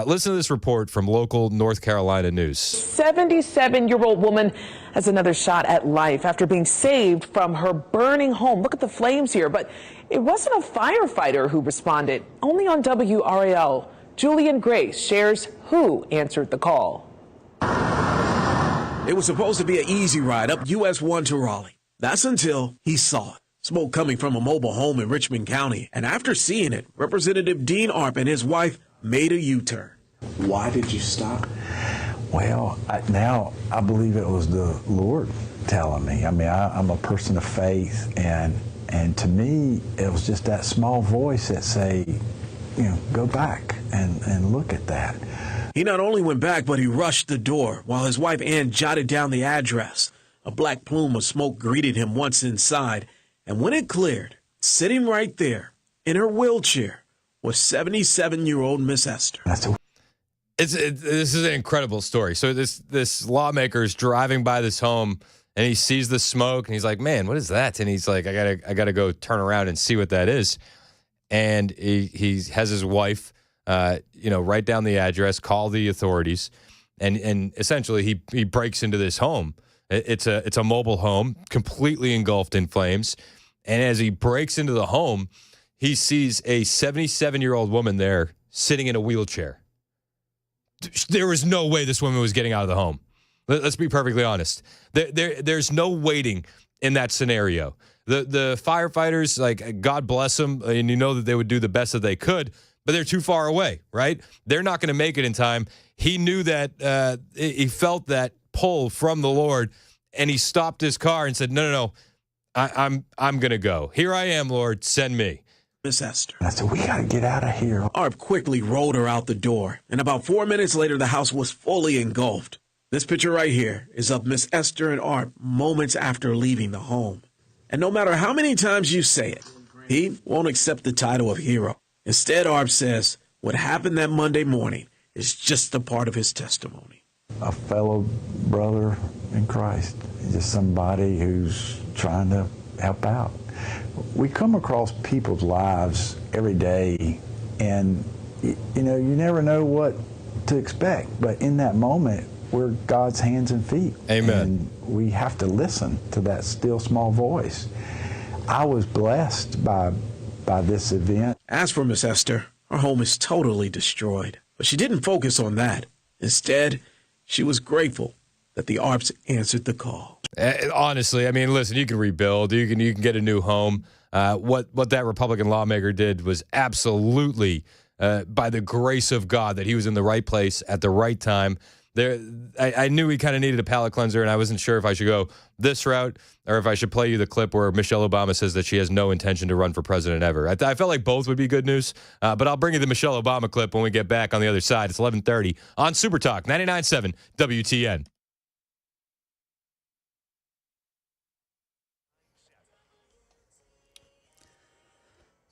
Listen to this report from local North Carolina news. 77-year-old woman has another shot at life after being saved from her burning home. Look at the flames here, but it wasn't a firefighter who responded. Only on WRAL, Julian Grace shares who answered the call. It was supposed to be an easy ride up US 1 to Raleigh. That's until he saw it. Smoke coming from a mobile home in Richmond County. And after seeing it, Representative Dean Arp and his wife made a U-turn. Why did you stop? Well, now I believe it was the Lord telling me. I mean, I'm a person of faith, and to me, it was just that small voice that say, go back and look at that. He not only went back, but he rushed the door while his wife Ann jotted down the address. A black plume of smoke greeted him once inside, and when it cleared, sitting right there in her wheelchair was 77-year-old Miss Esther. This is an incredible story. So this lawmaker is driving by this home, and he sees the smoke, and he's like, "Man, what is that?" And he's like, "I gotta go turn around and see what that is." And he has his wife, write down the address, call the authorities, and essentially he breaks into this home. It's a mobile home, completely engulfed in flames. And as he breaks into the home, he sees a 77-year-old woman there sitting in a wheelchair. There was no way this woman was getting out of the home. Let's be perfectly honest. There's no waiting in that scenario. The firefighters, like, God bless them, and you know that they would do the best that they could, but they're too far away, right? They're not going to make it in time. He knew that he felt that pull from the Lord, and he stopped his car and said, no, I'm going to go. Here I am, Lord, send me. Miss Esther. I said, we got to get out of here. Arp quickly rolled her out the door, and about 4 minutes later, the house was fully engulfed. This picture right here is of Miss Esther and Arp moments after leaving the home. And no matter how many times you say it, he won't accept the title of hero. Instead, Arp says what happened that Monday morning is just a part of his testimony. A fellow brother in Christ, just somebody who's trying to help out. We come across people's lives every day, and you never know what to expect. But in that moment, we're God's hands and feet. Amen. And we have to listen to that still small voice. I was blessed by this event. As for Miss Esther, her home is totally destroyed. But she didn't focus on that. Instead, she was grateful that the Arps answered the call. Honestly, I mean, listen, you can rebuild. You can get a new home. What that Republican lawmaker did was absolutely by the grace of God that he was in the right place at the right time. I knew we kind of needed a palate cleanser, and I wasn't sure if I should go this route or if I should play you the clip where Michelle Obama says that she has no intention to run for president ever. I felt like both would be good news, but I'll bring you the Michelle Obama clip when we get back on the other side. It's 11:30 on Super Talk 99.7 WTN.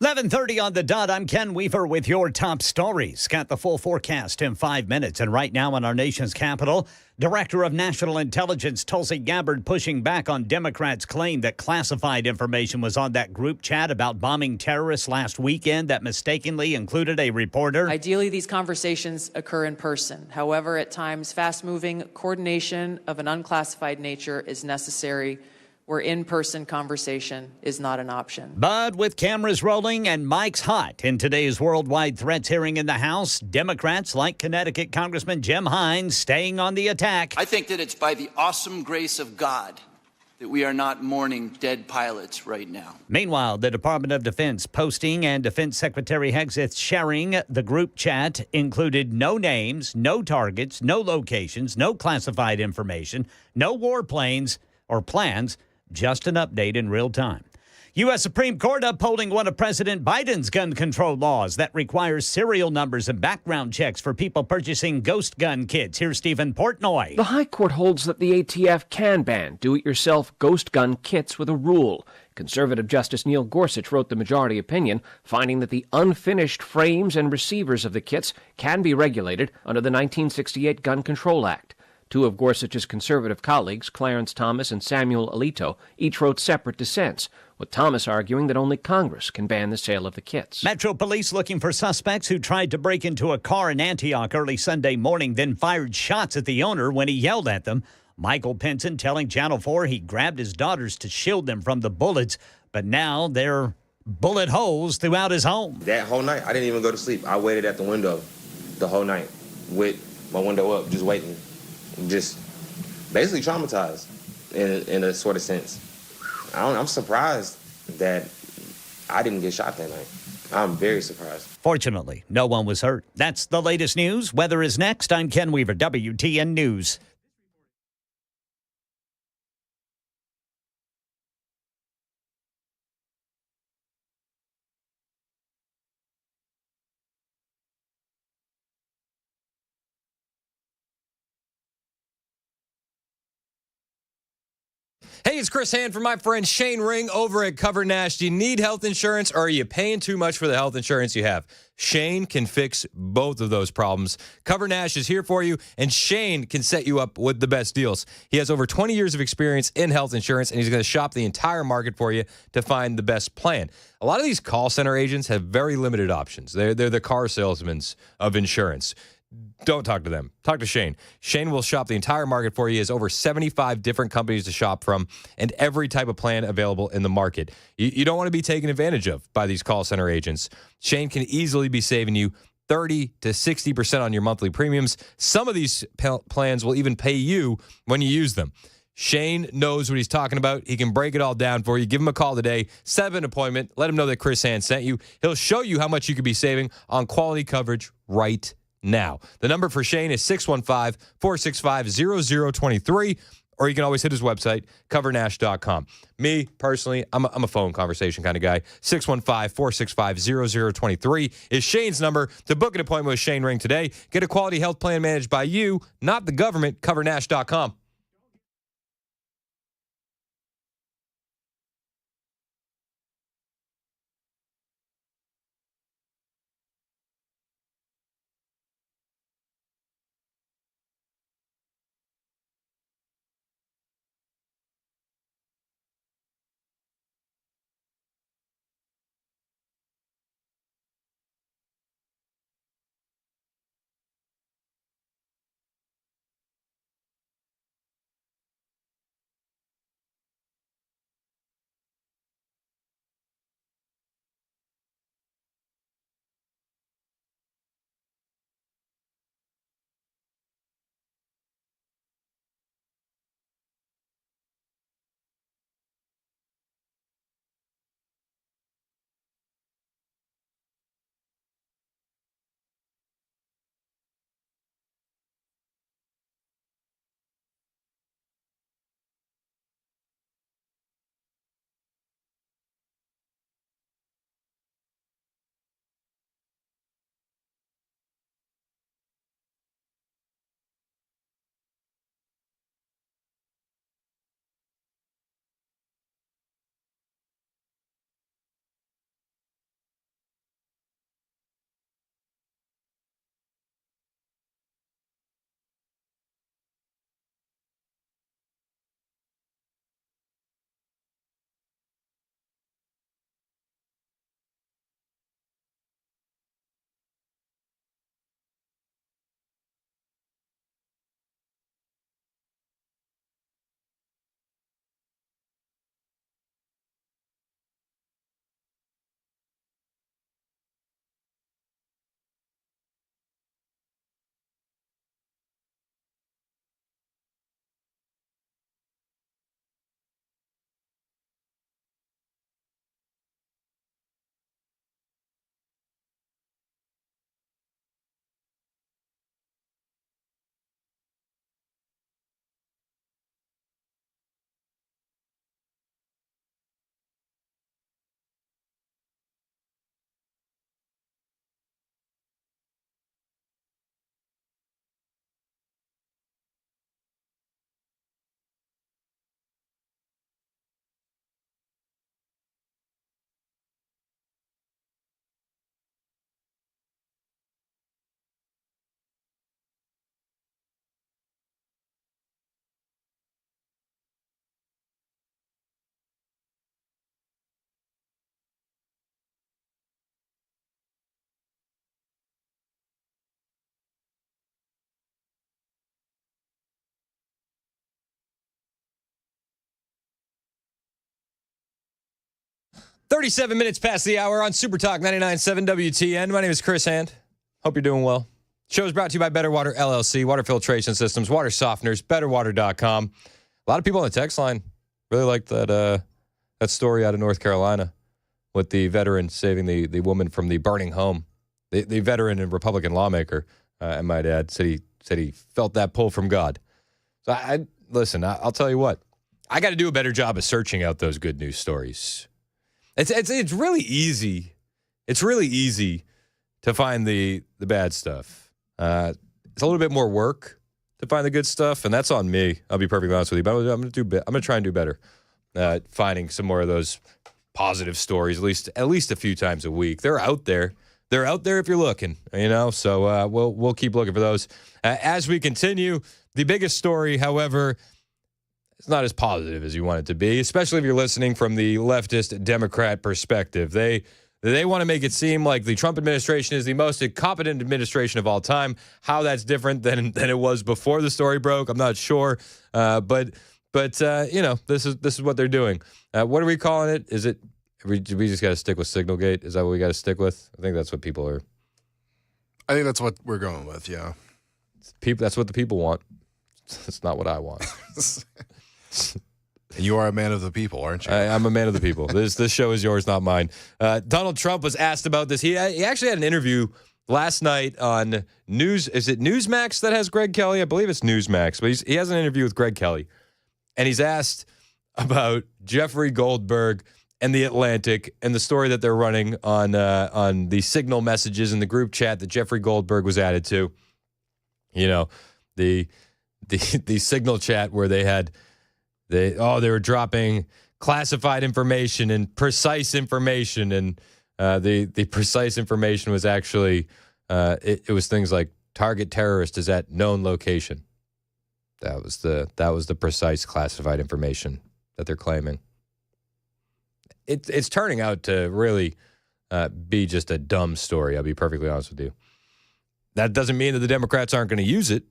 $11:30 on the dot. I'm Ken Weaver with your top stories. Got the full forecast in 5 minutes. And right now in our nation's capital, Director of National Intelligence Tulsi Gabbard pushing back on Democrats' claim that classified information was on that group chat about bombing terrorists last weekend that mistakenly included a reporter. Ideally, these conversations occur in person. However, at times, fast-moving coordination of an unclassified nature is necessary, where in-person conversation is not an option. But with cameras rolling and mics hot in today's worldwide threats hearing in the House, Democrats like Connecticut Congressman Jim Hines staying on the attack. I think that it's by the awesome grace of God that we are not mourning dead pilots right now. Meanwhile, the Department of Defense posting and Defense Secretary Hegseth sharing the group chat included no names, no targets, no locations, no classified information, no warplanes or plans, just an update in real time. U.S. Supreme Court upholding one of President Biden's gun control laws that requires serial numbers and background checks for people purchasing ghost gun kits. Here's Stephen Portnoy. The High Court holds that the ATF can ban do-it-yourself ghost gun kits with a rule. Conservative Justice Neil Gorsuch wrote the majority opinion, finding that the unfinished frames and receivers of the kits can be regulated under the 1968 Gun Control Act. Two of Gorsuch's conservative colleagues, Clarence Thomas and Samuel Alito, each wrote separate dissents, with Thomas arguing that only Congress can ban the sale of the kits. Metro Police looking for suspects who tried to break into a car in Antioch early Sunday morning, then fired shots at the owner when he yelled at them. Michael Pinson telling Channel 4 he grabbed his daughters to shield them from the bullets, but now there are bullet holes throughout his home. That whole night, I didn't even go to sleep. I waited at the window the whole night with my window up, just waiting. Just basically traumatized in a sort of sense. I'm surprised that I didn't get shot that night. I'm very surprised. Fortunately, no one was hurt. That's the latest news. Weather is next. I'm Ken Weaver, WTN News. Hey, it's Chris Hand from my friend Shane Ring over at Cover Nash. Do you need health insurance or are you paying too much for the health insurance you have? Shane can fix both of those problems. Cover Nash is here for you, and Shane can set you up with the best deals. He has over 20 years of experience in health insurance, and he's going to shop the entire market for you to find the best plan. A lot of these call center agents have very limited options. They're the car salesmen of insurance. Don't talk to them. Talk to Shane. Shane will shop the entire market for you. He has over 75 different companies to shop from and every type of plan available in the market. You don't want to be taken advantage of by these call center agents. Shane can easily be saving you 30 to 60% on your monthly premiums. Some of these plans will even pay you when you use them. Shane knows what he's talking about. He can break it all down for you. Give him a call today. Set up an appointment. Let him know that Chris Hand sent you. He'll show you how much you could be saving on quality coverage right now. The number for Shane is 615-465-0023, or you can always hit his website, covernash.com. Me, personally, I'm a phone conversation kind of guy. 615-465-0023 is Shane's number to book an appointment with Shane Ring today. Get a quality health plan managed by you, not the government, covernash.com. 37 minutes past the hour on Super Talk 99.7 WTN. My name is Chris Hand. Hope you're doing well. Show is brought to you by Better Water LLC, water filtration systems, water softeners, betterwater.com. A lot of people on the text line really liked that story out of North Carolina with the veteran saving the woman from the burning home. The veteran and Republican lawmaker, I might add, said he felt that pull from God. So listen, I'll tell you what. I got to do a better job of searching out those good news stories. It's really easy. It's really easy to find the bad stuff. It's a little bit more work to find the good stuff, and that's on me. I'll be perfectly honest with you, but I'm going to try and do better. Finding some more of those positive stories, at least a few times a week. They're out there. They're out there if you're looking. So we'll keep looking for those as we continue. The biggest story, however, it's not as positive as you want it to be, especially if you're listening from the leftist Democrat perspective. They want to make it seem like the Trump administration is the most incompetent administration of all time. How that's different than it was before the story broke, I'm not sure. But this is what they're doing. What are we calling it? Is it we just got to stick with Signalgate? Is that what we got to stick with? I think that's what people are. I think that's what we're going with. Yeah, that's what the people want. It's not what I want. You are a man of the people, aren't you? I'm a man of the people. This show is yours, not mine. Donald Trump was asked about this. He actually had an interview last night on News. Is it Newsmax that has Greg Kelly? I believe it's Newsmax. But he has an interview with Greg Kelly. And he's asked about Jeffrey Goldberg and The Atlantic and the story that they're running on the signal messages in the group chat that Jeffrey Goldberg was added to. The signal chat where they were dropping classified information and precise information, and the precise information was actually it was things like target terrorist is at known location. That was the precise classified information that they're claiming. It's turning out to really be just a dumb story. I'll be perfectly honest with you. That doesn't mean that the Democrats aren't going to use it.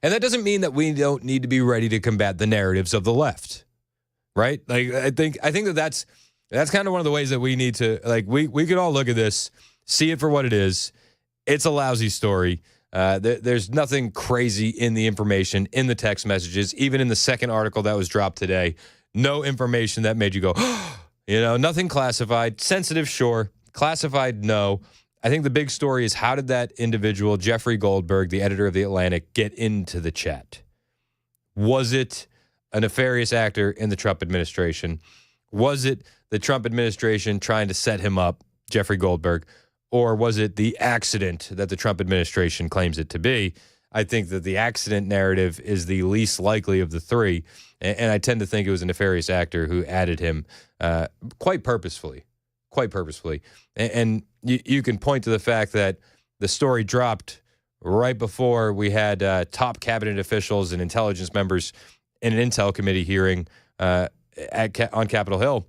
And that doesn't mean that we don't need to be ready to combat the narratives of the left, right? Like I think that's kind of one of the ways that we need to, like, we can all look at this, see it for what it is. It's a lousy story. There's nothing crazy in the information, in the text messages, even in the second article that was dropped today. No information that made you go, nothing classified. Sensitive, sure. Classified, no. I think the big story is, how did that individual, Jeffrey Goldberg, the editor of The Atlantic, get into the chat? Was it a nefarious actor in the Trump administration? Was it the Trump administration trying to set him up, Jeffrey Goldberg? Or was it the accident that the Trump administration claims it to be? I think that the accident narrative is the least likely of the three. And I tend to think it was a nefarious actor who added him quite purposefully. And you can point to the fact that the story dropped right before we had top cabinet officials and intelligence members in an intel committee hearing on Capitol Hill.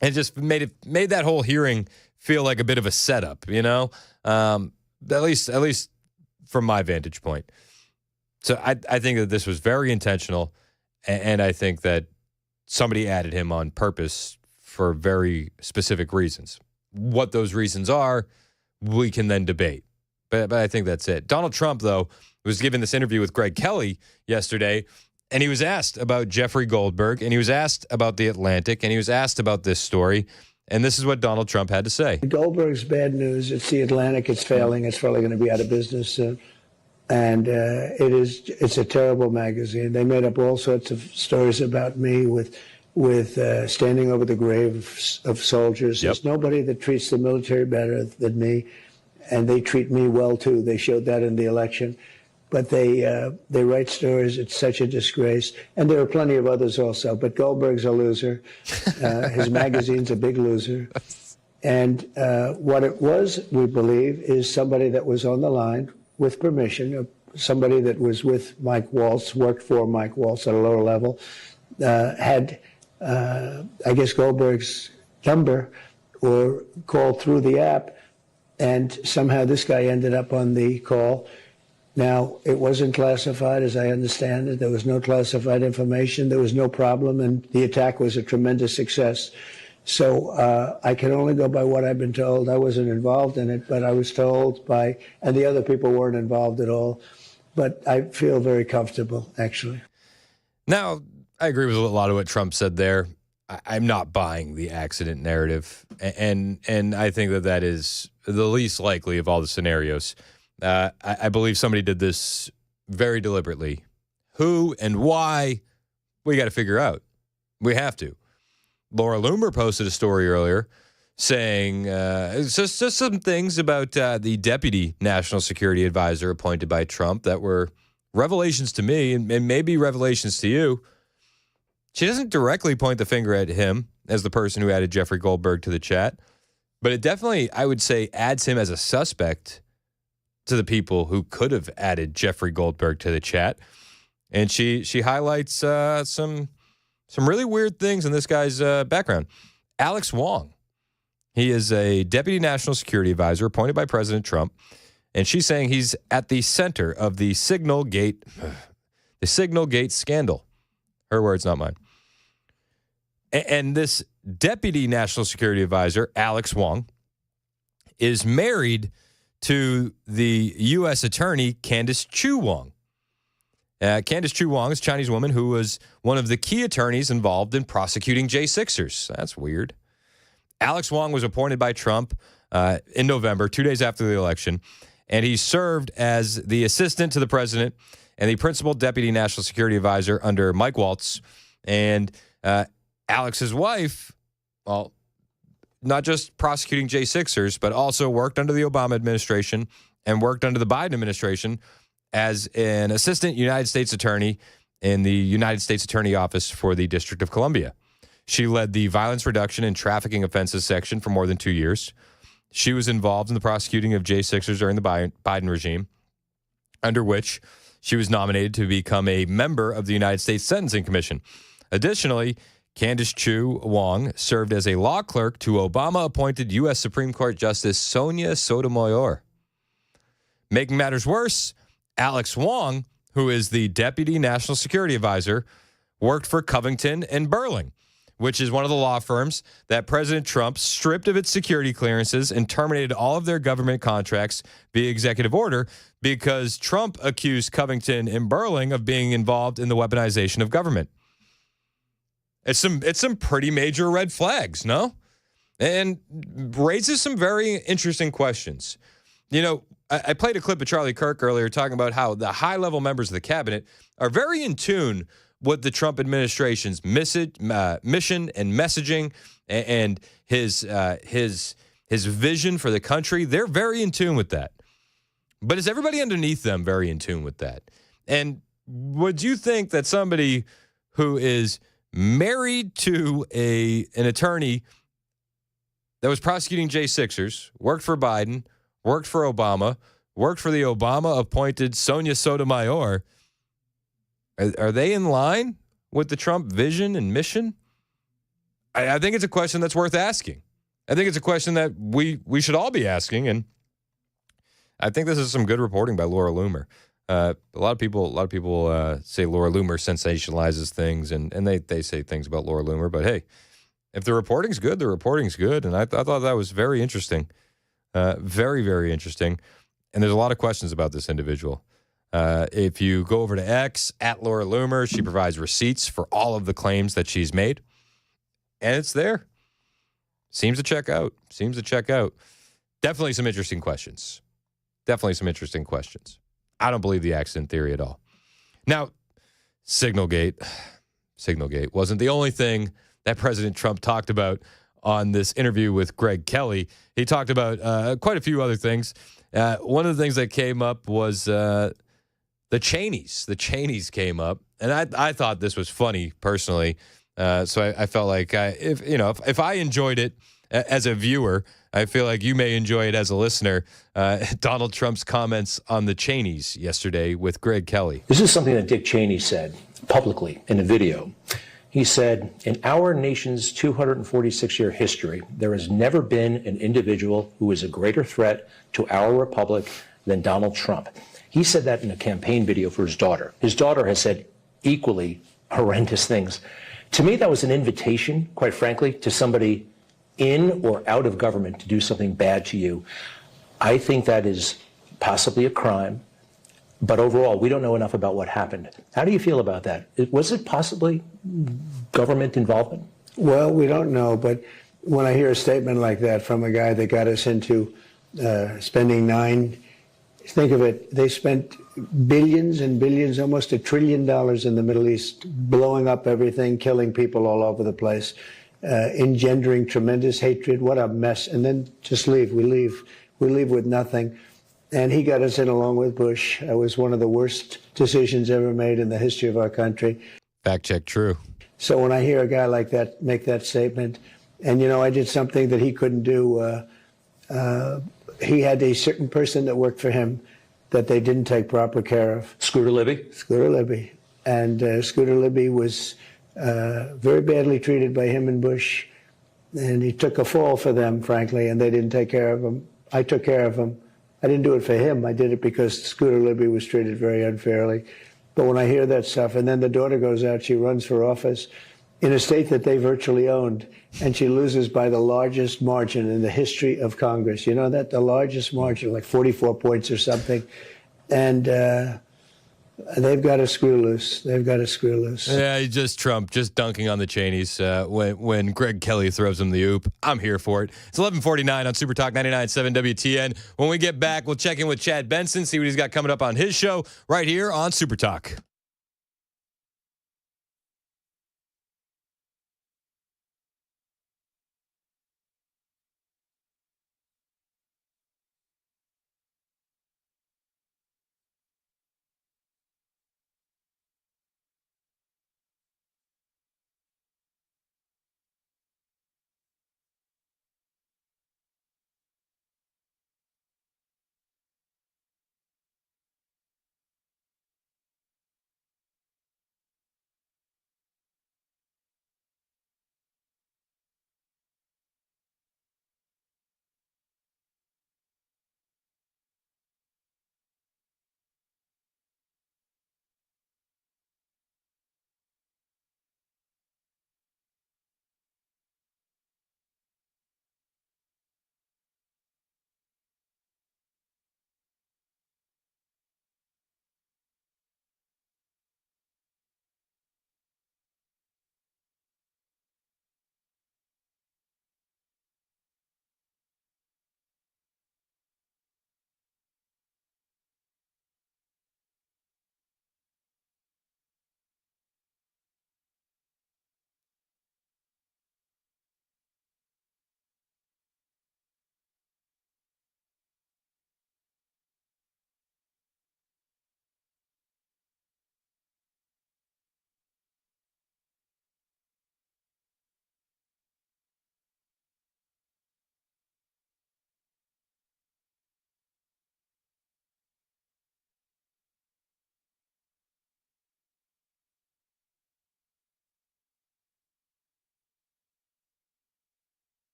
And it just made that whole hearing feel like a bit of a setup, at least from my vantage point. So I think that this was very intentional, and I think that somebody added him on purpose for very specific reasons. What those reasons are, we can then debate. But I think that's it. Donald Trump, though, was given this interview with Greg Kelly yesterday, and he was asked about Jeffrey Goldberg, and he was asked about The Atlantic, and he was asked about this story. And this is what Donald Trump had to say. Goldberg's bad news. It's The Atlantic. It's failing. It's probably going to be out of business soon. And it's a terrible magazine. They made up all sorts of stories about me with standing over the grave of soldiers. There's nobody that treats the military better than me, and they treat me well too. They showed that in the election. But they write stories. It's such a disgrace. And there are plenty of others also. But Goldberg's a loser. His magazine's a big loser. And what it was, we believe, is somebody that was on the line with permission, somebody that was with Mike Waltz, worked for Mike Waltz at a lower level, had, I guess, Goldberg's number or called through the app. And somehow this guy ended up on the call. Now, it wasn't classified, as I understand it. There was no classified information. There was no problem, and the attack was a tremendous success. So I can only go by what I've been told. I wasn't involved in it, but I was told by, and the other people weren't involved at all. But I feel very comfortable, actually. Now, I agree with a lot of what Trump said there. I'm not buying the accident narrative, and I think that is the least likely of all the scenarios. I believe somebody did this very deliberately. Who and why, we got to figure out. We have to. Laura Loomer posted a story earlier saying just some things about the deputy national security advisor appointed by Trump that were revelations to me and maybe revelations to you. She doesn't directly point the finger at him as the person who added Jeffrey Goldberg to the chat, but it definitely, I would say, adds him as a suspect to the people who could have added Jeffrey Goldberg to the chat. And she highlights some really weird things in this guy's background. Alex Wong. He is a deputy national security advisor appointed by President Trump, and she's saying he's at the center of the Signal Gate scandal. Her words, not mine. And this deputy national security advisor, Alex Wong, is married to the U.S. attorney, Candace Chu Wong. Candace Chu Wong is a Chinese woman who was one of the key attorneys involved in prosecuting J6ers. That's weird. Alex Wong was appointed by Trump in November, 2 days after the election, and he served as the assistant to the president and the principal deputy national security advisor under Mike Waltz. And Alex's wife, well, not just prosecuting J6ers, but also worked under the Obama administration and worked under the Biden administration as an assistant United States attorney in the United States Attorney Office for the District of Columbia. She led the violence reduction and trafficking offenses section for more than 2 years. She was involved in the prosecuting of J6ers during the Biden regime, under which she was nominated to become a member of the United States Sentencing Commission. Additionally, Candace Chu Wong served as a law clerk to Obama-appointed U.S. Supreme Court Justice Sonia Sotomayor. Making matters worse, Alex Wong, who is the Deputy National Security Advisor, worked for Covington & Burling, which is one of the law firms that President Trump stripped of its security clearances and terminated all of their government contracts via executive order because Trump accused Covington & Burling of being involved in the weaponization of government. It's some pretty major red flags, no? And raises some very interesting questions. You know, I played a clip of Charlie Kirk earlier talking about how the high-level members of the cabinet are very in tune with the Trump administration's mission and messaging and his vision for the country. They're very in tune with that. But is everybody underneath them very in tune with that? And would you think that somebody who is married to an attorney that was prosecuting J6ers, worked for Biden, worked for Obama, worked for the Obama-appointed Sonia Sotomayor, are they in line with the Trump vision and mission? I think it's a question that's worth asking. I think it's a question that we should all be asking, and I think this is some good reporting by Laura Loomer. A lot of people say Laura Loomer sensationalizes things, and they say things about Laura Loomer. But hey, if the reporting's good, the reporting's good, and I thought that was very interesting, very, very interesting. And there's a lot of questions about this individual. If you go over to X, at Laura Loomer, she provides receipts for all of the claims that she's made. And it's there. Seems to check out. Definitely some interesting questions. I don't believe the accident theory at all. Now, Signalgate wasn't the only thing that President Trump talked about on this interview with Greg Kelly. He talked about quite a few other things. One of the things that came up was the Cheneys. The Cheneys came up, and I thought this was funny personally. So I felt like if I enjoyed it as a viewer, I feel like you may enjoy it as a listener. Donald Trump's comments on the Cheneys yesterday with Greg Kelly. This is something that Dick Cheney said publicly in a video. He said, in our nation's 246-year history, there has never been an individual who is a greater threat to our republic than Donald Trump. He said that in a campaign video for his daughter. His daughter has said equally horrendous things To me, that was an invitation, quite frankly, to somebody in or out of government to do something bad to you. I think that is possibly a crime, but overall, we don't know enough about what happened. How do you feel about that? Was it possibly government involvement? Well, we don't know, but when I hear a statement like that from a guy that got us into think of it, they spent billions and billions, almost $1 trillion in the Middle East, blowing up everything, killing people all over the place, engendering tremendous hatred. What a mess. And then just leave. We leave with nothing. And he got us in along with Bush. It was one of the worst decisions ever made in the history of our country. Fact check, true. So when I hear a guy like that make that statement, and, I did something that he couldn't do. He had a certain person that worked for him that they didn't take proper care of. Scooter Libby? Scooter Libby. And Scooter Libby was very badly treated by him and Bush. And he took a fall for them, frankly, and they didn't take care of him. I took care of him. I didn't do it for him. I did it because Scooter Libby was treated very unfairly. But when I hear that stuff, and then the daughter goes out, she runs for office in a state that they virtually owned, and she loses by the largest margin in the history of Congress. You know that? The largest margin, like 44 points or something. And they've got to screw loose. They've got to screw loose. Yeah, just Trump just dunking on the Cheneys when Greg Kelly throws him the oop. I'm here for it. It's 11:49 on Super Talk 99.7 WTN. When we get back, we'll check in with Chad Benson, see what he's got coming up on his show right here on Super Talk.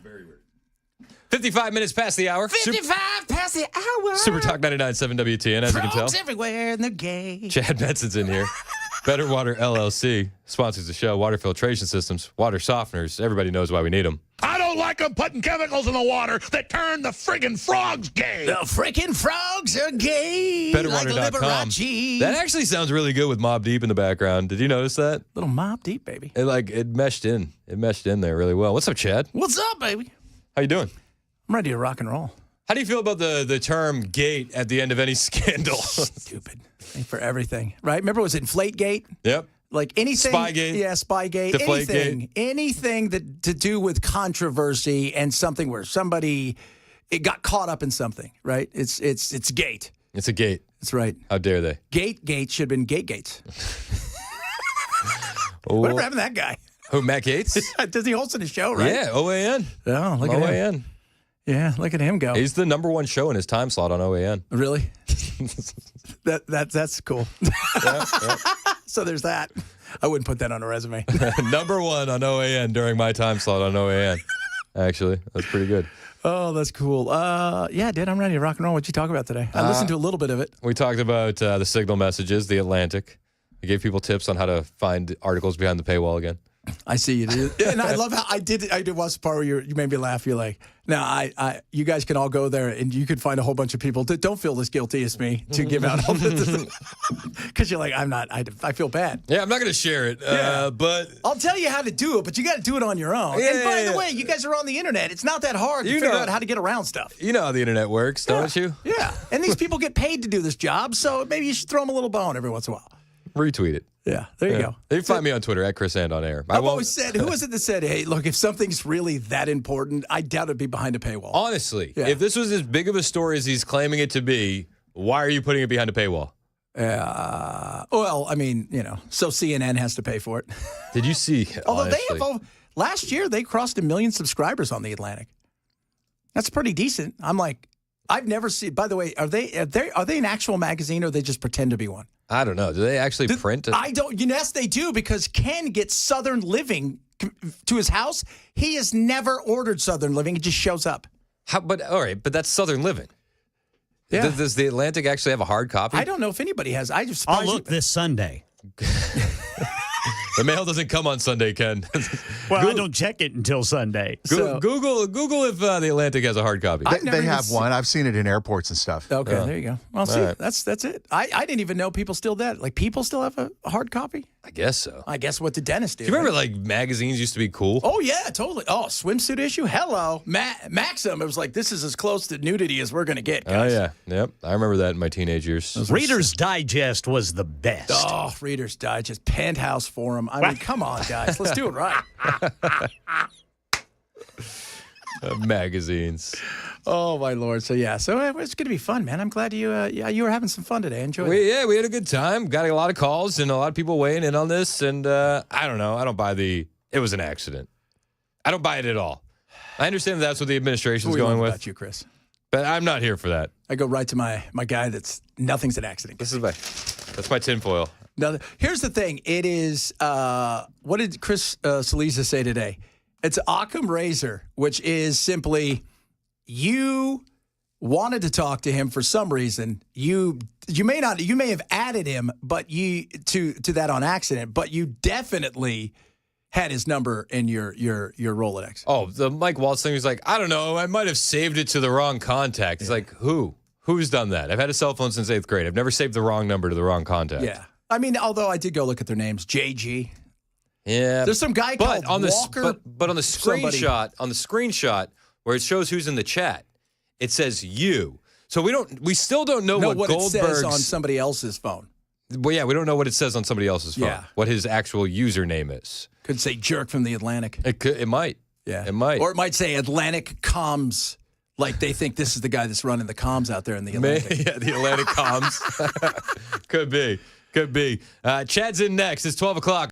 Very weird. 55 minutes past the hour. 55 past the hour. Super Talk 99.7 WTN, as you can tell. Frogs everywhere and they're gay. Chad Benson's in here. Better Water LLC sponsors the show. Water filtration systems, water softeners. Everybody knows why we need them. I don't like them putting chemicals in the water that turn the friggin' frogs gay. The freaking frogs are gay. BetterWater.com. Like That actually sounds really good with Mobb Deep in the background. Did you notice that? Little Mobb Deep, baby. It meshed in. It meshed in there really well. What's up, Chad? What's up, baby? How you doing? I'm ready to rock and roll. How do you feel about the term gate at the end of any scandal? Stupid. For everything, right? Remember, it was Inflategate? Yep. Like anything. Spygate. Yeah, Spygate. Deflategate. Anything that to do with controversy and something where somebody it got caught up in something, right? It's gate. It's a gate. That's right. How dare they? Gate should have been Gates. Whatever happened to that guy? Who, Matt Gates? Does he host in his show, right? Yeah, OAN. Oh, look at him. OAN. Yeah, look at him go. He's the #1 show in his time slot on OAN. Really? That's cool. Yeah. So there's that. I wouldn't put that on a resume. #1 on OAN during my time slot on OAN. Actually, that's pretty good. Oh, that's cool. Yeah, dude, I'm ready to rock and roll. What'd you talk about today? I listened to a little bit of it. We talked about the signal messages, the Atlantic. We gave people tips on how to find articles behind the paywall again. I see you did. And I love how I did watch the part where you made me laugh. You're like, now you guys can all go there and you could find a whole bunch of people that don't feel as guilty as me to give out all this. Because you're like, I'm not, I feel bad. Yeah, I'm not going to share it, but I'll tell you how to do it, but you got to do it on your own. Yeah, and by the way, you guys are on the internet. It's not that hard to figure out how to get around stuff. You know how the internet works, don't you? Yeah. And these people get paid to do this job, so maybe you should throw them a little bone every once in a while. Retweet it. Yeah, there you go. You can find me on Twitter at Chris And on air. I've always said, who was it that said, hey, look, if something's really that important, I doubt it'd be behind a paywall. Honestly, if this was as big of a story as he's claiming it to be, why are you putting it behind a paywall? Well, I mean, so CNN has to pay for it. Did you see? Although they have, last year, they crossed 1 million subscribers on the Atlantic. That's pretty decent. I'm like, I've never seen, by the way, are they an actual magazine or they just pretend to be one? I don't know. Do they actually print it? I don't. Yes, they do, because Ken gets Southern Living to his house. He has never ordered Southern Living. It just shows up. But all right, but that's Southern Living. Yeah. Does the Atlantic actually have a hard copy? I don't know if anybody has. I'll look this Sunday. The mail doesn't come on Sunday, Ken. Well, I don't check it until Sunday. Google if the Atlantic has a hard copy. They have one. I've seen it in airports and stuff. Okay, there you go. Well, see, that's it. I didn't even know people still did. Like, people still have a hard copy? I guess so. I guess what the dentist did. Do you remember, like, magazines used to be cool? Oh, yeah, totally. Oh, swimsuit issue? Hello. Maxim, it was like, this is as close to nudity as we're going to get, guys. Oh, yeah. Yep. I remember that in my teenage years. Reader's Digest was the best. Oh, Reader's Digest, Penthouse Forum. I mean, come on, guys. Let's do it right. Magazines. Oh, my Lord. So, yeah. So, it's going to be fun, man. I'm glad you were having some fun today. Enjoy it. Yeah, we had a good time. Got a lot of calls and a lot of people weighing in on this. And I don't know. I don't buy it was an accident. I don't buy it at all. I understand that's what the administration's going with. About you, Chris. But I'm not here for that. I go right to my guy nothing's an accident. That's my tinfoil. Now, here's the thing. It is, what did Chris Saliza say today? It's Occam Razor, which is simply, you wanted to talk to him for some reason. You may have added him, but to that on accident, but you definitely had his number in your Rolodex. Oh, the Mike Waltz thing was like, I don't know, I might have saved it to the wrong contact. It's like, who? Who's done that? I've had a cell phone since 8th grade. I've never saved the wrong number to the wrong contact. Yeah. I mean, although I did go look at their names. JG. Yeah. There's some guy called Walker. But on the screenshot where it shows who's in the chat, it says you. So we still don't know what Goldberg's it says on somebody else's phone. Well, yeah, we don't know what it says on somebody else's phone. Yeah. What his actual username is. Could say jerk from the Atlantic. It might. Yeah. It might. Or it might say Atlantic Comms. Like they think this is the guy that's running the comms out there in the Atlantic. Yeah, the Atlantic comms. Could be. Chad's in next. It's 12 o'clock.